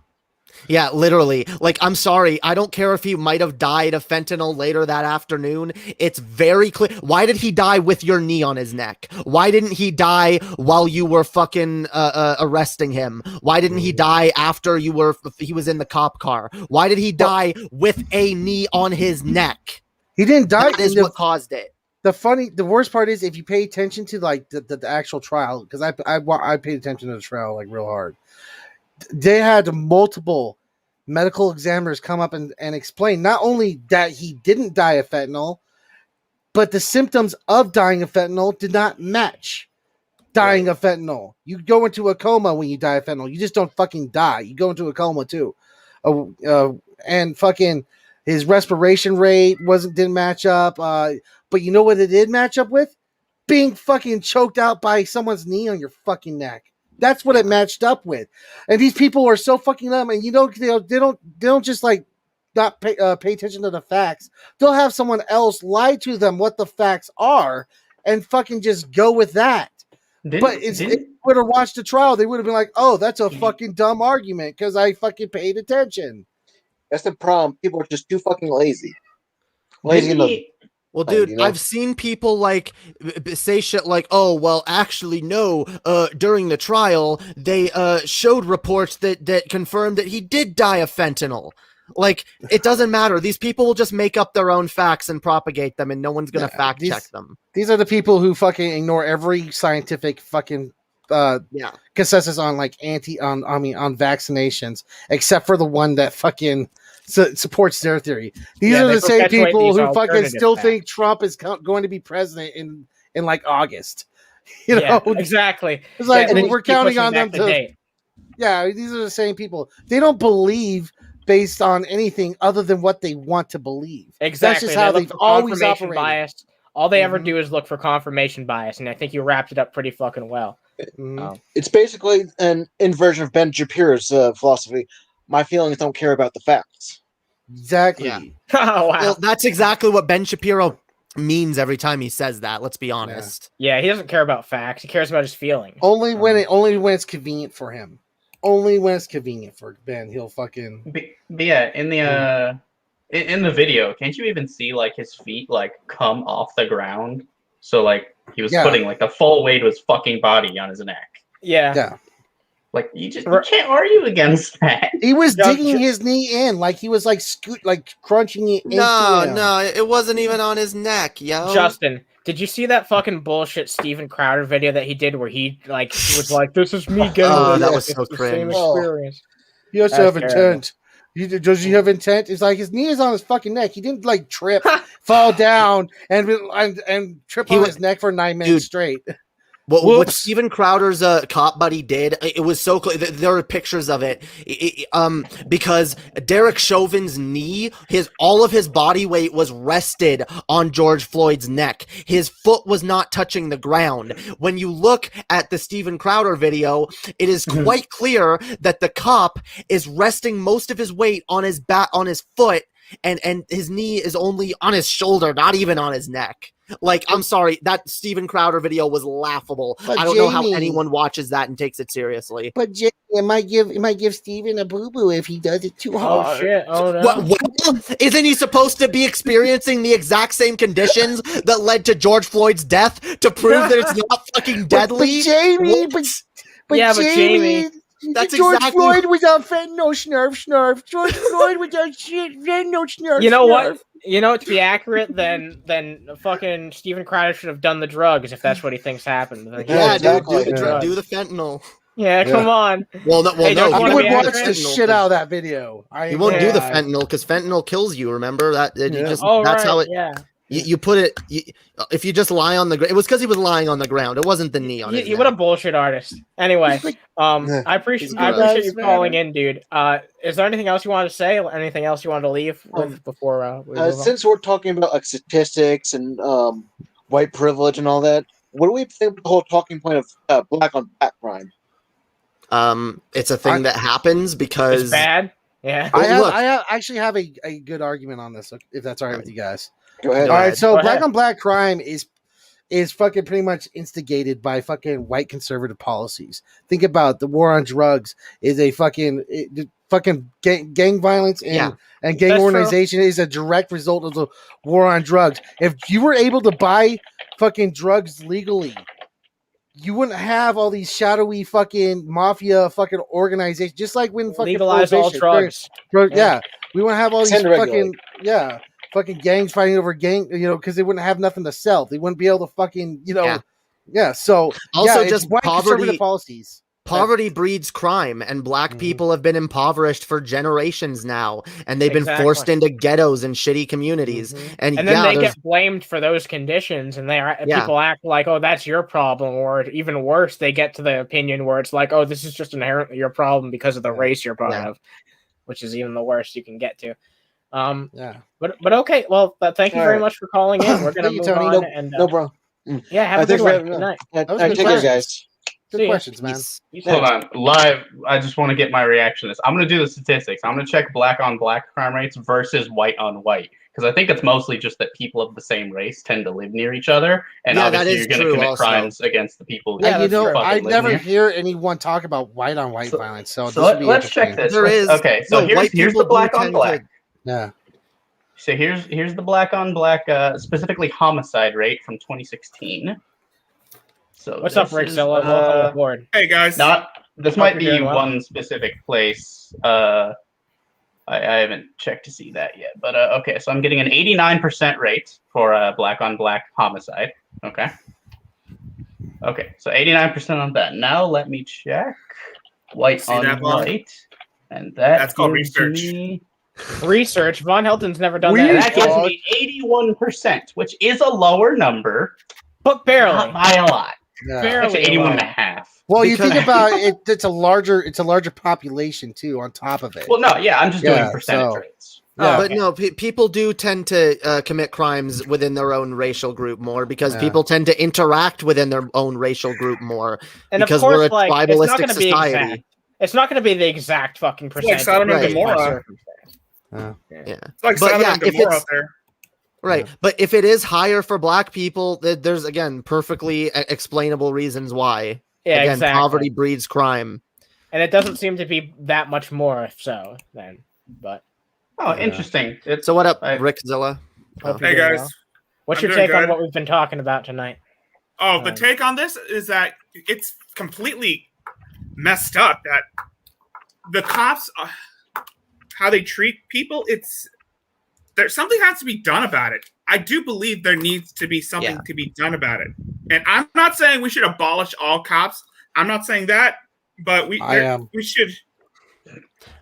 literally. Like, I'm sorry. I don't care if he might have died of fentanyl later that afternoon. It's very clear. Why did he die with your knee on his neck? Why didn't he die while you were fucking arresting him? Why didn't he die after he was in the cop car? Why did he die with a knee on his neck?
He didn't die.
That is what caused it.
The worst part is if you pay attention to like the actual trial, because I paid attention to the trial like real hard. They had multiple medical examiners come up and explain not only that he didn't die of fentanyl, but the symptoms of dying of fentanyl did not match dying of fentanyl. You go into a coma when you die of fentanyl. You just don't fucking die. You go into a coma too. And fucking his respiration rate didn't match up. But you know what it did match up with? Being fucking choked out by someone's knee on your fucking neck. That's what it matched up with, and these people are so fucking dumb. And they don't just like not pay attention to the facts. They'll have someone else lie to them what the facts are, and fucking just go with that. If they would have watched the trial, they would have been like, "Oh, that's a fucking dumb argument because I fucking paid attention."
That's the problem. People are just too fucking lazy.
Well, dude, I've seen people like say shit like, "Oh, well, actually, no. During the trial, they showed reports that confirmed that he did die of fentanyl." Like, it doesn't matter. These people will just make up their own facts and propagate them, and no one's gonna fact check them.
These are the people who fucking ignore every scientific fucking consensus on like on vaccinations, except for the one that fucking supports their theory. These are the same people who fucking still think Trump is going to be president in like August. You know,
exactly.
It's like we're counting on them to. Yeah, these are the same people. They don't believe based on anything other than what they want to believe.
Exactly.
That's just how they've always operated.
Bias. All they ever do is look for confirmation bias, and I think you wrapped it up pretty fucking well.
It's basically an inversion of Ben Shapiro's philosophy. My feelings don't care about the facts.
Exactly.
Yeah. Oh, wow.
Well, that's exactly what Ben Shapiro means every time he says that. Let's be honest.
Yeah, he doesn't care about facts. He cares about his feelings.
Only when it's convenient for him. Only when it's convenient for Ben, he'll fucking.
But yeah, in the video, can't you even see like his feet like come off the ground? So like he was putting like the full weight of his fucking body on his neck.
Yeah.
Like you can't argue against that.
He was digging his knee in, like he was like crunching it.
No, it wasn't even on his neck, yo.
Justin, did you see that fucking bullshit Steven Crowder video that he did where he like was like, "This is me getting
that was so cringe."
Same experience.
He has to have intent. Does he have intent? It's like his knee is on his fucking neck. He didn't like trip, fall down, and trip on his neck for 9 minutes straight.
What Steven Crowder's cop buddy did, it was so clear. There are pictures of it. Because Derek Chauvin's knee, all of his body weight was rested on George Floyd's neck. His foot was not touching the ground. When you look at the Steven Crowder video, it is quite clear that the cop is resting most of his weight on his back, on his foot, and his knee is only on his shoulder, not even on his neck. Like, I'm sorry, that Steven Crowder video was laughable.
But
I don't know how anyone watches that and takes it seriously.
But Jamie, it might give Steven a boo-boo if he does it too hard.
Oh shit! Oh no!
Well, isn't he supposed to be experiencing the exact same conditions that led to George Floyd's death to prove that it's not fucking deadly?
But Jamie, but Jamie.
That's
George
exactly
Floyd was on fentanyl, snarf. George Floyd was on shit, fentanyl, snarf.
You know what? You know, to be accurate, then fucking Steven Crowder should have done the drugs if that's what he thinks happened. Like,
Yeah,
exactly.
do the fentanyl.
Yeah, come on.
Well,
Hey,
no,
I
wanna
would
be
watch
accurate?
the shit out of that video.
You won't do the fentanyl because fentanyl kills you. Remember that? That's how it.
Yeah.
You put it. If you just lie on the ground, it was because he was lying on the ground. It wasn't the knee on his neck.
What a bullshit artist. Anyway, I appreciate you calling in, dude. Is there anything else you wanted to say? Anything else you wanted to leave with before?
Since we're talking about like statistics and white privilege and all that, what do we think of the whole talking point of black on black crime?
It's a thing that happens because
it's bad. Yeah,
I actually have a good argument on this, if that's all right with you guys.
Go ahead.
All right, so
Go
black
ahead.
on black crime is fucking pretty much instigated by fucking white conservative policies. Think about it, the war on drugs is a fucking gang violence and gang
That's
organization is a direct result of the war on drugs. If you were able to buy fucking drugs legally, you wouldn't have all these shadowy fucking mafia fucking organizations. Just like when fucking
legalize all drugs.
Yeah, we wouldn't have all these
Tend to regulate.
fucking gangs fighting over because they wouldn't have nothing to sell. They wouldn't be able to fucking So
also
it's
just
white conservative
poverty.
policies.
Poverty breeds crime, and black people have been impoverished for generations now, and they've been forced into ghettos and shitty communities. And
then they get blamed for those conditions, and people act like, "Oh, that's your problem," or even worse, they get to the opinion where it's like, "Oh, this is just inherently your problem because of the race you're part of," which is even the worst you can get to. But okay, well, thank you very much for calling in. We're gonna move on.
No problem.
Yeah, have a good one. Good night.
Take care, guys.
Good questions, man.
Hold on, live. I just want to get my reaction to this. I'm going to do the statistics. I'm going to check black on black crime rates versus white on white, because I think it's mostly just that people of the same race tend to live near each other, and obviously you're going to commit crimes against the people.
I never hear anyone talk about white on white violence. So
let's check this. Okay, so here's the black on black.
Yeah.
So here's the black on black, specifically homicide rate from 2016. So
what's up, Rick Zilla? Welcome aboard.
Hey guys.
This might be one specific place. I haven't checked to see that yet, but okay. So I'm getting an 89% rate for black on black homicide. Okay. So 89% on that. Now let me check white on white, and that's
called research.
Research. Von Helton's never done that. That gives me 81%, which is a lower number,
but barely,
not by a lot.
Yeah.
Actually, 81.5.
Well, you think about it, it's a larger population too on top of it.
Well, no, I'm just doing percentage rates.
But no, people do tend to commit crimes within their own racial group more because people tend to interact within their own racial group more
and
because
of course,
we're a tribalistic society.
It's not going to be the exact fucking percentage.
Like Sodom and Gomorrah.
Yeah.
It's like
But
Sodom
yeah,
and
if
Gomorrah
it's-
out there.
Right. But if it is higher for black people, there's again perfectly explainable reasons why.
Yeah,
Again,
exactly.
poverty breeds crime.
And it doesn't seem to be that much more so then. But
Interesting.
So what up, Rickzilla?
Hope
Hey,
you're doing
guys.
well. What's
I'm
your
doing
take on
good.
what we've been talking about tonight?
Oh, the take on this is that it's completely messed up that the cops, how they treat people, there's something has to be done about it. I do believe there needs to be something to be done about it. And I'm not saying we should abolish all cops. I'm not saying that, but we should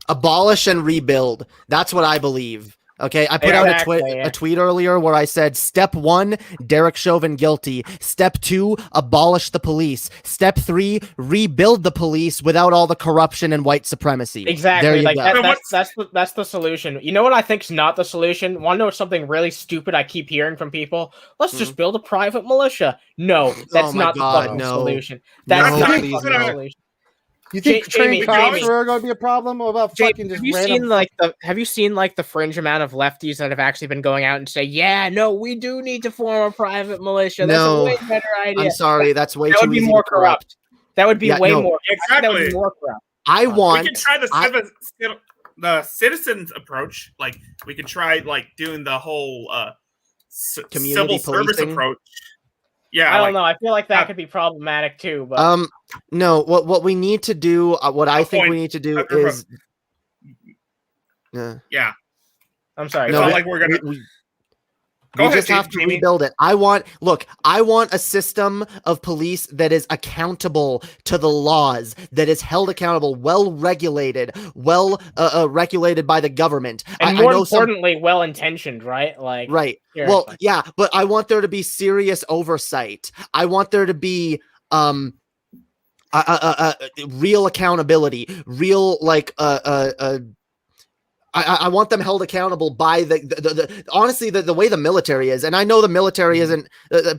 Abolish and rebuild. That's what I believe. Okay, I put out a tweet earlier where I said, step 1, Derek Chauvin guilty. Step 2, abolish the police. Step 3, rebuild the police without all the corruption and white supremacy.
Exactly.
There you
Like
go.
that's the solution. You know what I think's not the solution? Want to know something really stupid I keep hearing from people? Let's just build a private militia. No, that's not the fucking solution. That's not the fucking solution.
You think trained cops are going to be a problem? What about fucking just random?
Have you seen like the fringe amount of lefties that have actually been going out and say, yeah, no, we do need to form a private militia. That's a way better idea.
I'm sorry, that's way
that
too
would be
easy
more
to corrupt.
That would be way more.
Exactly.
That would be more corrupt.
I want.
We can try the citizens approach. Like we could try like doing the whole
community
civil service
policing
approach. Yeah,
I don't know. I feel like that could be problematic too. But
no. What we need to do, what I think we need to do is,
yeah.
I'm sorry.
No,
it's not like we're gonna.
We just have to rebuild it. I want a system of police that is accountable to the laws, that is held accountable, well regulated, regulated by the government.
And more importantly, well intentioned, right? Like,
right.
Seriously.
Well, yeah, but I want there to be serious oversight. I want there to be real accountability, real I want them held accountable by honestly the way the military is, and I know the military isn't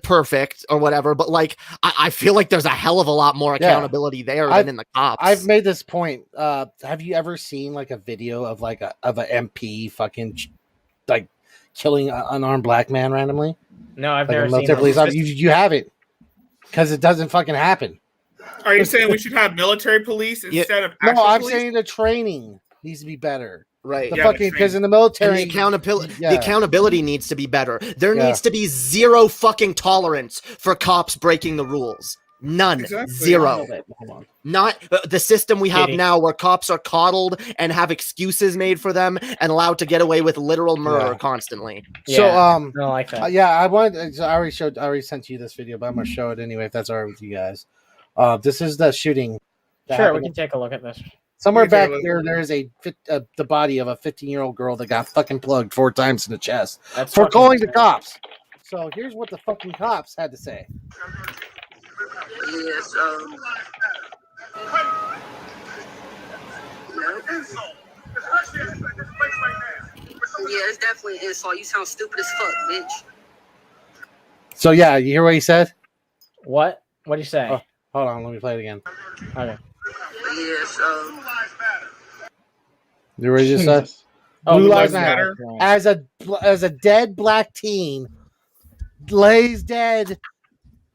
perfect or whatever, but like I feel like there's a hell of a lot more accountability there than in the cops.
I've made this point. Have you ever seen like a video of like an MP fucking like killing an unarmed black man randomly?
No, I've
like
never seen.
You haven't, because it doesn't fucking happen.
Are you saying we should have military police instead of actual
I'm
police?
saying the training needs to be better.
Right.
The fucking, because in the military,
and the accountability needs to be better. There needs to be zero fucking tolerance for cops breaking the rules. None.
Exactly.
Zero.
Hold on.
Not the system we have now where cops are coddled and have excuses made for them and allowed to get away with literal murder constantly.
So
I don't like that.
I already sent you this video, but I'm gonna show it anyway if that's all right with you guys. This is the shooting.
Sure, we can take a look at this.
Somewhere back here, there is the body of a 15-year-old girl that got fucking plugged 4 times in the chest for calling the cops. So here's what the fucking cops had to say.
Yes, it's definitely an insult. You sound stupid as fuck, bitch.
So yeah, you hear what he said?
What? What did he say?
Oh, hold on, let me play it again.
Okay.
Yes,
You hear what he just said? Blue Lives Matter. As a dead black teen lays dead,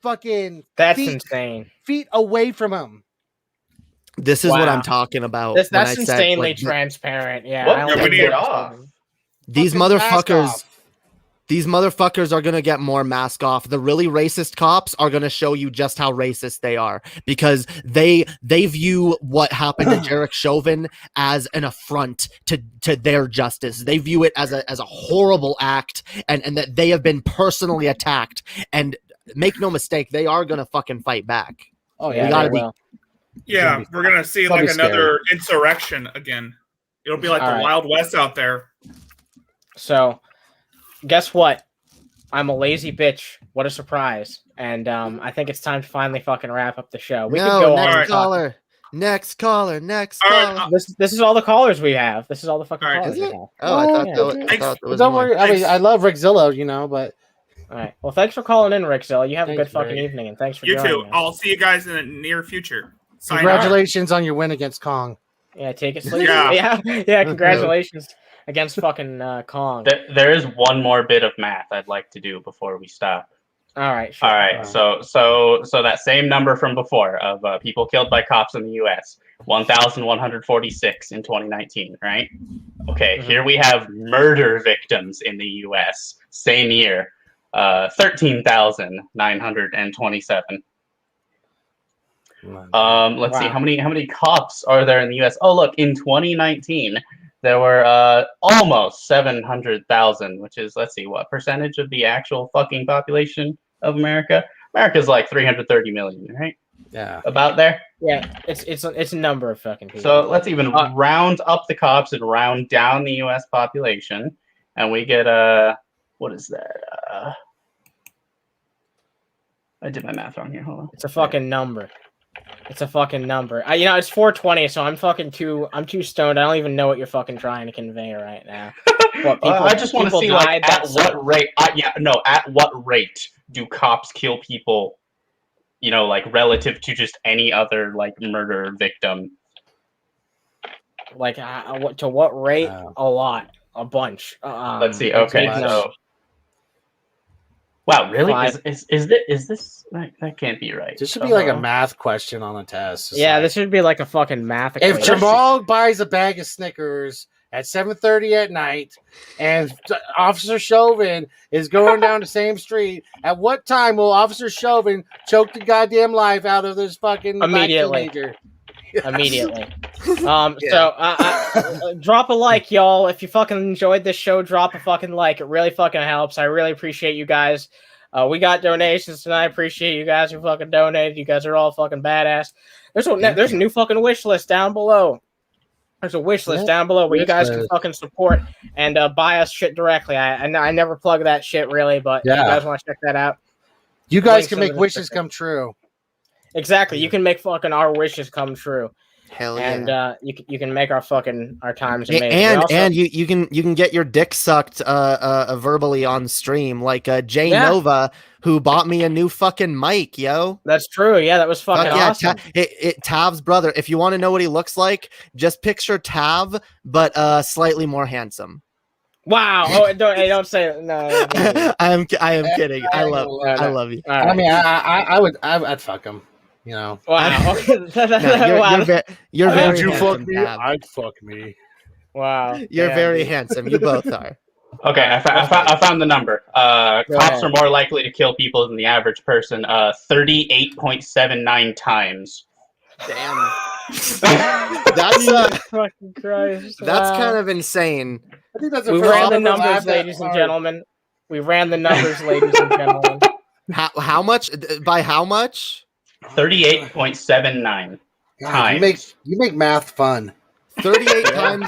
fucking.
That's insane.
Feet away from him.
This is what I'm talking about.
That's insanely transparent. Yeah.
What? We need it off.
These motherfuckers. These motherfuckers are going to get more mask off. The really racist cops are going to show you just how racist they are, because they view what happened to Derek Chauvin as an affront to their justice. They view it as a horrible act, and that they have been personally attacked. And make no mistake, they are going to fucking fight back.
Oh yeah,
we gotta be.
Yeah, we're gonna see like another insurrection again. It'll be like the Wild West out there.
So, guess what? I'm a lazy bitch. What a surprise! And I think it's time to finally fucking wrap up the show. We could go
next caller. Next caller.
This is all the callers we have. This is all the fucking callers we have.
Oh, I thought there was
Don't
more.
worry. I mean, I love Rickzilla, but.
All right. Well, thanks for calling in, Rickzilla. You have a good fucking evening, and thanks for joining
You too.
us.
I'll see you guys in the near future.
Congratulations on your win against Kong.
Yeah, take it slow. Yeah, congratulations. against fucking Kong.
There is one more bit of math I'd like to do before we stop.
All right, sure.
All right, so that same number from before of people killed by cops in the U.S. 1,146 in 2019, right? Okay, here we have murder victims in the U.S. same year, 13,927. Let's see how many cops are there in the U.S. Oh, look, in 2019 there were almost 700,000, which is, let's see, what percentage of the actual fucking population of America? America's like 330 million, right?
Yeah,
about there.
Yeah, it's a number of fucking people.
So let's even round up the cops and round down the U.S. population, and we get what is that? I did my math wrong here. Hold on.
It's a fucking number. It's a fucking number. It's 420, so I'm too stoned. I don't even know what you're fucking trying to convey right now. What, people,
I just want to see like at what rate. At what rate do cops kill people? Like relative to just any other like murder victim.
Like to what rate? A lot, a bunch.
Let's see. Okay, so. Wow, really? Is this that can't be right?
This should be like a math question on the test.
This should be like a fucking math equation.
If Jamal buys a bag of Snickers at 7:30 at night, and Officer Chauvin is going down the same street, at what time will Officer Chauvin choke the goddamn life out of this fucking
immediately?
Yes.
Immediately. So drop a like, y'all. If you fucking enjoyed this show, drop a fucking like. It really fucking helps. I really appreciate you guys. We got donations tonight. I appreciate you guys who fucking donated. You guys are all fucking badass. There's a new fucking wish list down below. There's a wish list down below where you guys can fucking support and buy us shit directly. I never plug that shit really, but if you guys want to check that out.
You guys can make wishes come true.
Exactly. You can make fucking our wishes come true.
Hell yeah.
And you can make our times amazing.
And you can get your dick sucked verbally on stream, like Jay Nova, who bought me a new fucking mic, yo.
That's true. Yeah, that was fucking awesome.
Tav's brother. If you want to know what he looks like, just picture Tav, but slightly more handsome.
Wow! Oh, don't say it. No.
I am kidding. I love you.
Right. I mean, I'd fuck him. Wow.
Okay.
You're very
Would you fuck
handsome,
me?
Tab.
I'd fuck me.
Wow.
You're very handsome. You both are.
Okay, I found the number. Cops are more likely to kill people than the average person. 38.79 times.
Damn. That's
fucking Christ.
That's kind of insane.
I think that's
we ran the numbers, ladies and gentlemen. We ran the numbers, ladies and gentlemen.
How much? By how much?
38.79 times.
You make math fun.
38 times.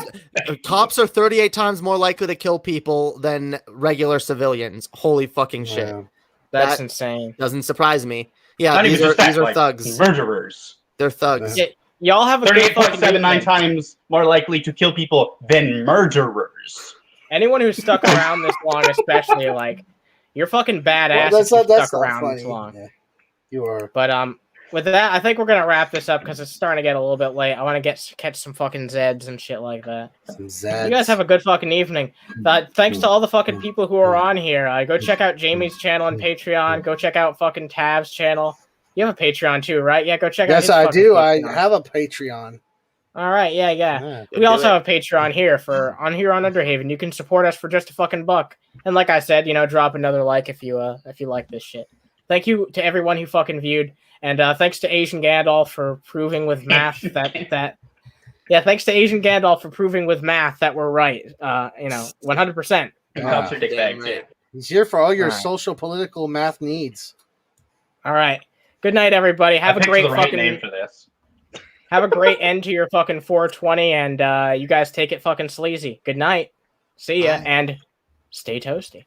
Cops are 38 times more likely to kill people than regular civilians. Holy fucking shit.
Yeah.
That's insane.
Doesn't surprise me. Yeah,
Not
these are
like
thugs.
Murderers.
They're thugs.
Yeah, y'all have a
38.79 times more likely to kill people than murderers.
Anyone who's stuck around this long, especially like you're fucking badass. Well, that's stuck around
funny.
This long.
Yeah, you are.
But with that, I think we're gonna wrap this up because it's starting to get a little bit late. I want to catch some fucking Zeds and shit like that.
Some Zeds.
You guys have a good fucking evening. Thanks to all the fucking people who are on here. Go check out Jamie's channel on Patreon. Go check out fucking Tav's channel. You have a Patreon too, right? Yeah, go check out.
Yes, I do. Patreon. I have a Patreon.
All right, yeah. We also have a Patreon here on Underhaven. You can support us for just a fucking buck. And like I said, drop another like if you like this shit. Thank you to everyone who fucking viewed. And thanks to Asian Gandalf for proving with math that thanks to Asian Gandalf for proving with math that we're right. 100%.
He's here for all your social political math needs.
All right. Good night, everybody. Have a great fucking
name for this.
Have a great end to your fucking 420, and you guys take it fucking sleazy. Good night. See ya, and stay toasty.